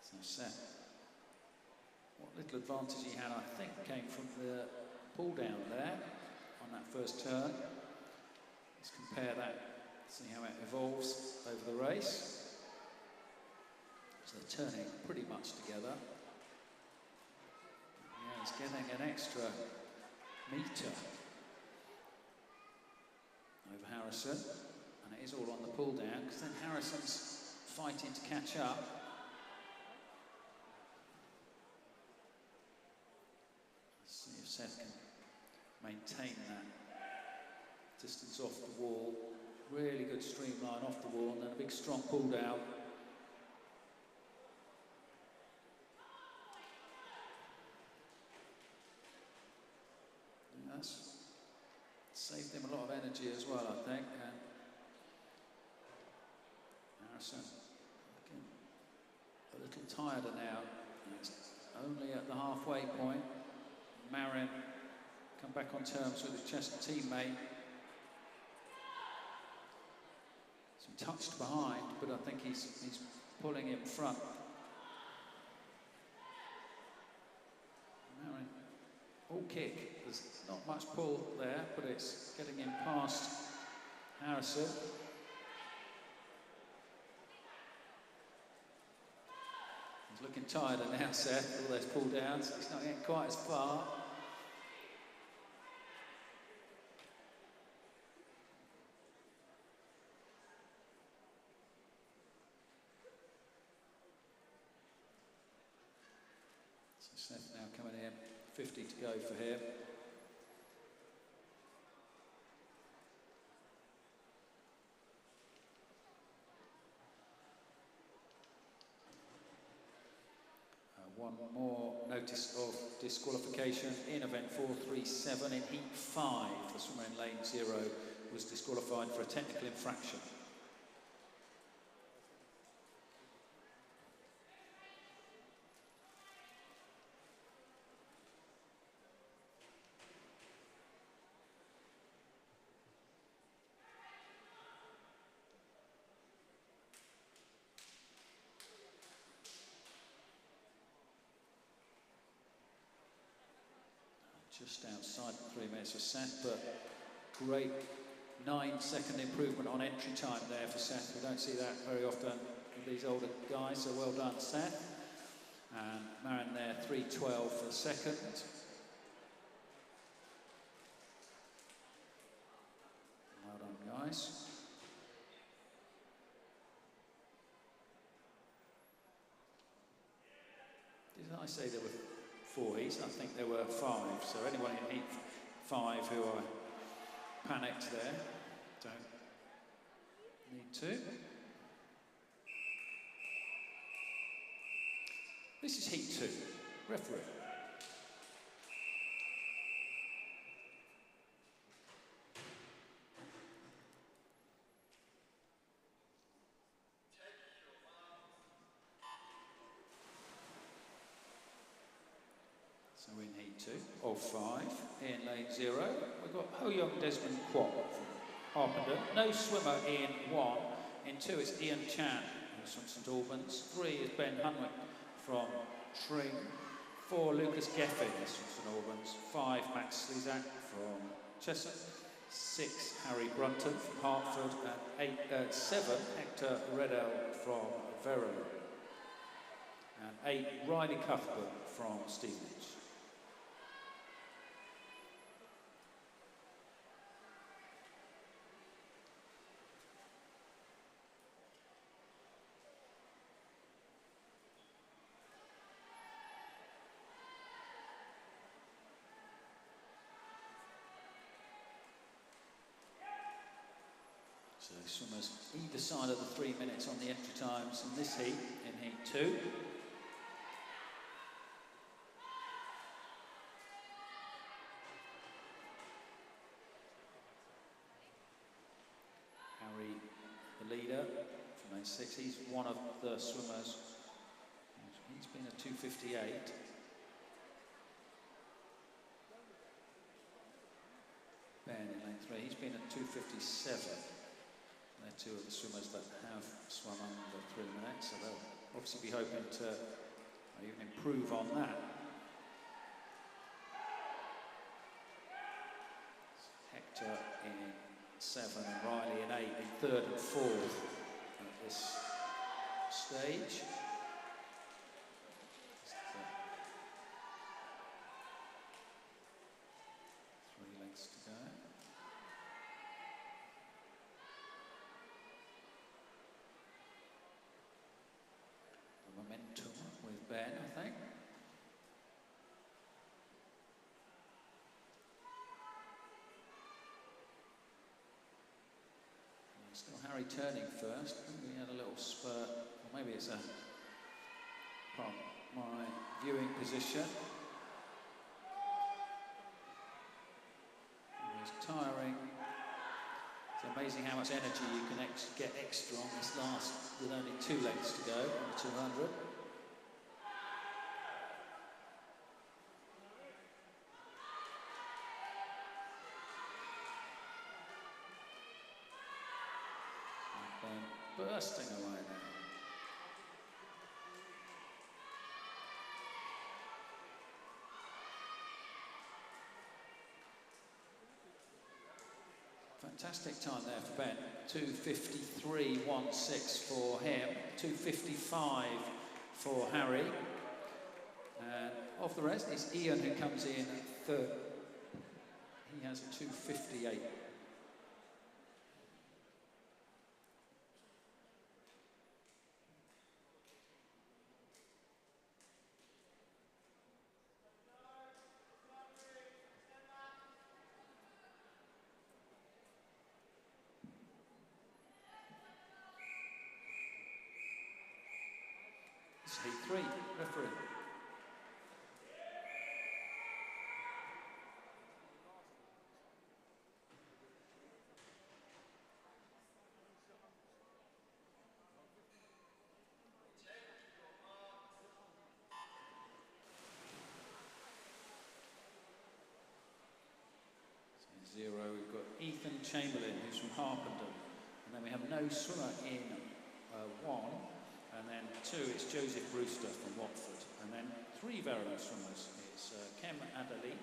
So Seth. What little advantage he had, I think, came from the pull down there on that first turn. Let's compare that, see how it evolves over the race. So they're turning pretty much together. Yeah, he's getting an extra metre over Harrison, and it is all on the pull down because then Harrison's fighting to catch up. Seth can maintain that distance off the wall. Really good streamline off the wall, and then a big strong pull down. And that's saved him a lot of energy as well, I think. And Harrison looking a little tireder now. It's only at the halfway point. Marin come back on terms with his Chester teammate. Some touched behind, but I think he's pulling in front. Marin, all kick. There's not much pull there, but it's getting him past Harrison. He's looking tired now, Seth, all those pull downs. He's not getting quite as far. So Seth now coming in, 50 to go for him. One more notice of disqualification in event 437 in heat 5. The swimmer in lane 0 was disqualified for a technical infraction. Just outside the 3 minutes for Seth, but great 9-second improvement on entry time there for Seth. We don't see that very often with these older guys, so well done, Seth. And Marin there, 3:12 for the second. Well done, guys. Did I say there were 4 heats? I think there were 5. So anyone in heat 5 who are panicked there, don't need to. This is heat 2. Referee. So in heat 2 of 5, in lane 0, we've got Ho Young Desmond Kwok from Harpenden. No swimmer in 1. In 2 it's Ian Chan, who's from St Albans. 3 is Ben Hunwick from Tring. 4 Lucas Geffen is from St Albans. 5 Max Slizak from Chester. 6 Harry Brunton from Hertford. And 7 Hector Redell from Verona. And 8 Riley Cuthbert from Stevenage. So swimmers either side of the 3 minutes on the entry times in this heat, in heat 2. Harry, the leader from lane 6, he's one of the swimmers. He's been a 2:58. Ben in lane 3, he's been at 2:57. They're 2 of the swimmers that have swum under 3 minutes, so they'll obviously be hoping to even improve on that. Hector in 7 and Riley in 8 in 3rd and 4th at this stage. 3 lengths to go. Momentum with Ben, I think. And still Harry turning first. We had a little spurt, or maybe it's a from my viewing position. He's tiring. amazing how much energy you can get extra on this last, with only 2 lengths to go on the 200. And bursting away now. Fantastic time there for Ben. 2:53.16 for him. 2:55 for Harry. And of the rest, it's Ian who comes in third. He has a 2:58. Heat 3, referee. So 0, we've got Ethan Chamberlain, who's from Harpenden. And then we have no swimmer in 1. And then 2, it's Joseph Brewster from Watford. And then 3 Verulam swimmers. It's Kem Adderley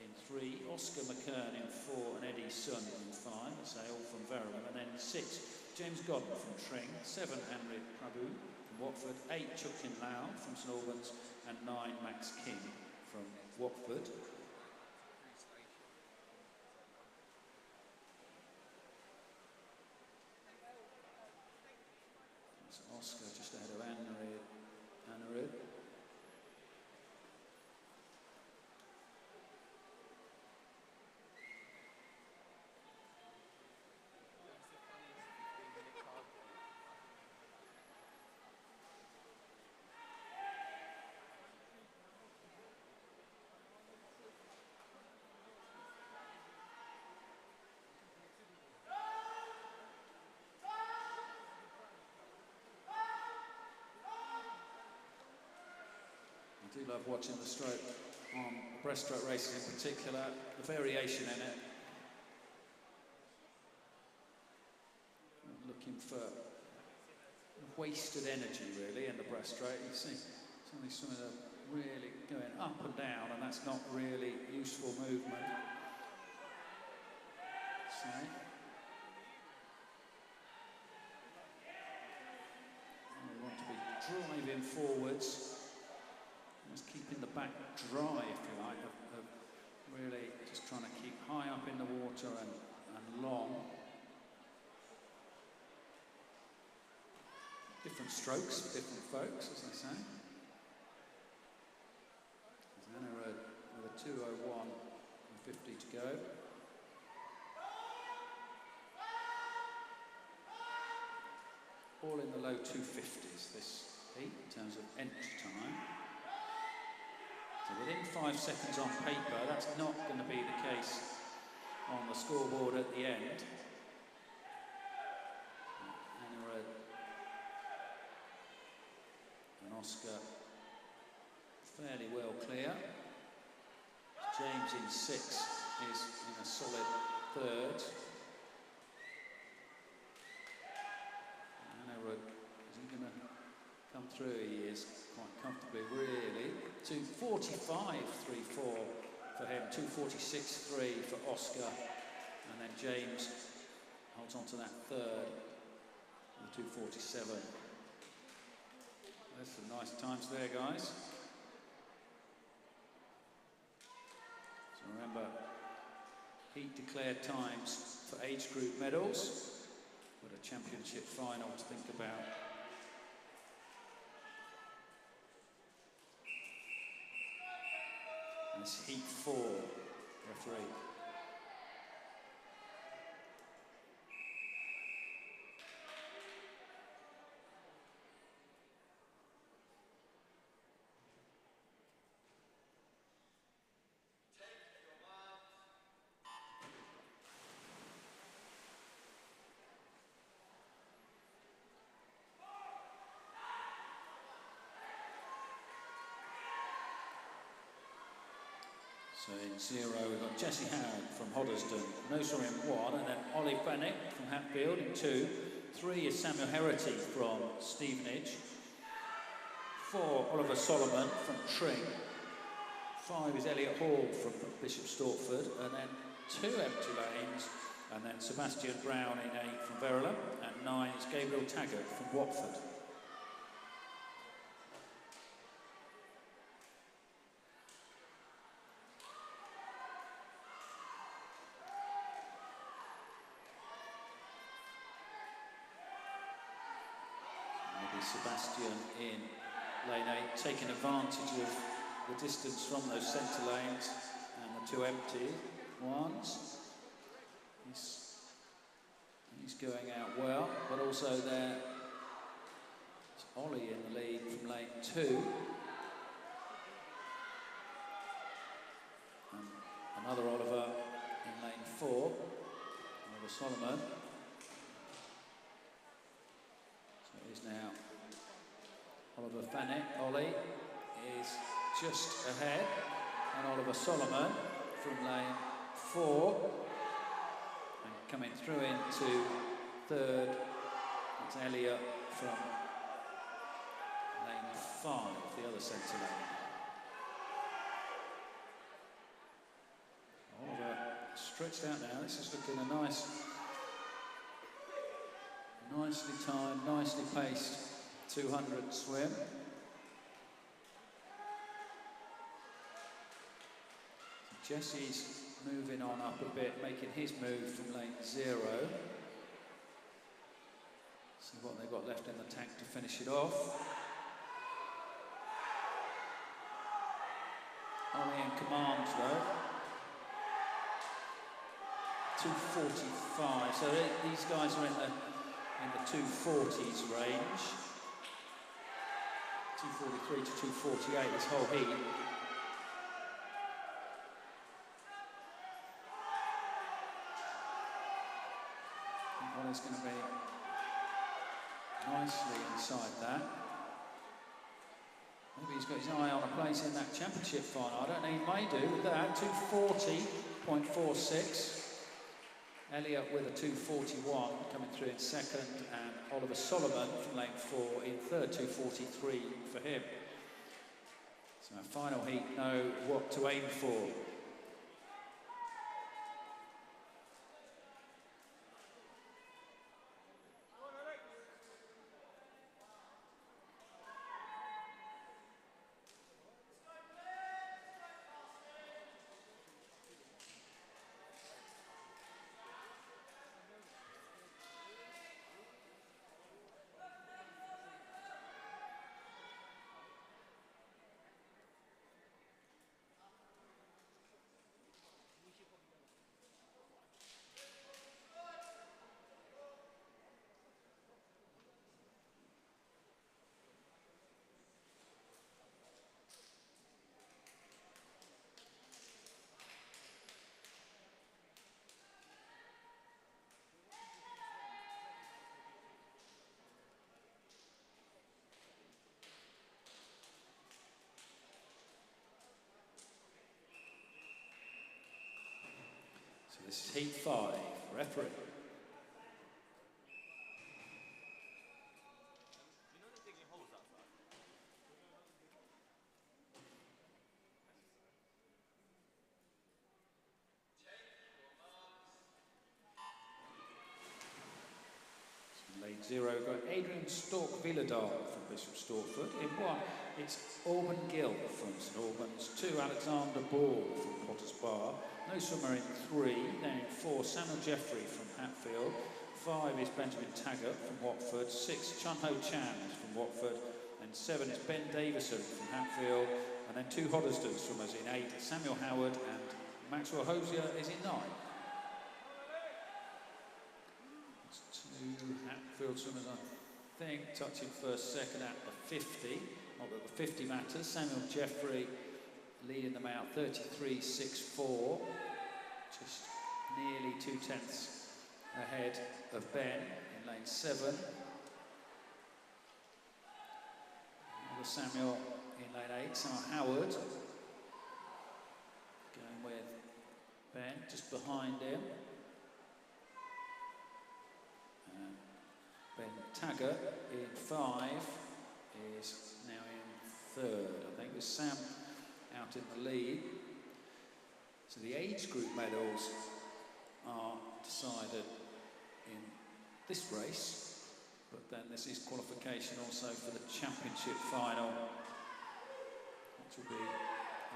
in 3, Oscar McKern in 4, and Eddie Sun in 5. I say all from Verulam. And then 6, James Godden from Tring. 7, Henry Prabhu from Watford. 8, Chukin Lau from St Albans. And 9, Max King from Watford. Oscar just ahead of Anarud. I do love watching the stroke on breaststroke racing in particular, the variation in it. Looking for wasted energy really in the breaststroke. You see some of these swimmers are really going up and down, and that's not really useful movement. So, we want to be driving forwards. Just keeping the back dry, if you like, of really just trying to keep high up in the water and long. Different strokes for different folks, as I say. Anna with a 2:01 and 50 to go. All in the low 250s this heat in terms of entry time. So within 5 seconds on paper, that's not going to be the case on the scoreboard at the end. Anurad and Oscar fairly well clear. James in 6 is in a solid 3rd. Anurad, is he going to come through? He is quite comfortably, really. 2:45.34 for him, 2:46.3 for Oscar, and then James holds on to that 3rd with 2:47. There's some nice times there, guys. So remember, heat declared times for age group medals, but a championship final to think about. And it's heat 4, referee. So in 0, we've got Jesse Howard from Hoddesdon, Nosor in 1, and then Ollie Bennett from Hatfield in 2. 3 is Samuel Herity from Stevenage. 4, Oliver Solomon from Tring. 5 is Elliot Hall from Bishop Stortford, and then 2 empty lanes, and then Sebastian Brown in 8 from Verulam, and 9 is Gabriel Taggart from Watford. Sebastian in lane 8, taking advantage of the distance from those centre lanes and the 2 empty ones. He's going out well, but also there it's Ollie in the lead from lane 2. And another Oliver in lane 4, Oliver Solomon. So it is now Oliver Bennett. Ollie is just ahead, and Oliver Solomon from lane 4, and coming through into 3rd, it's Elliot from lane 5, the other centre lane. Oliver stretched out now. This is looking a nicely timed, nicely paced 200 swim. So Jesse's moving on up a bit, making his move from lane 0. See what they've got left in the tank to finish it off. Ollie in command though. 2:45. So these guys are in the 240s range. 2:43 to 2:48 this whole heat. I think Ollie's going to be nicely inside that. Maybe he's got his eye on a place in that championship final. I don't know, he may do with that. 2:40.46. Elliot with a 2:41 coming through in 2nd, and Oliver Solomon from lane 4 in 3rd, 2:43 for him. So our final heat know what to aim for. This is heat 5, referee. So lane 0, we've got Adrian Stork-Villadal from Bishop Stortford. In 1, it's Auburn Gill from St Albans. 2, Alexander Ball from Potters Bar. No swimmer in 3, then in 4, Samuel Jeffrey from Hatfield. 5 is Benjamin Taggart from Watford. 6, Chun Ho Chan from Watford. And 7 is Ben Davison from Hatfield. And then 2 Hoddesdon swimmers in 8, Samuel Howard, and Maxwell Hosier is in 9. It's 2 Hatfield swimmers, I think, touching first, second at the 50. Not that the 50 matters. Samuel Jeffrey leading them out 33.64, just nearly 2/10 ahead of Ben in lane 7. Another Samuel in lane 8, Samuel Howard going just behind him. Ben Taggart in 5 is now in 3rd. I think with Sam out in the lead. So the age group medals are decided in this race, but then this is qualification also for the championship final, which will be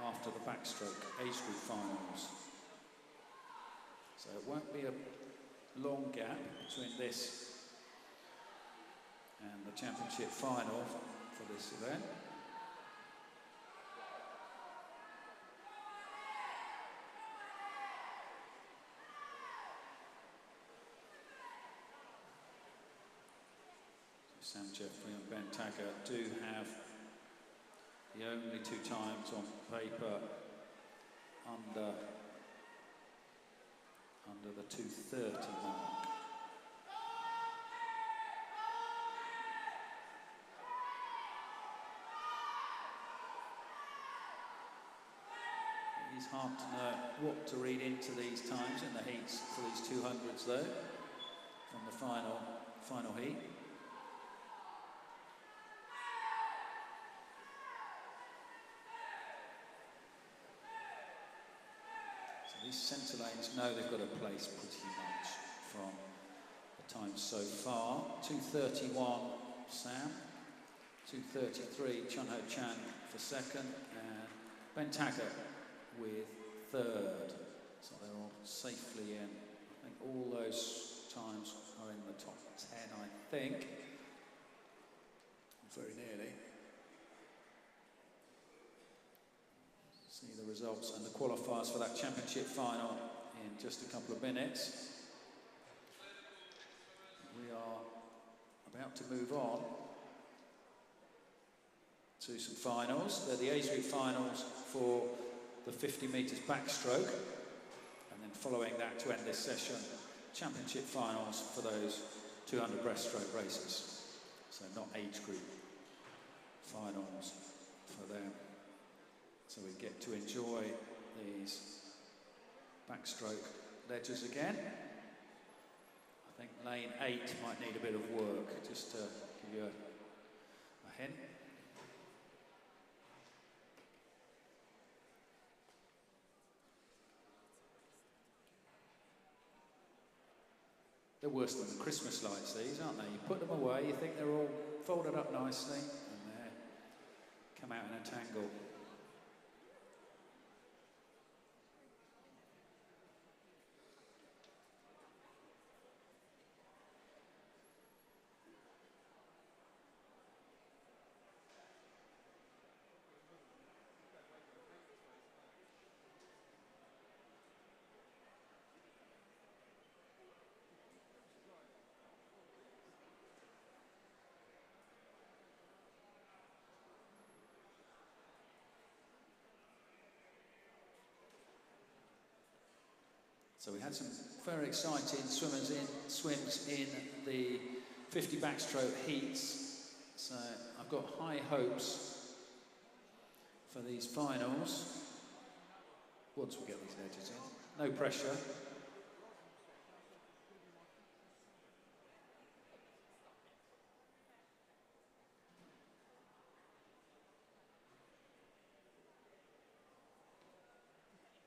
after the backstroke age group finals. So it won't be a long gap between this and the championship final for this event. So Sam Jeffrey and Ben Taggart do have the only 2 times on paper under the 2:30 mark. It's hard to know what to read into these times in the heats for these 200s though, from the final heat. So these centre lanes know they've got a place pretty much from the times so far. 2:31 Sam, 2:33 Chun Ho Chan for 2nd, and Ben Taggart with 3rd, so they're all safely in. I think all those times are in the top 10, I think. Very nearly. See the results and the qualifiers for that championship final in just a couple of minutes. We are about to move on to some finals. They're the age group finals for the 50 metres backstroke, and then following that, to end this session, championship finals for those 200 breaststroke races. So not age group finals for them. So we get to enjoy these backstroke ledgers again. I think lane 8 might need a bit of work, just to give you a hint. They're worse than the Christmas lights, these, aren't they? You put them away, you think they're all folded up nicely, and they come out in a tangle. So we had some very exciting swims in the 50 backstroke heats. So I've got high hopes for these finals. Once we get these edges in, no pressure.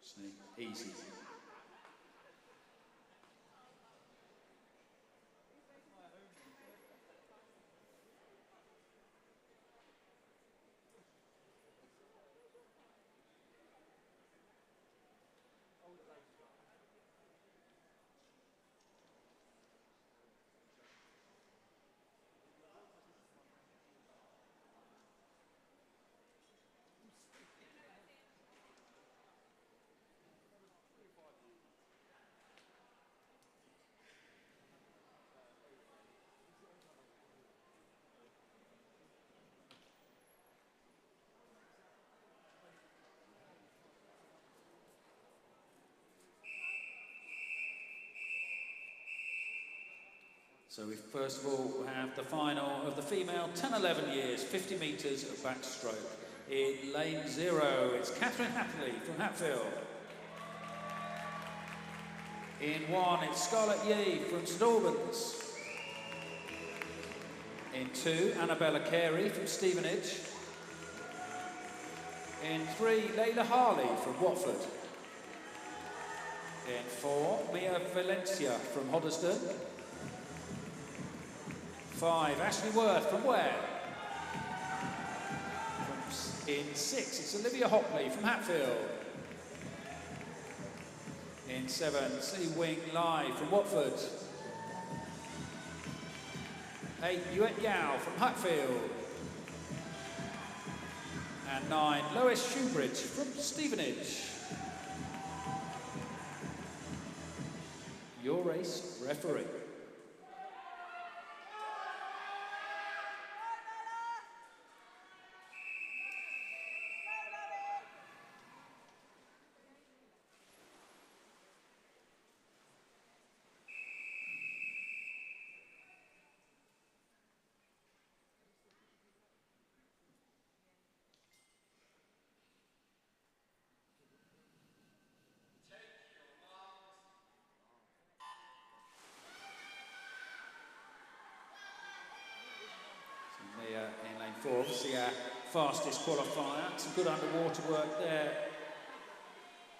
See, easy. So we first of all have the final of the female 10-11 years, 50 metres of backstroke. In lane 0, it's Catherine Hatley from Hatfield. In 1, it's Scarlett Yee from St Albans. In 2, Annabella Carey from Stevenage. In 3, Layla Harley from Watford. In 4, Mia Valencia from Hoddesdon. 5, Ashley Worth from Ware. In 6, it's Olivia Hopley from Hatfield. In 7, Sea Wing Lai from Watford. 8, Yuet Yao from Hatfield. And 9, Lois Shoebridge from Stevenage. Your race referee. In lane 4, obviously our fastest qualifier. Some good underwater work there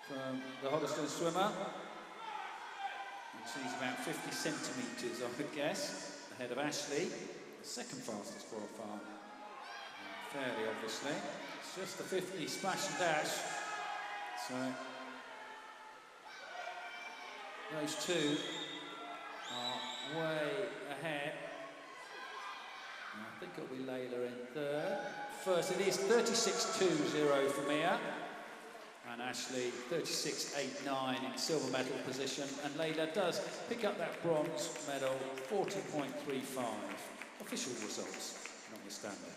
from the Hoddesdon swimmer. And she's about 50 centimetres, I would guess, ahead of Ashley, the second fastest qualifier. Fairly obviously. It's just the 50 splash and dash. So those two are way ahead. I think it'll be Layla in third. First, it is 36.20 for Mia. And Ashley, 36.89 in silver medal position. And Layla does pick up that bronze medal, 40.35. Official results, notwithstanding.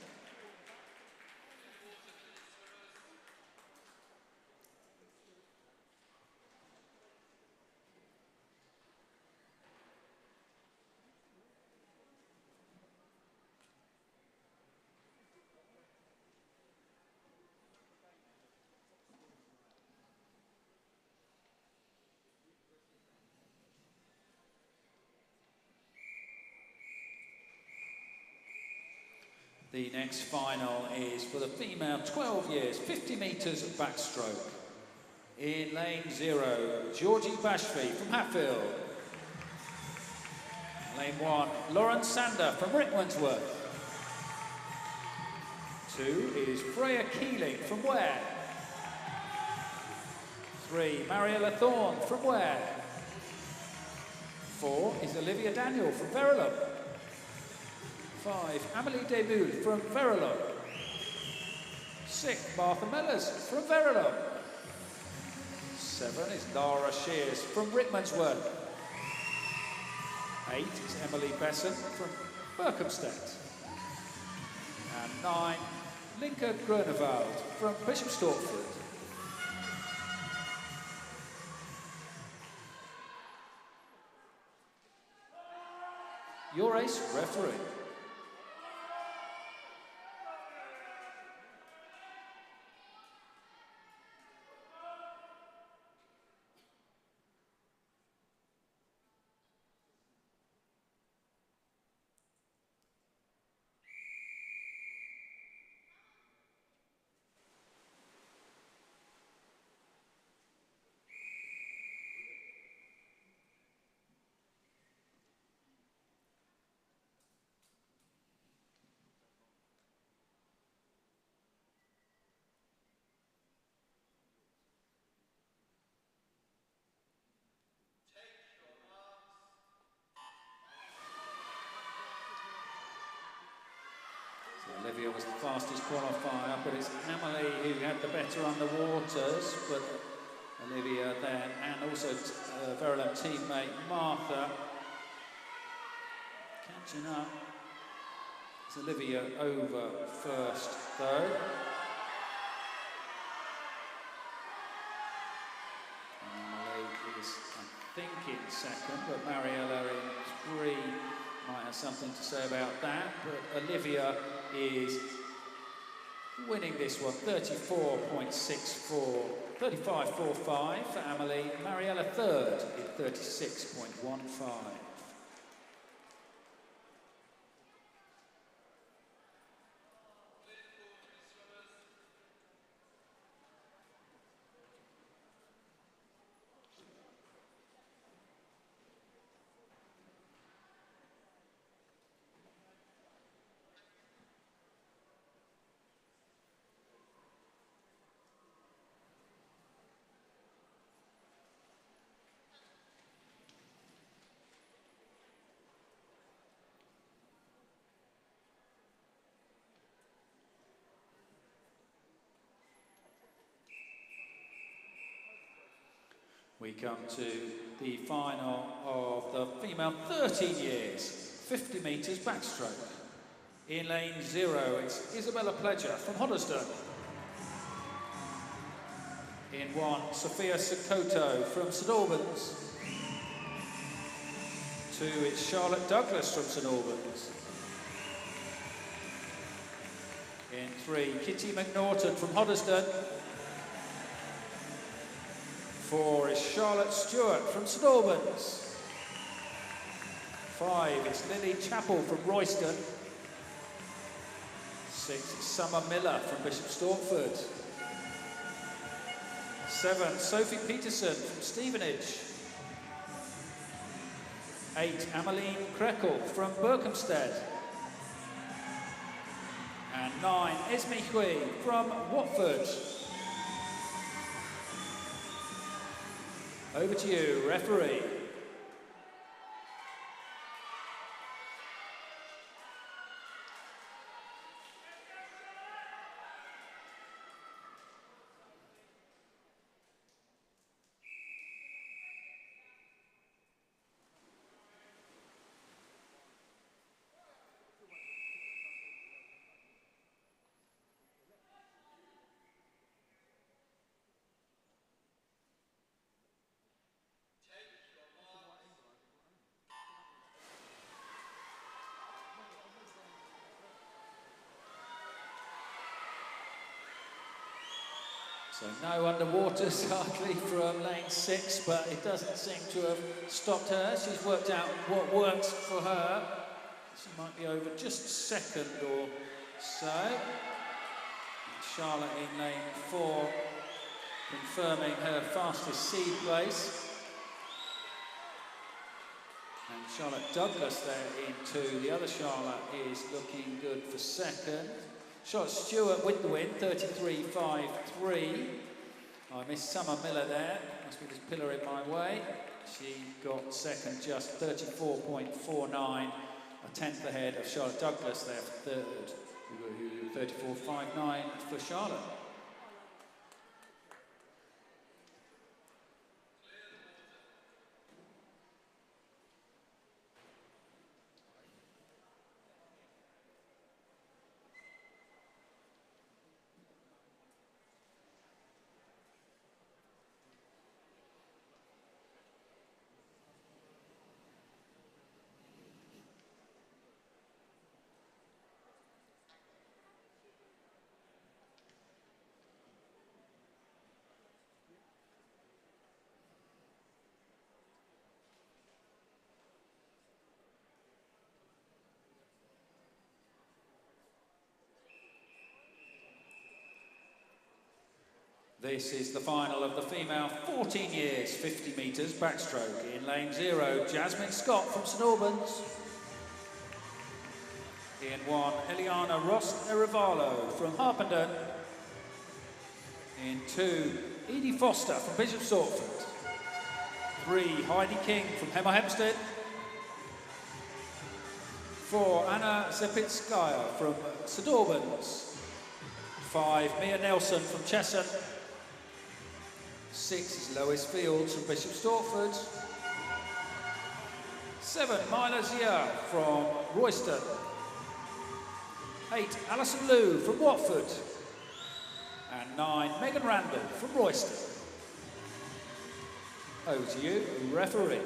The next final is for the female 12 years, 50 metres backstroke. In lane 0, Georgie Bashfi from Hatfield. Lane 1, Lauren Sander from Rickmansworth. 2 is Freya Keeling from Ware. 3, Mariella Thorne from Ware. 4 is Olivia Daniel from Verulam. 5, Amelie Debut from Verulam. 6, Martha Mellors from Verulam. 7 is Lara Shears from Rickmansworth. 8 is Emily Besson from Berkhamsted. And 9, Linka Grunewald from Bishop Stortford. Your ace referee. Olivia was the fastest qualifier, but it's Emily who had the better underwaters, but Olivia then, and also Verulam teammate Martha catching up. It's Olivia over first though. Emily is, I think, in second, but Mariella in 3. Might have something to say about that, but Olivia is Winning this one, 34.64, 35.45 for Amelie. Mariella third at 36.15. We come to the final of the female 13 years, 50 metres backstroke. In lane 0, it's Isabella Pledger from Hoddesdon. In 1, Sophia Sokoto from St Albans. 2, it's Charlotte Douglas from St Albans. In 3, Kitty McNaughton from Hoddesdon. 4 is Charlotte Stewart from St Albans. 5 is Lily Chappell from Royston. 6 is Summer Miller from Bishop Stortford. 7, Sophie Peterson from Stevenage. 8, Ameline Krekel from Berkhamsted. And 9, Esme Hui from Watford. Over to you, referee. So no underwaters hardly from lane 6, but it doesn't seem to have stopped her. She's worked out what works for her. She might be over just second or so. And Charlotte in lane 4, confirming her fastest seed place. And Charlotte Douglas there in 2. The other Charlotte is looking good for second. Charlotte Stewart with the win, 33.53. I missed Summer Miller there. Must be this pillar in my way. She got second, just 34.49. A tenth ahead of Charlotte Douglas there for third. 34.59 for Charlotte. This is the final of the female 14 years, 50 metres backstroke. In lane 0, Jasmine Scott from St Albans. In 1, Eliana Ross Erivalo from Harpenden. In 2, Edie Foster from Bishop Stortford. 3, Heidi King from Hemel Hempstead. 4, Anna Zepitskaya from St Albans. 5, Mia Nelson from Cheshunt. 6 is Lois Fields from Bishop Stortford. 7, Myla Zia from Royston. 8, Alison Liu from Watford. And 9, Megan Randall from Royston. Over to you, referee.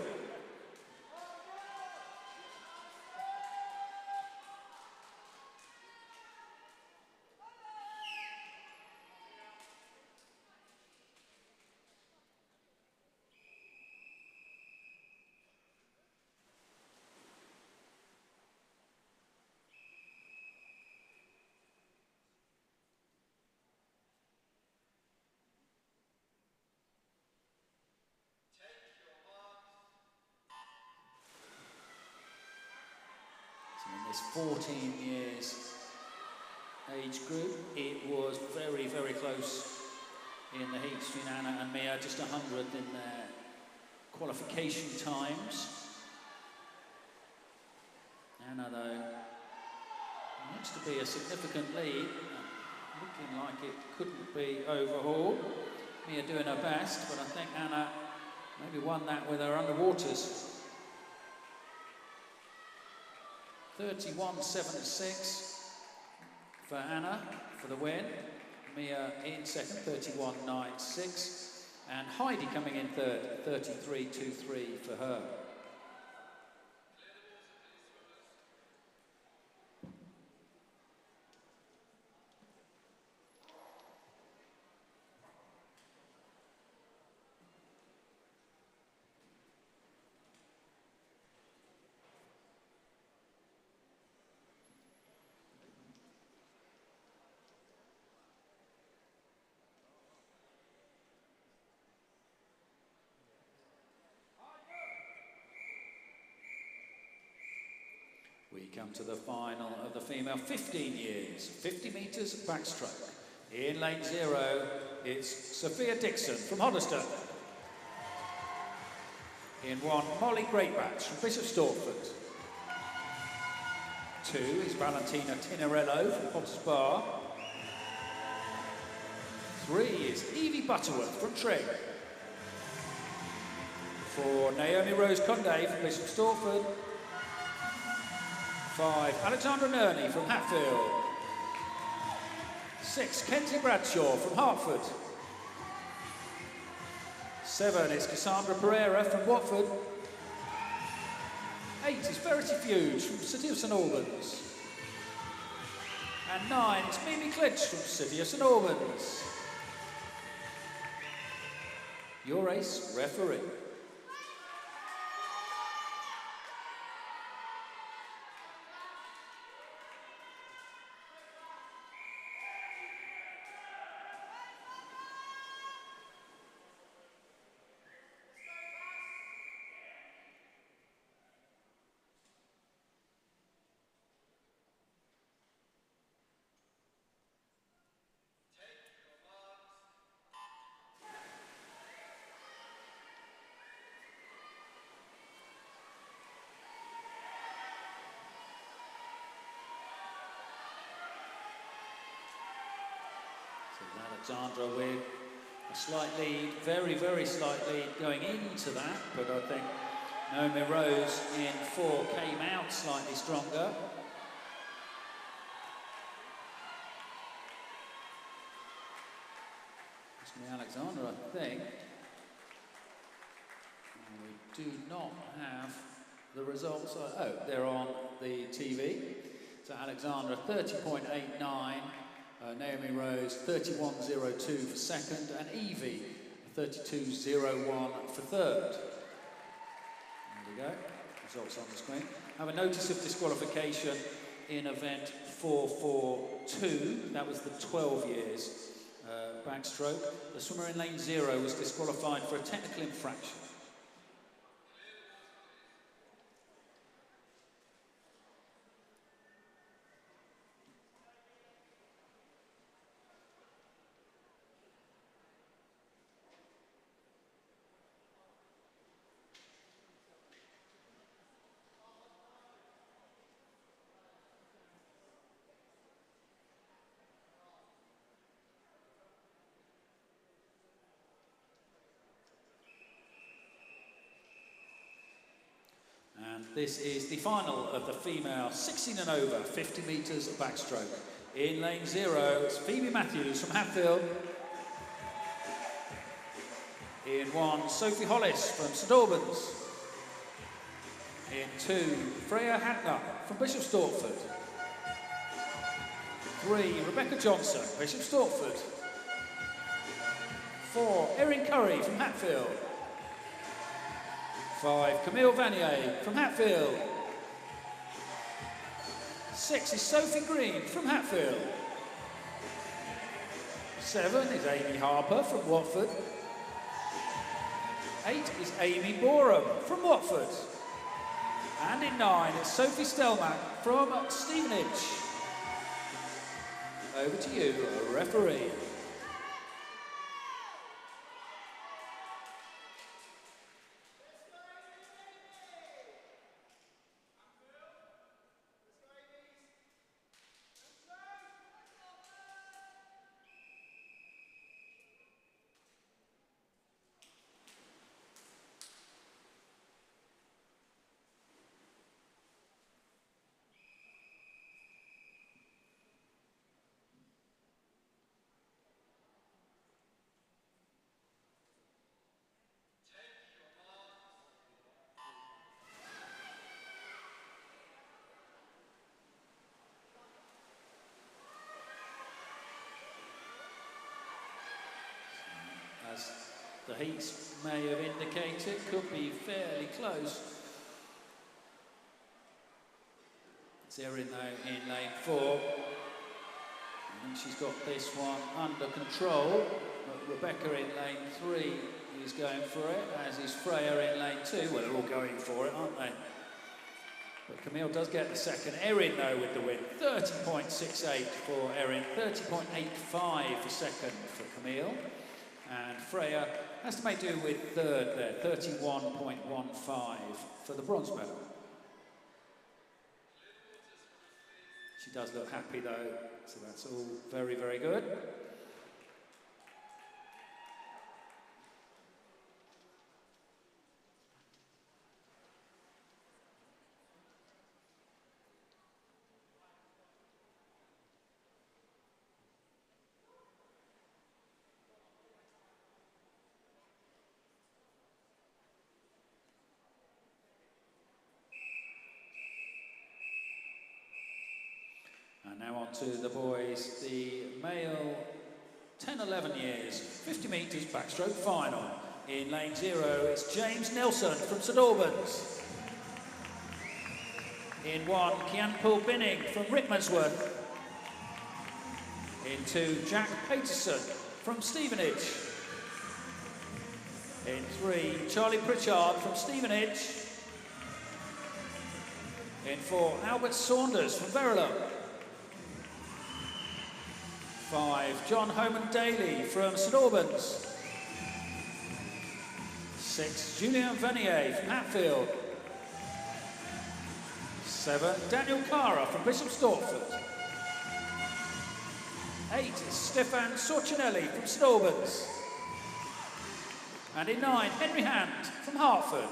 this 14 years age group. It was very, very close in the heats between Anna and Mia, just 100 in their qualification times. Anna, though, looks to be a significant lead, looking like it couldn't be overhauled. Mia doing her best, but I think Anna maybe won that with her underwaters. 31.76 for Anna for the win. Mia in second, 31.96. And Heidi coming in third, 33.23 for her. We come to the final of the female 15 years, 50 metres backstroke. In lane 0, it's Sophia Dixon from Hoddesdon. In 1, Molly Greatbatch from Bishop Stortford. 2 is Valentina Tinarello from Potters Bar. 3 is Evie Butterworth from Tring. 4, Naomi Rose Conde from Bishop Stortford. 5, Alexandra Nerney from Hatfield. 6, Kenzie Bradshaw from Hertford. 7 is Cassandra Pereira from Watford. 8 is Verity Fuge from City of St Albans. And 9 is Mimi Klitsch from City of St Albans. Your race referee. Alexandra with a slight lead, very, very slight lead going into that, but I think Naomi Rose in 4 came out slightly stronger. It's going to be Alexandra, I think. And we do not have the results. Oh, they're on the TV. So Alexandra 30.89. Naomi Rose 31.02 for second, and Evie 32.01 for third. There we go, results on the screen. Have a notice of disqualification in event 442. That was the 12 years backstroke. The swimmer in lane 0 was disqualified for a technical infraction. And this is the final of the female 16 and over 50 metres backstroke. In lane 0, it's Phoebe Matthews from Hatfield. In 1, Sophie Hollis from St Albans. In 2, Freya Hatner from Bishop Stortford. 3, Rebecca Johnson, Bishop Stortford. 4, Erin Curry from Hatfield. 5, Camille Vanier from Hatfield. 6 is Sophie Green from Hatfield. 7 is Amy Harper from Watford. 8 is Amy Boreham from Watford. And in 9, it's Sophie Stelmack from Stevenage. Over to you, referee. As the heats may have indicated, could be fairly close. It's Erin though in lane 4. And she's got this one under control. But Rebecca in lane 3 is going for it, as is Freya in lane 2. Well, they're all going for it, aren't they? But Camille does get the second. Erin, though, with the win. 30.68 for Erin, 30.85 for second for Camille. And Freya has to make do with third there, 31.15 for the bronze medal. She does look happy though, so that's all very, very good. And now on to the boys, the male 10-11 years, 50 metres backstroke final. In lane 0, it's James Nelson from St Albans. In 1, Kian-Paul Binning from Rickmansworth. In 2, Jack Paterson from Stevenage. In 3, Charlie Pritchard from Stevenage. In 4, Albert Saunders from Verulam. 5, John Homan Daly from St Albans. 6, Julien Venier from Hatfield. 7, Daniel Cara from Bishop Stortford. 8 is Stefan Sorcinelli from St Albans. And in 9, Henry Hand from Hertford.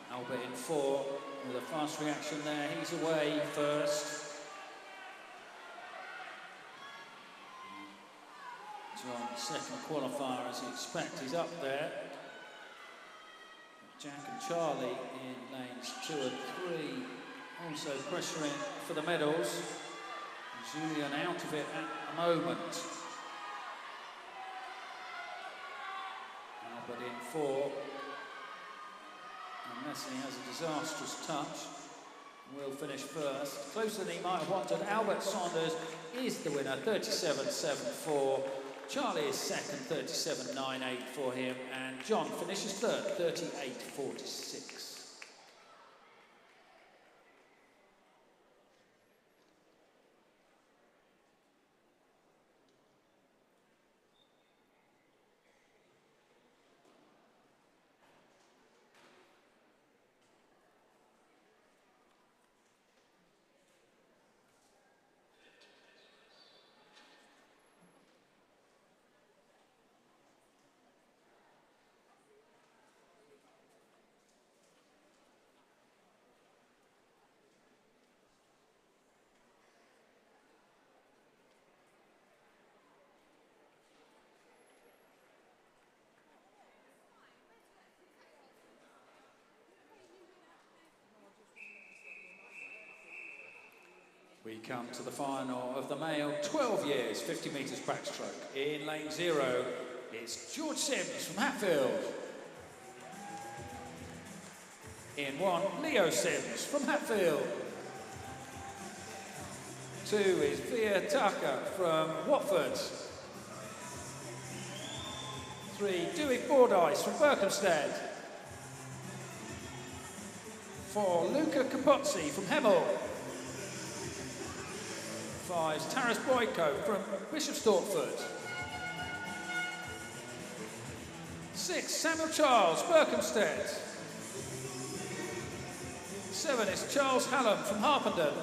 Albert in 4 with a fast reaction there. He's away first. John, second qualifier as you expect. He's up there. Jack and Charlie in lanes 2 and 3. Also pressuring for the medals. Julian out of it at the moment. Albert in 4. Unless he has a disastrous touch, will finish first. Closer than he might have wanted. Albert Saunders is the winner, 37.74. Charlie is second, 37.98 for him, and John finishes third, 38.46. We come to the final of the male 12 years, 50 metres backstroke. In lane 0, it's George Sims from Hatfield. In 1, Leo Sims from Hatfield. 2 is Via Tucker from Watford. 3, Dewey Fordyce from Berkhamsted. 4, Luca Capozzi from Hemel. 5 is Taras Boyko from Bishop Stortford. 6, Samuel Charles, Berkhamsted. 7 is Charles Hallam from Harpenden.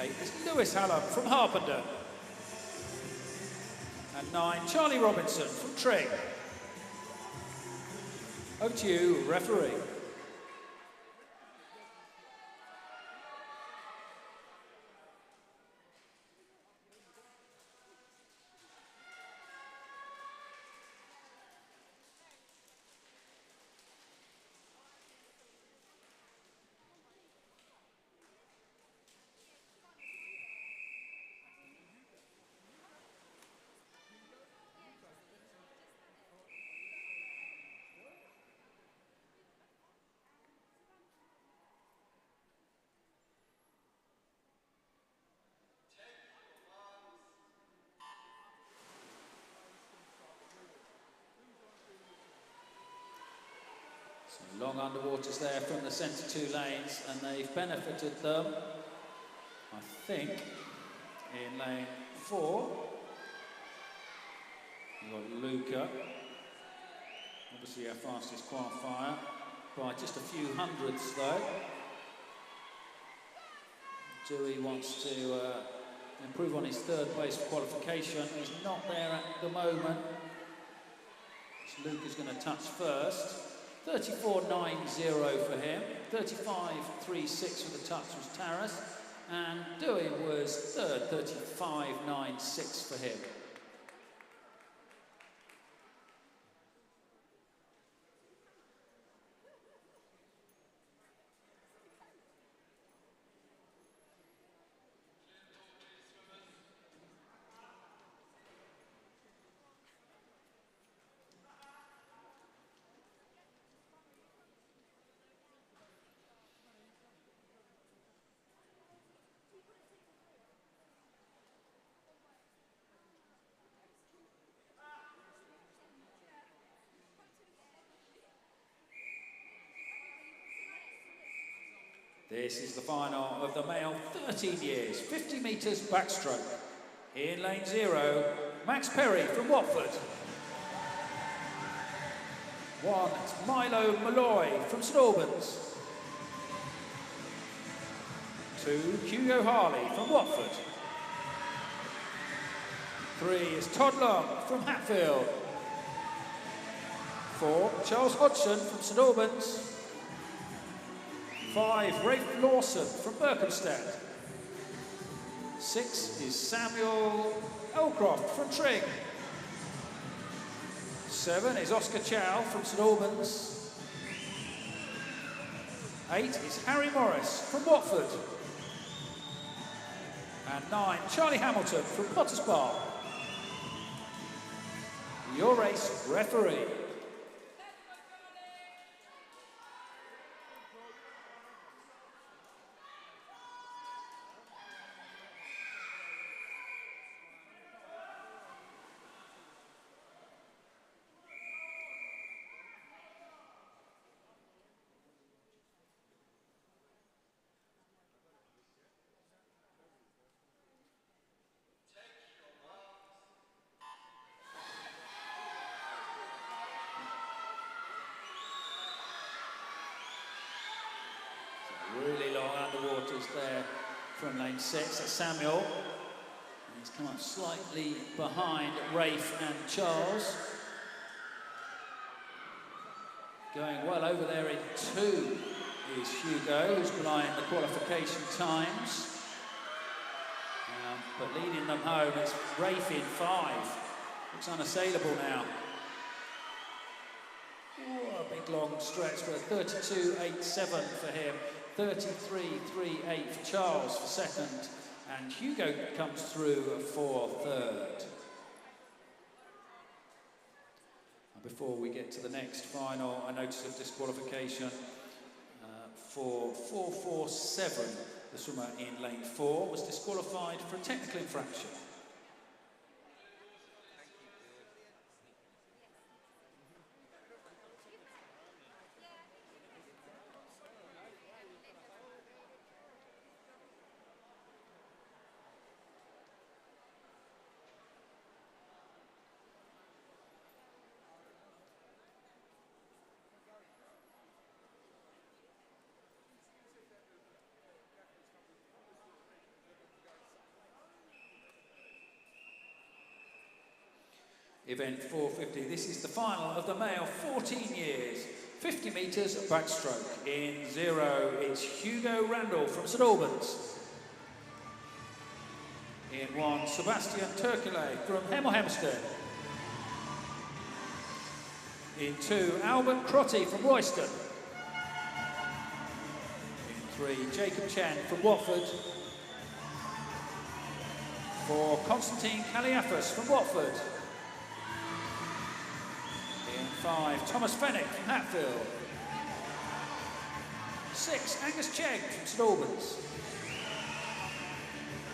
8 is Lewis Hallam from Harpenden. And 9, Charlie Robinson from Tring. Over to you, referee. Long underwaters there from the centre 2 lanes, and they've benefited them, I think, in lane 4. You've got Luca, obviously our fastest qualifier, by just a few hundredths though. Dewey wants to improve on his 3rd place qualification. He's not there at the moment. So Luca's going to touch first. 34.90 for him, 35.36 for the touch was Taras, and Dewey was 3rd, 35.96 for him. This is the final of the male 13 years, 50 metres backstroke. In lane 0, Max Perry from Watford. 1, it's Milo Malloy from St Albans. 2, Hugo Harley from Watford. 3 is Todd Long from Hatfield. 4, Charles Hodgson from St Albans. 5, Rafe Lawson from Berkhamsted. 6 is Samuel Elcroft from Tring. 7 is Oscar Chow from St Albans. 8 is Harry Morris from Watford. And 9, Charlie Hamilton from Potters Bar. Your race referee. from lane 6, that's Samuel. And he's come up slightly behind Rafe and Charles. Going well over there in 2 is Hugo, who's behind the qualification times. But leading them home, it's Rafe in 5. Looks unassailable now. Ooh, a big long stretch, but 32.87 for him. 33.38 for Charles for second. And Hugo comes through for third. And before we get to the next final, a notice of disqualification for 447. The swimmer in lane 4 was disqualified for a technical infraction. Event 450, this is the final of the male 14 years, 50 metres backstroke. In 0, it's Hugo Randall from St Albans. In 1, Sebastian Turkile from Hemel Hempstead. In 2, Albert Crotty from Royston. In 3, Jacob Chen from Watford. 4, Constantine Kaliafas from Watford. 5, Thomas Fennick from Hatfield. 6, Angus Chegg from St Albans.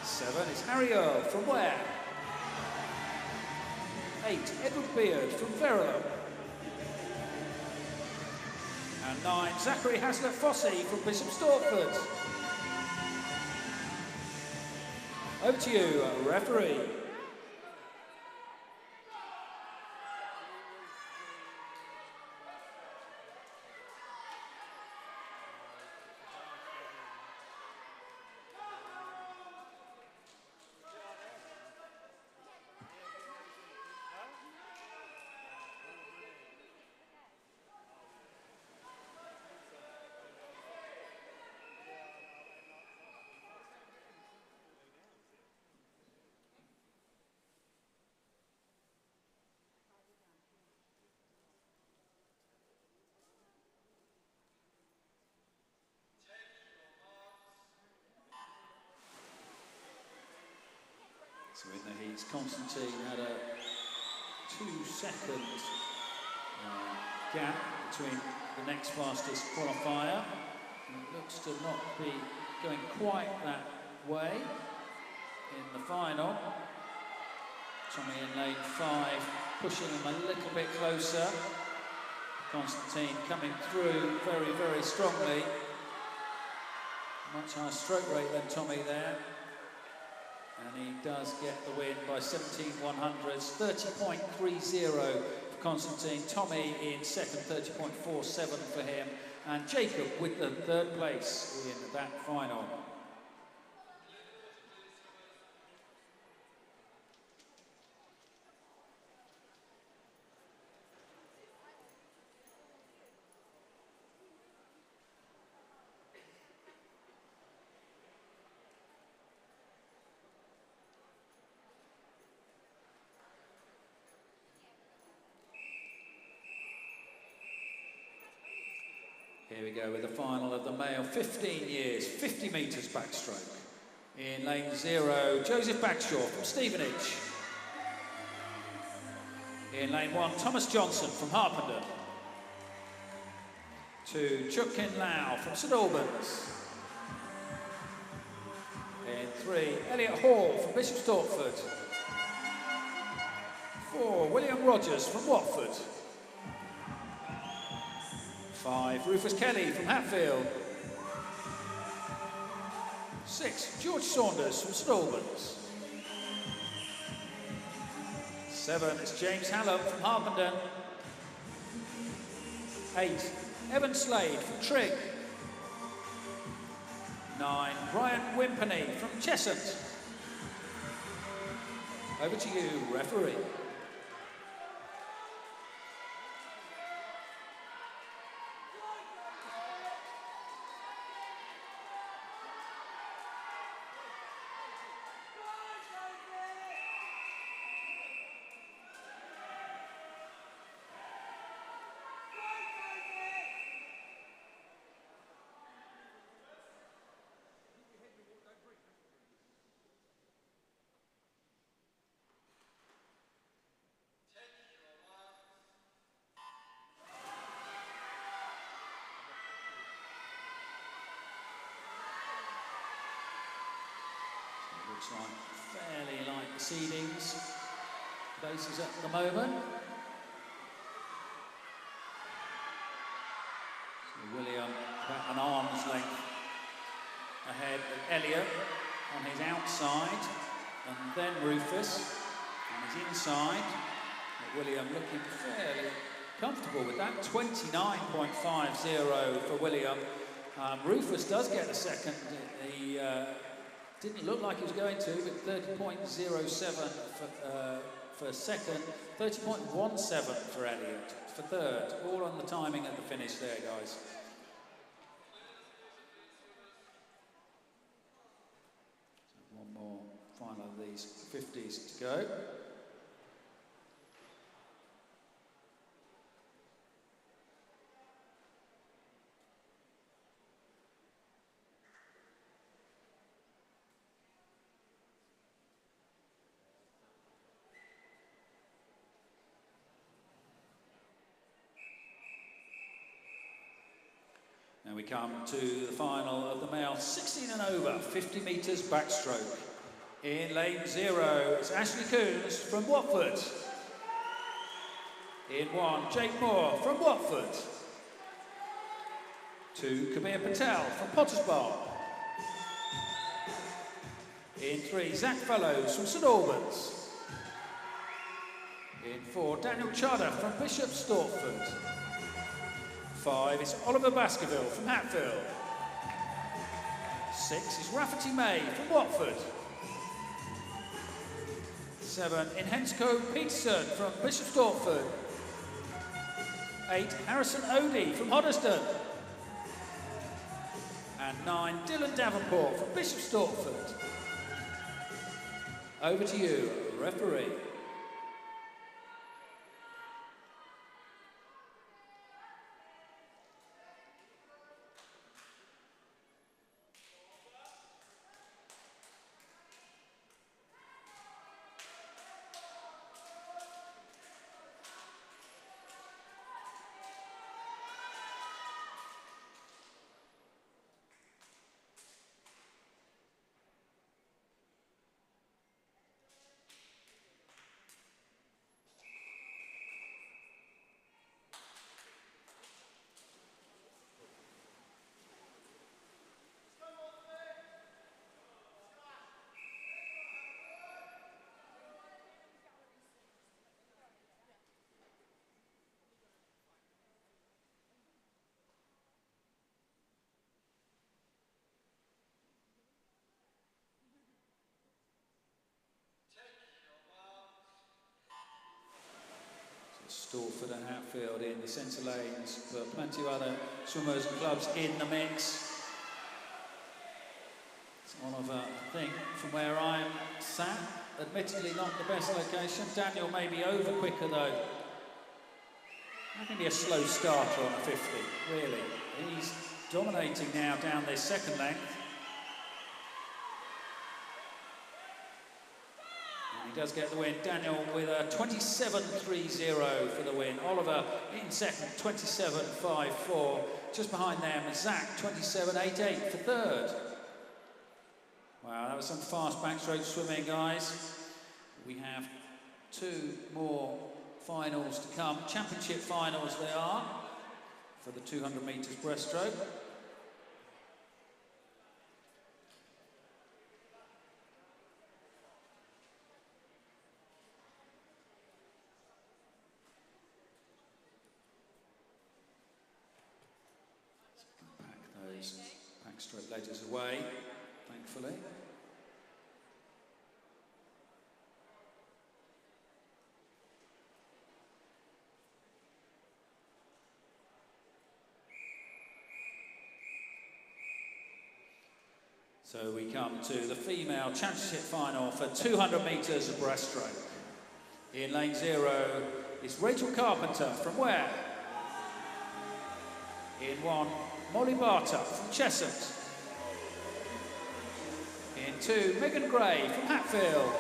7 is Harry Earl from Ware. 8, Edward Beard from Verulam. And 9, Zachary Haslett Fossey from Bishop Stortford. Over to you, referee. So in the heats, Constantine had a 2-second gap between the next fastest qualifier. And it looks to not be going quite that way in the final. Tommy in lane 5, pushing him a little bit closer. Constantine coming through very, very strongly. Much higher stroke rate than Tommy there. And he does get the win by 17 100s, 30.30 for Constantine. Tommy in second, 30.47 for him. And Jacob with the third place in that final. Here we go with the final of the male 15 years, 50 metres backstroke. In lane 0, Joseph Bagshaw from Stevenage. In lane 1, Thomas Johnson from Harpenden. 2, Chuk Kin Lau from St Albans. In 3, Elliot Hall from Bishop Stortford. 4, William Rogers from Watford. 5, Rufus Kelly from Hatfield. 6, George Saunders from St Albans. 7, it's James Hallam from Harpenden. 8, Evan Slade from Trig. 9, Brian Wimperney from Cheshunt. Over to you, referee. Looks like fairly like the seedings places at the moment. So William about an arm's length ahead of Elliot on his outside, and then Rufus on his inside. But William looking fairly comfortable with that. 29.50 for William. Rufus does get a second. He didn't look like he was going to, but 30.07 for second, 30.17 for Elliot for third. All on the timing at the finish there, guys. So one more final of these 50s to go. Now we come to the final of the male 16 and over, 50 metres backstroke. In lane 0, it's Ashley Coons from Watford. In 1, Jake Moore from Watford. 2, Kabir Patel from Potters Bar. In 3, Zach Fellows from St Albans. In 4, Daniel Chada from Bishop Stortford. 5 is Oliver Baskerville from Hatfield. 6 is Rafferty May from Watford. 7 in Henscoe Peterson from Bishop Stortford. 8 Harrison Odie from Hoddesdon. And 9 Dylan Davenport from Bishop Stortford. Over to you, referee. Stortford and Hatfield in the centre lanes, but plenty of other swimmers and clubs in the mix. It's Oliver, I think, from where I'm sat, admittedly not the best location. Daniel may be over quicker though. How can be a slow starter on a 50, really? He's dominating now down this second length. He does get the win. Daniel with a 27.30 for the win. Oliver in second, 27.54. Just behind them, Zach, 27.88 for third. Wow, that was some fast backstroke swimming, guys. We have 2 more finals to come. Championship finals they are for the 200 metres breaststroke. Backstroke ledgers away, thankfully. So we come to the female championship final for 200 metres of breaststroke. In lane 0 is Rachel Carpenter from Ware. In 1, Molly Barter from Cheshunt. In 2, Megan Gray from Hatfield.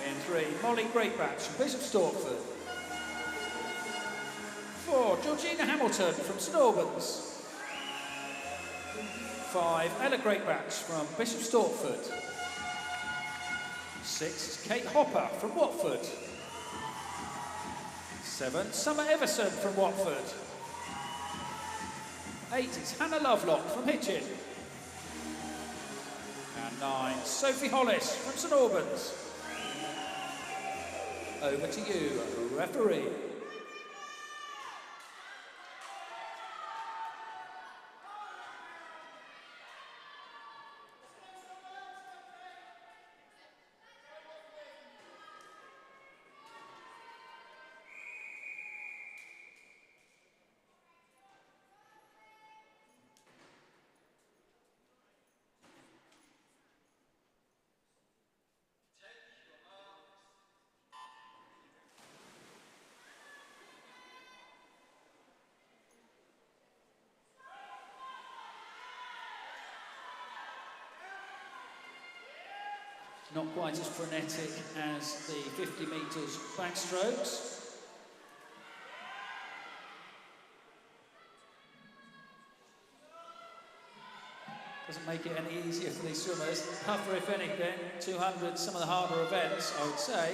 In 3, Molly Greatbatch from Bishop Stortford. 4, Georgina Hamilton from St Albans. 5, Ella Greatbatch from Bishop Stortford. 6 is Kate Hopper from Watford. 7, Summer Everson from Watford. 8 is Hannah Lovelock from Hitchin. And 9, Sophie Hollis from St Albans. Over to you, referee. Not quite as frenetic as the 50 metres backstrokes. Doesn't make it any easier for these swimmers. Tougher, if anything. 200, some of the harder events, I would say.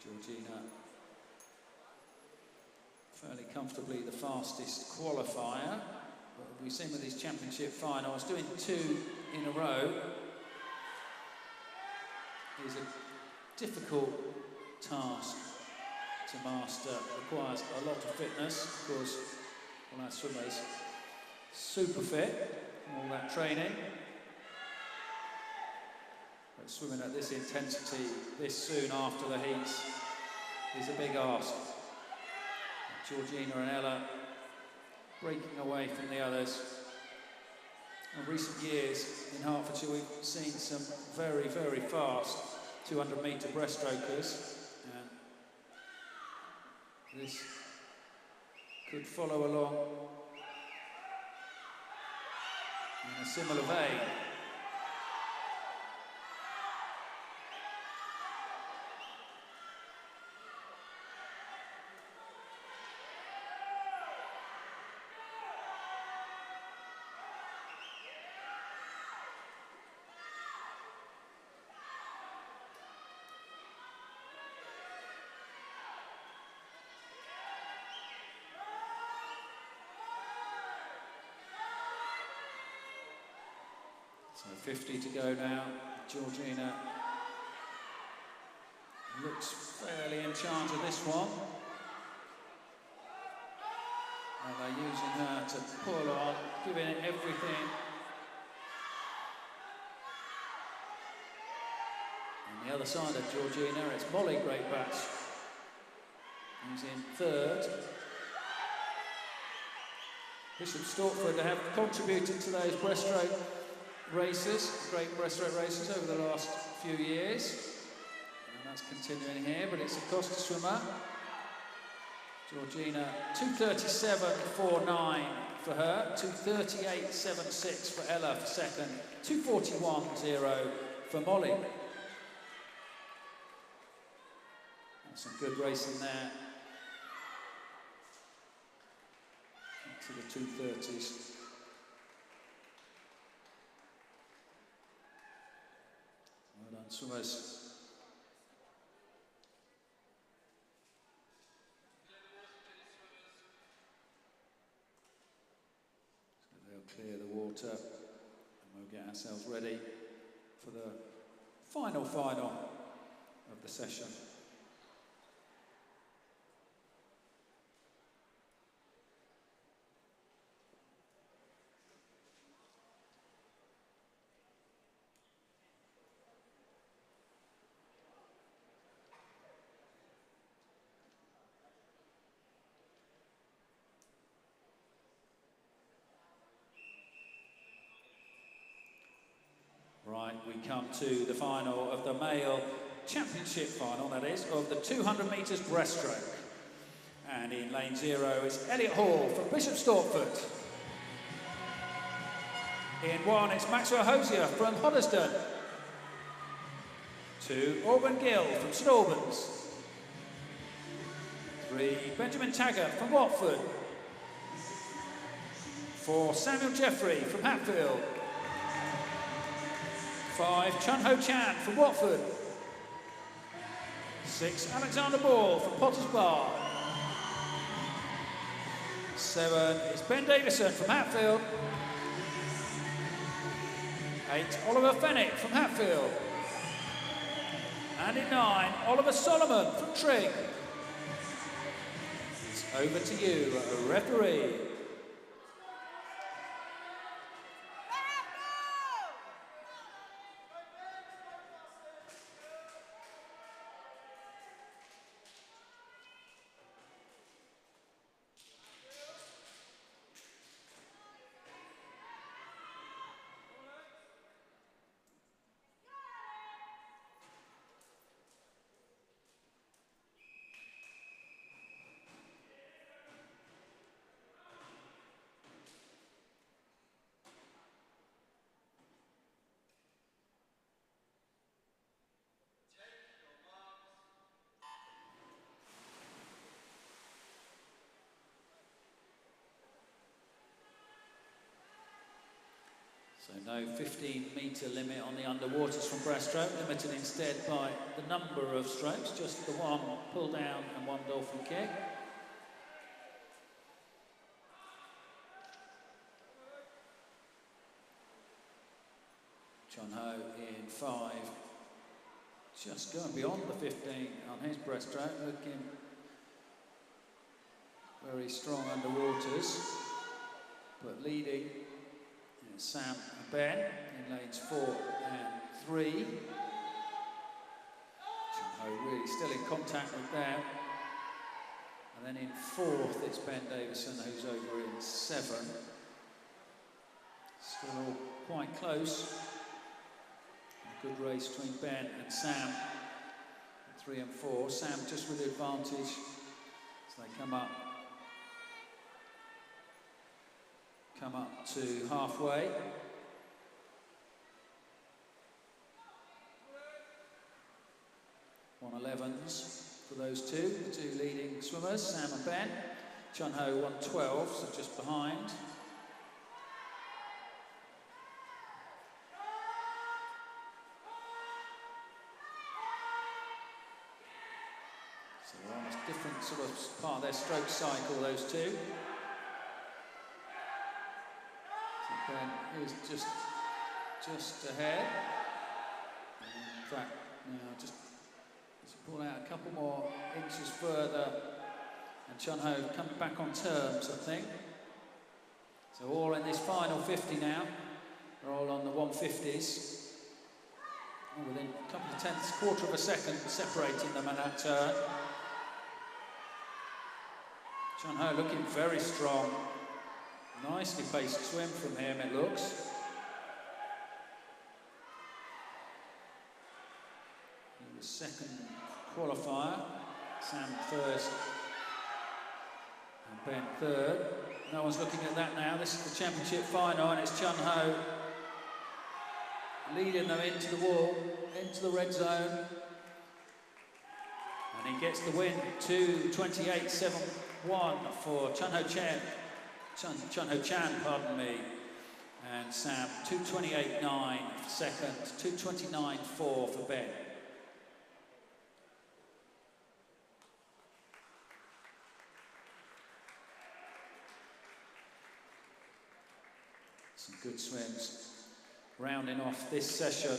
Georgina, fairly comfortably the fastest qualifier. What we've seen with these championship finals, doing 2 in a row is a difficult task to master. It requires a lot of fitness, of course. All our swimmers super fit from all that training. But swimming at this intensity this soon after the heats is a big ask. Georgina and Ella breaking away from the others. In recent years in Hertfordshire we've seen some very, very fast 200 metre breaststrokers, and this could follow along in a similar vein. So 50 to go now. Georgina looks fairly in charge of this one. And they're using her to pull on, giving it everything. On the other side of Georgina, it's Molly Greatbatch, who's in 3rd. Bishop Stortford have contributed to those breaststroke races, great breaststroke races over the last few years. And that's continuing here, but it's a Costa swimmer. Georgina, 2:37.49 for her, 2:38.76 for Ella for second, 2:41.0 for Molly. That's some good racing there. To the 2:30s. Well done, swimmers. So they'll clear the water and we'll get ourselves ready for the final of the session. Right, we come to the final of the male championship final, that is, of the 200 metres breaststroke. And in lane 0 is Elliot Hall from Bishop Stortford. In 1, it's Maxwell Hosier from Hoddesdon. 2, Auburn Gill from St Albans. 3, Benjamin Taggart from Watford. 4, Samuel Jeffrey from Hatfield. 5, Chun Ho Chan from Watford. 6, Alexander Ball from Potters Bar. 7 is Ben Davison from Hatfield. 8, Oliver Fennick from Hatfield. And in 9, Oliver Solomon from Tring. It's over to you, referee. So no 15-metre limit on the underwaters from breaststroke, limited instead by the number of strokes, just the one pull down and one dolphin kick. Chun Ho in 5, just going beyond the 15 on his breaststroke, looking very strong underwaters, but leading Sam and Ben in lanes 4 and 3. Chun Ho really still in contact with them. And then in 4th it's Ben Davison who's over in 7. Still all quite close. A good race between Ben and Sam in 3 and 4. Sam just with the advantage as they come up to halfway. One 11s for those two, the two leading swimmers, Sam and Ben. Chun Ho 112, so just behind. So they're on a different sort of part of their stroke cycle, those two. Ben is just ahead. In fact, now just pull out a couple more inches further, and Chun Ho coming back on terms, I think. So all in this final 50 now. They're all on the 150s. Oh, within a couple of tenths, quarter of a second separating them at that turn. Chun Ho looking very strong. Nicely paced swim from him, it looks. He was second qualifier, Sam first, and Ben third. No one's looking at that now. This is the championship final, and it's Chun Ho leading them into the wall, into the red zone. And he gets the win, 2:28.71 for Chun Ho Chan, pardon me, and Sam 2:28.9 for second, 2:29.4 for Ben. Some good swims rounding off this session.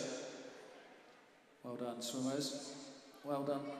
Well done, swimmers. Well done.